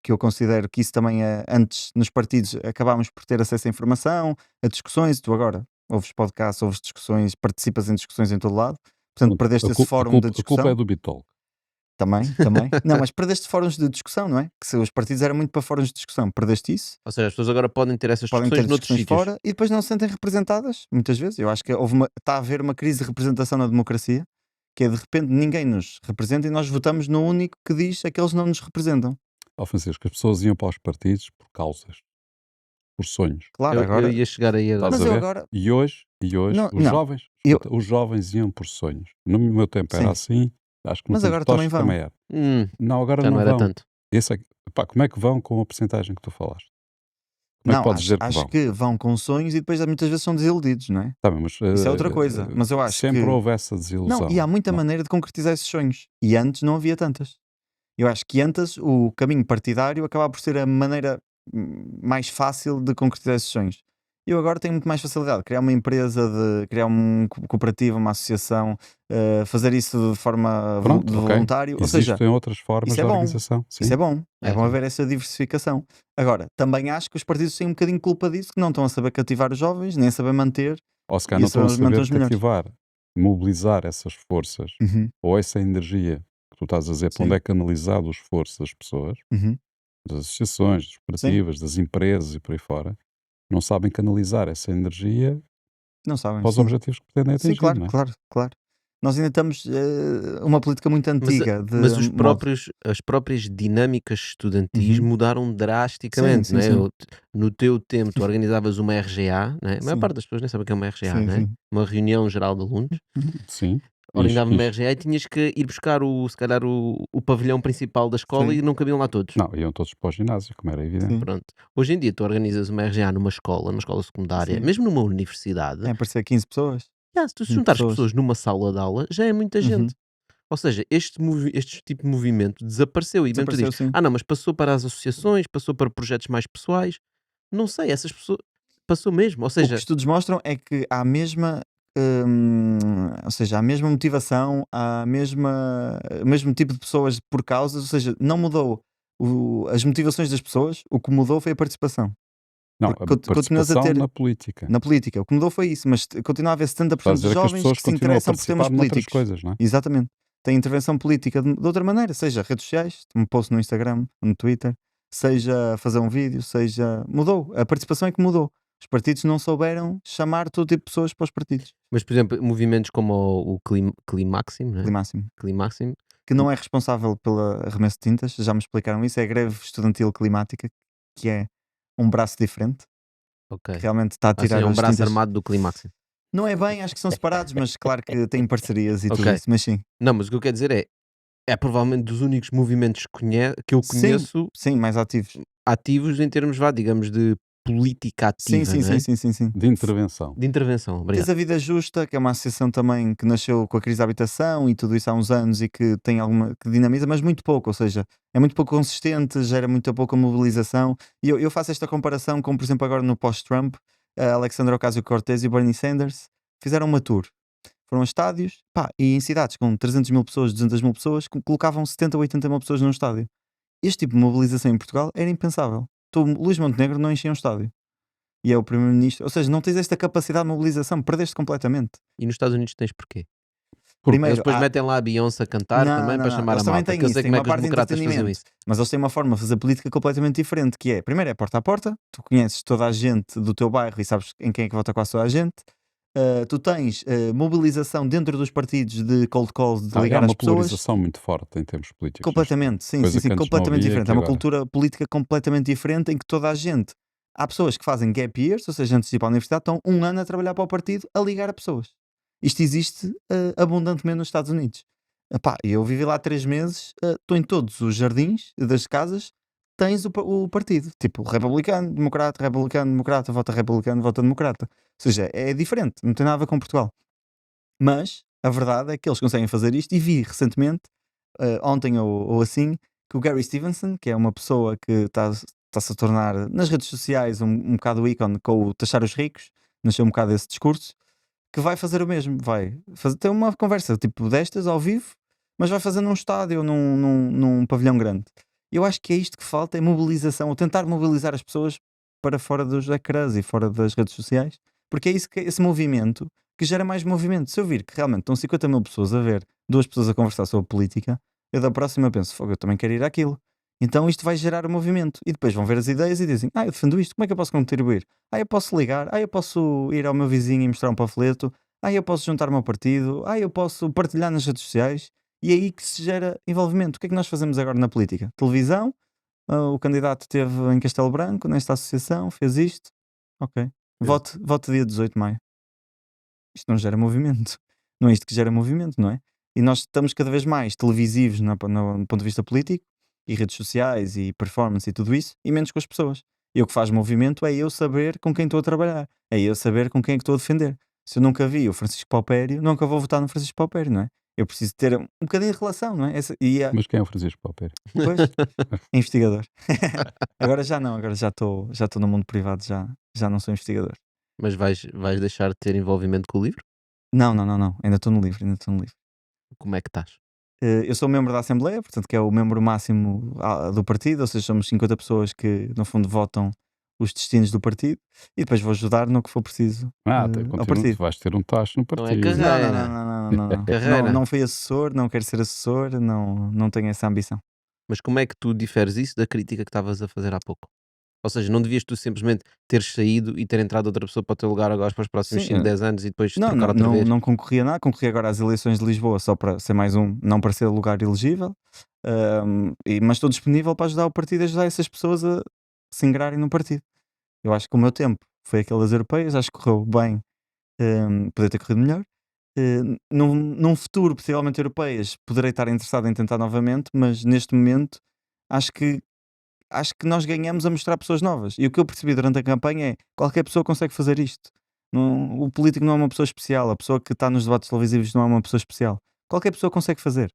que eu considero que isso também é, antes nos partidos acabámos por ter acesso à informação, a discussões, e tu agora ouves podcasts, ouves discussões, participas em discussões em todo lado, portanto Pronto, perdeste a, esse a fórum culpa, de a culpa discussão, é do Bitol. também, não, mas perdeste fóruns de discussão, não é? Que se os partidos eram muito para fóruns de discussão, perdeste isso, Ou seja, as pessoas agora podem ter essas podem discussões ter noutros discussões sítios. fora e depois não se sentem representadas, muitas vezes, eu acho que está a haver uma crise de representação na democracia, que é de repente ninguém nos representa e nós votamos no único que diz que eles não nos representam. Francisco, as pessoas iam para os partidos por causas, por sonhos. Claro, Eu agora... ia chegar aí agora. Mas Estás a eu ver? agora... E hoje Não, os não, jovens, eu... escuta, os jovens iam por sonhos. No meu tempo era Sim, assim, acho que no mas tempo agora de também Tosco vão. também era. Não, agora Já não não era vão. tanto. Esse é, como é que vão com a porcentagem que tu falaste? Como é que Não, podes dizer que acho vão? que vão com sonhos e depois muitas vezes são desiludidos, não é? Tá bem, mas Isso é outra coisa. Mas eu acho sempre que... houve essa Não, desilusão. e há muita Não. maneira de concretizar esses sonhos. E antes não havia tantas. Eu acho que antes o caminho partidário acabava por ser a maneira mais fácil de concretizar esses sonhos. Eu agora tenho muito mais facilidade. Criar uma empresa, criar uma cooperativa, uma associação, fazer isso de forma Pronto, de ok. voluntário. Ou seja, Existem outras formas isso de é bom. organização. Isso Sim. é bom. É bom sim. haver essa diversificação. Agora, também acho que os partidos têm um bocadinho de culpa disso, que não estão a saber cativar os jovens, nem a saber manter, Ou se e calhar não a estão a saber manter saber os melhores. cativar, mobilizar essas forças Uhum, ou essa energia que tu estás a dizer para onde sim. é canalizado o esforço das pessoas, Uhum, das associações, das sim. cooperativas, das empresas e por aí fora, não sabem canalizar essa energia Não sabem, para os sim. objetivos que pretendem Sim, atingir, claro, não é? claro, claro. Nós ainda estamos uma política muito antiga de Mas os modo. as próprias dinâmicas estudantis Uhum. mudaram Sim, drasticamente, sim, não é? sim. No teu tempo, tu organizavas uma RGA, não é? A maior Sim, parte das pessoas nem sabe o que é uma RGA, sim, não é? sim. Uma reunião geral de alunos. Uhum. Sim. Organizava uma Isto. RGA e tinhas que ir buscar se calhar o pavilhão principal da escola Sim, e não cabiam lá todos. Não, iam todos para o ginásio, como era evidente. sim, Pronto. Hoje em dia tu organizas uma RGA numa escola secundária, sim. mesmo numa universidade, É aparecer 15 pessoas, já, se tu 20 juntares pessoas. pessoas numa sala de aula, já é muita Uhum. gente. Ou seja, este tipo de movimento desapareceu e mesmo tu Desapareceu, dizes, sim. não, mas passou para as associações, passou para projetos mais pessoais. Não sei, essas pessoas passou mesmo. Ou O que seja, estudos mostram é que há a mesma, ou seja, há a mesma motivação, há o mesmo tipo de pessoas por causas, ou seja, não mudou as motivações das pessoas, o que mudou foi a participação. Não, Porque a continuas a participação ter na política. na política, o que mudou foi isso, mas continua a haver 70% Estás a dos dizer que as jovens pessoas que se continuam a interessam por temas participar noutras políticos. coisas, não é? Exatamente. Tem intervenção política de outra maneira, seja redes sociais, um post no Instagram, no Twitter, seja fazer um vídeo, seja. Mudou. A participação é que mudou. Os partidos não souberam chamar todo tipo de pessoas para os partidos. mas por exemplo, movimentos como o Climáximo, né? Climáximo. Climáximo, Que não é responsável pela arremesso de tintas, já me explicaram isso, é a greve estudantil climática, que é um braço diferente, que ok. realmente está a Ou seja, tirar é um as braço tintas. armado do Climáximo. Não é bem, acho que são separados, mas claro que têm parcerias e tudo Ok. isso, mas sim. Não, mas o que eu quero dizer é provavelmente dos únicos movimentos que eu Sim, conheço sim, mais ativos. ativos em termos, vá, digamos, de política Sim, ativa, sim, não é? sim, sim, sim, sim. De intervenção. De intervenção, Tens obrigado. a Vida Justa, que é uma associação também que nasceu com a crise da habitação e tudo isso há uns anos e que tem que dinamiza, mas muito pouco, ou seja, é muito pouco consistente, gera muito pouca mobilização. E eu faço esta comparação com, por exemplo, agora no pós-Trump, a Alexandra Ocasio-Cortez e o Bernie Sanders fizeram uma tour. Foram a estádios, pá, e em cidades com 300 mil pessoas, 200 mil pessoas, colocavam 70 ou 80 mil pessoas num estádio. Este tipo de mobilização em Portugal era impensável. Luís Montenegro não enchia um estádio. E é o primeiro-ministro. Ou seja, não tens esta capacidade de mobilização, perdeste completamente. E nos Estados Unidos tens porquê? Porque Eles Primeiro, depois metem lá a Beyoncé a cantar não, também para não, chamar eles a também malta, têm que eu isso, sei têm como é uma que os parte de democratas faziam entretenimento. isso. Mas eles têm uma forma de fazer política completamente diferente, que é, primeiro é porta a porta, tu conheces toda a gente do teu bairro e sabes em quem é que vota quase toda a gente. tu tens mobilização dentro dos partidos de cold calls, de Há ligar uma às pessoas. polarização muito forte em termos políticos. Completamente, sim, coisa sim, que antes não completamente havia, diferente. que É uma agora. cultura política completamente diferente em que toda a gente. Há pessoas que fazem gap years, ou seja, antes de ir para a universidade, estão um ano a trabalhar para o partido a ligar a pessoas. Isto existe abundantemente nos Estados Unidos. Epá, eu vivi lá 3 meses, estou em todos os jardins das casas, tens o partido. Tipo, republicano, democrata, vota republicano, vota democrata. Ou seja, é diferente, não tem nada a ver com Portugal. Mas a verdade é que eles conseguem fazer isto e vi recentemente, ontem ou assim, que o Gary Stevenson, que é uma pessoa que está-se a tornar nas redes sociais um bocado ícone com o taxar os ricos, nasceu um bocado esse discurso, que vai fazer o mesmo, vai ter uma conversa tipo destas ao vivo, mas vai fazer num estádio, num pavilhão grande. Eu acho que é isto que falta, é mobilização, ou tentar mobilizar as pessoas para fora dos ecrãs e fora das redes sociais, porque é isso que esse movimento que gera mais movimento. Se eu vir que realmente estão 50 mil pessoas a ver, 2 pessoas a conversar sobre política, eu da próxima penso, fogo, eu também quero ir àquilo. Então isto vai gerar o movimento. E depois vão ver as ideias e dizem, eu defendo isto, como é que eu posso contribuir? Eu posso ligar, eu posso ir ao meu vizinho e mostrar um panfleto, eu posso juntar-me ao partido, eu posso partilhar nas redes sociais. E é aí que se gera envolvimento. O que é que nós fazemos agora na política? Televisão, o candidato esteve em Castelo Branco, nesta associação, fez isto. Ok. Vote dia 18 de maio. Isto não gera movimento. Não é isto que gera movimento, não é? E nós estamos cada vez mais televisivos no ponto de vista político, e redes sociais, e performance, e tudo isso, e menos com as pessoas. E o que faz movimento é eu saber com quem estou a trabalhar, é eu saber com quem é que estou a defender. Se eu nunca vi o Francisco Paupério, nunca vou votar no Francisco Paupério, não é? Eu preciso ter um bocadinho de relação, não é? Mas quem é o Francisco Paupério? Pois, investigador. Agora já não, agora já estou no mundo privado, já não sou investigador. Mas vais deixar de ter envolvimento com o livro? Não, ainda estou no livro, Como é que estás? Eu sou membro da Assembleia, portanto, que é o membro máximo do partido, ou seja, somos 50 pessoas que, no fundo, votam os destinos do partido e depois vou ajudar no que for preciso ao partido. Vais ter um tacho no Não é partido. carreira. Não. Carreira. Não fui assessor, não quero ser assessor, não tenho essa ambição. Mas como é que tu diferes isso da crítica que estavas a fazer há pouco? Ou seja, não devias tu simplesmente teres saído e ter entrado outra pessoa para o teu lugar agora para os próximos Sim, 5, 10 anos e depois Não, trocar outra vez? não concorri a nada, concorri agora às eleições de Lisboa só para ser mais não para ser lugar elegível, mas estou disponível para ajudar o partido a ajudar essas pessoas a se ingrarem no partido. Eu acho que o meu tempo foi aquele das europeias, acho que correu bem, poderia ter corrido melhor. Num futuro, possivelmente europeias, poderei estar interessado em tentar novamente, mas neste momento acho que nós ganhamos a mostrar pessoas novas. E o que eu percebi durante a campanha é qualquer pessoa consegue fazer isto. O político não é uma pessoa especial, a pessoa que está nos debates televisivos não é uma pessoa especial. Qualquer pessoa consegue fazer.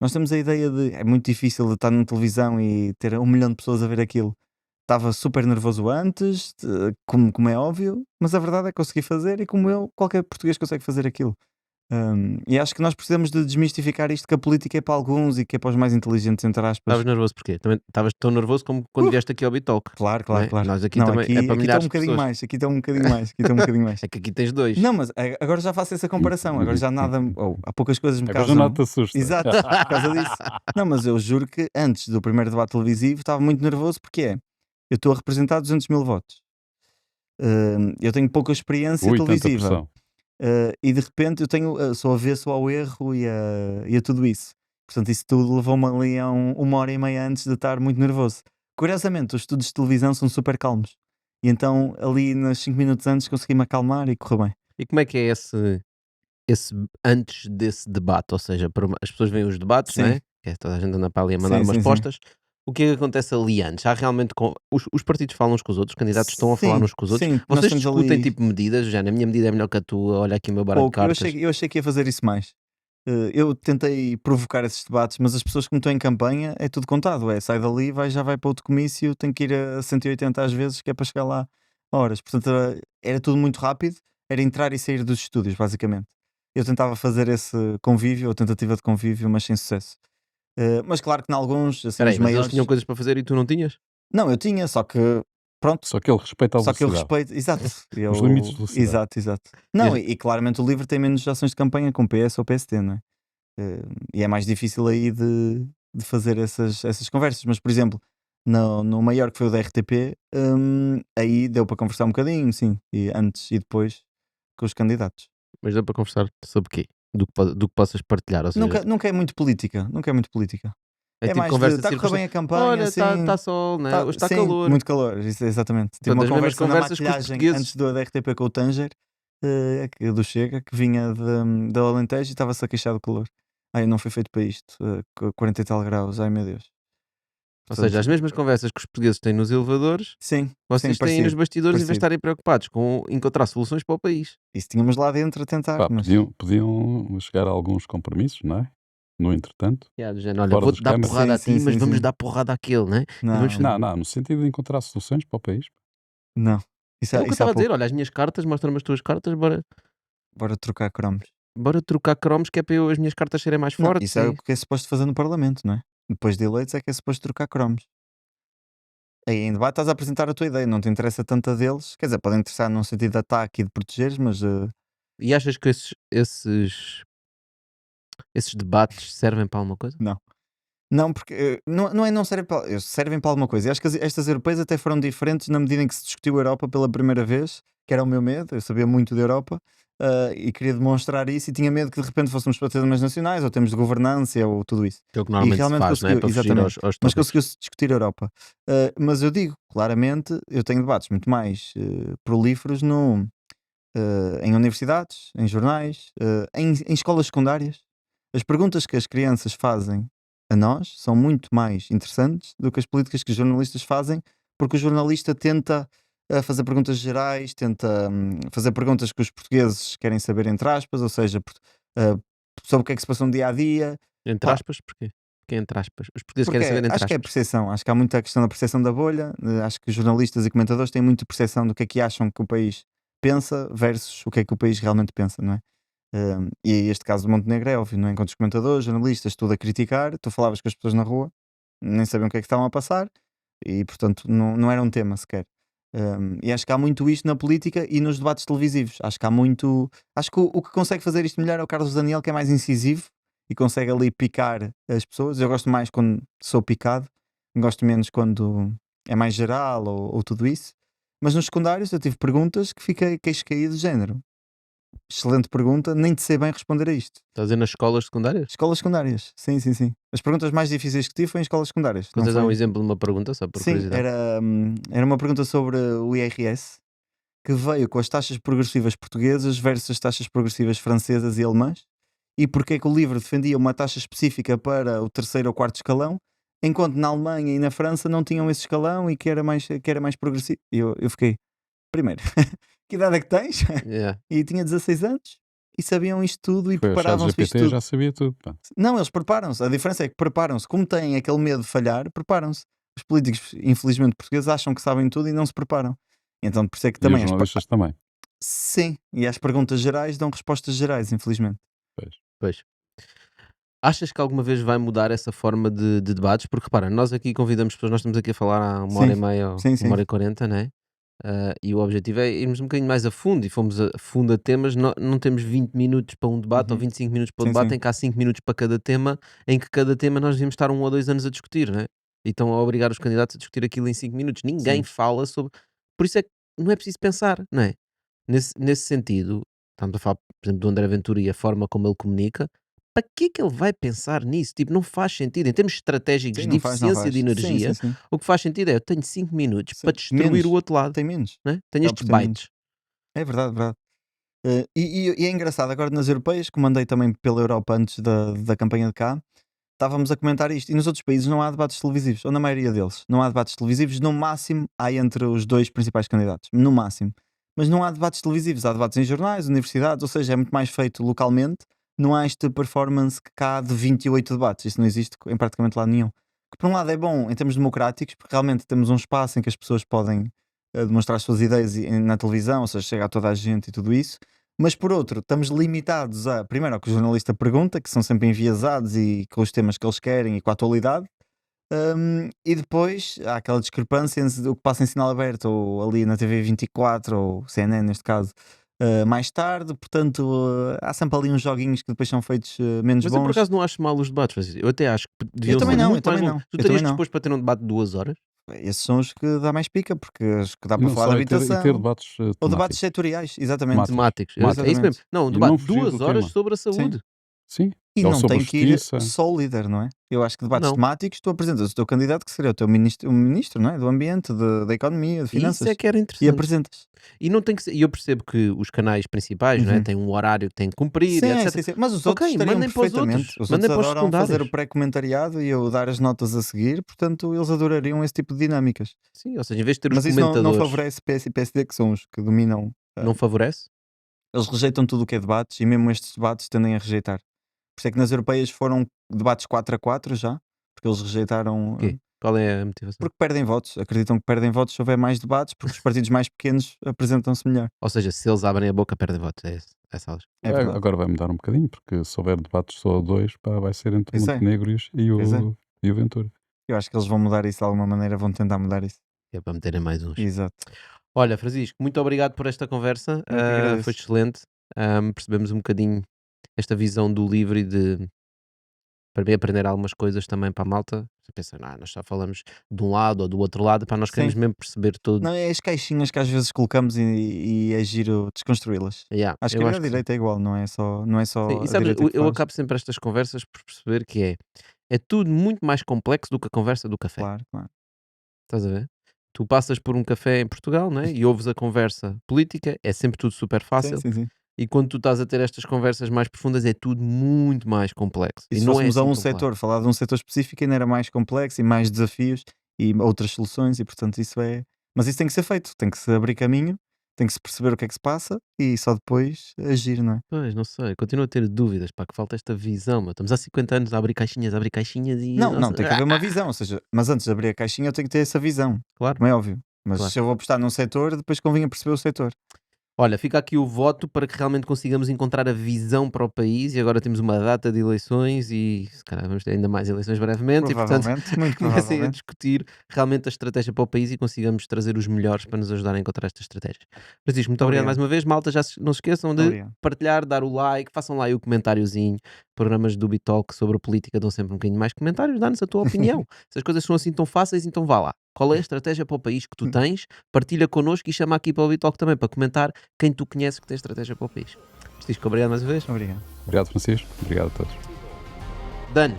Nós temos a ideia de é muito difícil de estar na televisão e ter 1 milhão de pessoas a ver aquilo. Estava super nervoso antes, como é óbvio, mas a verdade é que consegui fazer e como eu, qualquer português consegue fazer aquilo. E acho que nós precisamos de desmistificar isto, que a política é para alguns e que é para os mais inteligentes, entre aspas. Estavas nervoso porquê? Também estavas tão nervoso como quando vieste aqui ao Bitalk. Claro. não é? Nós aqui Não, também é para aqui está milhares um de bocadinho pessoas. mais, aqui está um bocadinho mais. É que aqui tens dois. Não, mas agora já faço essa comparação, agora já nada, há poucas coisas me Agora já causam. nada te assusta. Exato, por causa disso. Não, mas eu juro que antes do primeiro debate televisivo estava muito nervoso porque eu estou a representar 200 mil votos. Eu tenho pouca experiência Ui, tanta televisiva. pressão. E de repente sou avesso ao erro e a tudo isso. Portanto, isso tudo levou-me ali a 1h30 antes de estar muito nervoso. Curiosamente, os estudos de televisão são super calmos. E então, ali nos 5 minutos antes, consegui-me acalmar e correu bem. E como é que é esse antes desse debate? Ou seja, as pessoas veem os debates, não Sim. é? Que é toda a gente anda para ali a mandar Sim, umas sim, sim. postas. O que é que acontece ali antes? Há realmente os partidos falam uns com os outros, os candidatos estão a falar Sim, uns com os outros. sim, nós Vocês temos discutem ali tipo medidas, já na minha medida é melhor que a tua, olha aqui o meu baralho de pouco. cartas. Eu achei que ia fazer isso mais. Eu tentei provocar esses debates, mas as pessoas que me estão em campanha é tudo contado. Sai dali, já vai para outro comício, tem que ir a 180 às vezes, que é para chegar lá a horas. Portanto, era tudo muito rápido, era entrar e sair dos estúdios, basicamente. Eu tentava fazer esse convívio, ou tentativa de convívio, mas sem sucesso. Mas claro que em alguns, assim, Espera aí, os mas eles maiores. tinham coisas para fazer e tu não tinhas? Não, eu tinha, só que pronto. Só que ele respeita a Só que eu velocidade. respeito, exato. Os limites de velocidade. Exato. Não, e claramente o LIVRE tem menos ações de campanha com PS ou PST, não é? E é mais difícil aí de fazer essas conversas. Mas, por exemplo, no maior que foi o da RTP, aí deu para conversar um bocadinho, sim. E antes e depois com os candidatos. Mas dá para conversar sobre quê? Do que possas partilhar, ou seja, Nunca é muito política, nunca é muito política. é É tipo mais de conversa está a correr bem a campanha, olha, está assim, sol, né? Hoje está sim, calor. muito calor, isso, exatamente. Tive Portanto, uma as mesmas conversa na conversas com os maquilhagem portugueses. antes da RTP com o Tanger, do Chega, que vinha da Alentejo e estava-se a queixar do calor. Ai, não foi feito para isto, com 40 e tal graus, ai meu Deus. Ou seja, as Portanto, mesmas conversas que os portugueses têm nos elevadores, sim, vocês têm nos parecido, bastidores em vez de parecido. estarem preocupados com encontrar soluções para o país. Isso tínhamos lá dentro a tentar, Pá, mas podiam chegar a alguns compromissos, não é? No entretanto, Do género, olha, fora vou-te das dar câmaras. porrada Sim, a ti, sim, mas sim, vamos sim. dar porrada àquele, né? E vamos Não, Não, no sentido de encontrar soluções para o país. não. Isso, É o que eu isso há estava a dizer, pouco. olha, as minhas cartas, mostra-me as tuas cartas, Bora trocar cromos. bora trocar cromos que é para as minhas cartas serem mais Não, fortes. isso é o que é suposto fazer no Parlamento, não é? Depois de eleitos é que é suposto trocar cromos. Aí em debate estás a apresentar a tua ideia, não te interessa tanto a deles. Quer dizer, podem interessar num sentido de ataque e de protegeres, mas E achas que esses debates servem para alguma coisa? não. Não, porque não servem para alguma coisa. E acho que estas europeias até foram diferentes na medida em que se discutiu a Europa pela primeira vez, que era o meu medo. Eu sabia muito da Europa e queria demonstrar isso e tinha medo que de repente fôssemos para temas nacionais ou temas de governança ou tudo isso. Que é o que normalmente se realmente faz, não é? conseguiu, Para fugir exatamente. aos Mas tópicos. conseguiu-se discutir a Europa. Mas eu digo, claramente, eu tenho debates muito mais prolíferos em universidades, em jornais, em escolas secundárias. As perguntas que as crianças fazem a nós são muito mais interessantes do que as políticas que os jornalistas fazem, porque o jornalista tenta fazer perguntas gerais, tenta fazer perguntas que os portugueses querem saber, entre aspas, ou seja, uh, sobre o que é que se passa no dia a dia. Entre Pá, aspas, porquê? Porque é entre aspas. Os portugueses Porque querem saber entre acho que é aspas. percepção, acho que há muita questão da percepção da bolha. Acho que os jornalistas e comentadores têm muita percepção do que é que acham que o país pensa versus o que é que o país realmente pensa, não é? E este caso do Montenegro é óbvio, não é? Enquanto os comentadores, jornalistas, tudo a criticar, tu falavas com as pessoas na rua, nem sabiam o que é que estavam a passar e, portanto, não era um tema sequer. E acho que há muito isto na política e nos debates televisivos. Acho que há muito. Acho que o que consegue fazer isto melhor é o Carlos Daniel, que é mais incisivo e consegue ali picar as pessoas. Eu gosto mais quando sou picado, gosto menos quando é mais geral ou tudo isso. Mas nos secundários eu tive perguntas que fiquei queixo caído do género. Excelente pergunta, nem te sei bem responder a isto. Estás a dizer nas escolas secundárias? Escolas secundárias, sim, sim, sim. As perguntas mais difíceis que tive foi em escolas secundárias. Não Consegues dar um foi... exemplo de uma pergunta, só por Sim, curiosidade? era uma pergunta sobre o IRS, que veio com as taxas progressivas portuguesas versus as taxas progressivas francesas e alemãs, e porque é que o livro defendia uma taxa específica para o terceiro ou quarto escalão, enquanto na Alemanha e na França não tinham esse escalão e que era mais progressivo. E eu fiquei, primeiro, que idade é que tens? Yeah. E tinha 16 anos e sabiam isto tudo e Foi o chat preparavam-se para isto GPT, tudo. já sabia tudo. Pá. Não, eles preparam-se. A diferença é que preparam-se. Como têm aquele medo de falhar, preparam-se. Os políticos, infelizmente, portugueses, acham que sabem tudo e não se preparam. Então, por isso é que E os também jornalistas também. Sim, e às perguntas gerais dão respostas gerais, infelizmente. Pois. Achas que alguma vez vai mudar essa forma de debates? Porque repara, nós aqui convidamos pessoas, nós estamos aqui a falar há uma hora e meia ou sim, sim. uma hora e 40, né? E o objetivo é irmos um bocadinho mais a fundo e fomos a fundo a temas. Não temos 20 minutos para um debate ou 25 minutos para um Sim, debate, sim. em que há 5 minutos para cada tema, em que cada tema nós devíamos estar 1 ou 2 anos a discutir, né? E estão a obrigar os candidatos a discutir aquilo em 5 minutos. Ninguém Sim. fala sobre. Por isso é que não é preciso pensar, não é? Nesse sentido, estamos a falar, por exemplo, do André Ventura e a forma como ele comunica. Para que é que ele vai pensar nisso? Tipo, não faz sentido. Em termos estratégicos Sim, de não faz, não eficiência de faz. Sim, energia, sim, sim. o que faz sentido é eu tenho 5 minutos Sim. para destruir Menos. o outro lado. Tem menos. Né? Tenho Acaba estes por ter menos. bytes. É verdade, verdade. E é engraçado, agora nas europeias, como andei também pela Europa antes da campanha de cá, estávamos a comentar isto. E nos outros países não há debates televisivos, ou na maioria deles. Não há debates televisivos, no máximo há entre os dois principais candidatos. No máximo. Mas não há debates televisivos, há debates em jornais, universidades, ou seja, é muito mais feito localmente. Não há esta performance que cá de 28 debates. Isso não existe em praticamente lado nenhum. Que por um lado é bom em termos democráticos, porque realmente temos um espaço em que as pessoas podem demonstrar as suas ideias na televisão, ou seja, chega a toda a gente e tudo isso. Mas por outro, estamos limitados a, primeiro, ao que o jornalista pergunta, que são sempre enviesados e com os temas que eles querem e com a atualidade. E depois há aquela discrepância entre o que passa em sinal aberto ou ali na TV 24 ou CNN neste caso mais tarde, portanto há sempre ali uns joguinhos que depois são feitos menos Mas eu por bons. acaso não acho mal os debates. Eu até acho que deviam também ser não, muito eu mais também longos. não, Tu eu estarias também não. disposto para ter um debate de 2 horas? esses são os que dá mais pica, porque os que dá E para não falar de só, e ter habitação debates ou debates temáticos. setoriais, exatamente. Temáticos. Temáticos. É isso mesmo. Exatamente. Não, um E debate não de fugir 2 do horas tema. sobre a Sim. saúde. Sim. E Ou não sobre a tem que ir justiça. só o líder, não é? Eu acho que debates Não. temáticos, tu apresentas o teu candidato, que seria o teu ministro, não é? Do ambiente, da economia, de E isso finanças, é que era e interessante. apresentas. E não tem que ser. E eu percebo que os canais principais, não é? Uhum. Têm um horário que têm que cumprir, e Sim, etc. sim, sim. Mas os outros Ok, estariam mandem para os perfeitamente. outros. Os Mandem outros para os adoram fazer o secundários. pré-comentariado e eu dar as notas a seguir, portanto eles adorariam esse tipo de dinâmicas. Sim, ou seja, em vez de ter os Mas isso não comentadores, favorece PS e PSD, que são os que dominam. não favorece? Eles rejeitam tudo o que é debates e mesmo estes debates tendem a rejeitar. Por isso é que nas europeias foram debates 4-4 já, porque eles rejeitaram. Quê? Qual é a motivação? Porque perdem votos. Acreditam que perdem votos se houver mais debates, porque os partidos mais pequenos apresentam-se melhor. Ou seja, se eles abrem a boca, perdem votos. É essa a lógica. É verdade. Agora vai mudar um bocadinho, porque se houver debates só a dois, pá, vai ser entre o Pois é. Montenegro e Pois é. o Ventura. Eu acho que eles vão mudar isso de alguma maneira, vão tentar mudar isso. É para meterem mais uns. Exato. Olha, Francisco, muito obrigado por esta conversa. Eu que agradeço. Foi excelente. Percebemos um bocadinho esta visão do livro e de, para mim, aprender algumas coisas também para a malta. Você pensa, não, nós só falamos de um lado ou do outro lado, para nós queremos Sim. mesmo perceber todo. Não, é as caixinhas que às vezes colocamos e é giro desconstruí-las. Yeah, Acho que eu a acho que sim. direita é igual, não é só Sim, a e sabes, direita que eu faz. acabo sempre estas conversas por perceber que é tudo muito mais complexo do que a conversa do café. Claro, claro. Estás a ver? Tu passas por um café em Portugal, não é? E ouves a conversa política, é sempre tudo super Sim, fácil. sim, sim. E quando tu estás a ter estas conversas mais profundas, é tudo muito mais complexo. E E se não é fôssemos a assim um tão claro. setor, falar de um setor específico, ainda era mais complexo e mais desafios e outras soluções, e portanto isso é. Mas isso tem que ser feito, tem que se abrir caminho, tem que se perceber o que é que se passa e só depois agir, não é? Pois, não sei, continuo a ter dúvidas, pá, que falta esta visão, meu. Estamos há 50 anos a abrir caixinhas e... Não, nossa, tem que haver uma visão, ou seja, mas antes de abrir a caixinha eu tenho que ter essa visão, Claro, como é óbvio. Mas claro. se eu vou apostar num setor, depois convinha perceber o setor. Olha, fica aqui o voto para que realmente consigamos encontrar a visão para o país e agora temos uma data de eleições e se calhar vamos ter ainda mais eleições brevemente e portanto Provavelmente, muito comecem a provavelmente. discutir realmente a estratégia para o país e consigamos trazer os melhores para nos ajudar a encontrar esta estratégia. Francisco, muito obrigado mais Obrigado. uma vez. Malta, já não se esqueçam de Obrigado. partilhar, dar o like, façam lá aí o comentáriozinho. Programas do Bitalk sobre a política dão sempre um bocadinho mais comentários, dá-nos a tua opinião. Se as coisas são assim tão fáceis, então vá lá. Qual é a estratégia para o país que tu tens? Partilha connosco e chama aqui para o Bitalk também para comentar quem tu conheces que tem estratégia para o país. Francisco, obrigado mais uma vez. Obrigado. Obrigado, Francisco. Obrigado a todos. Dani.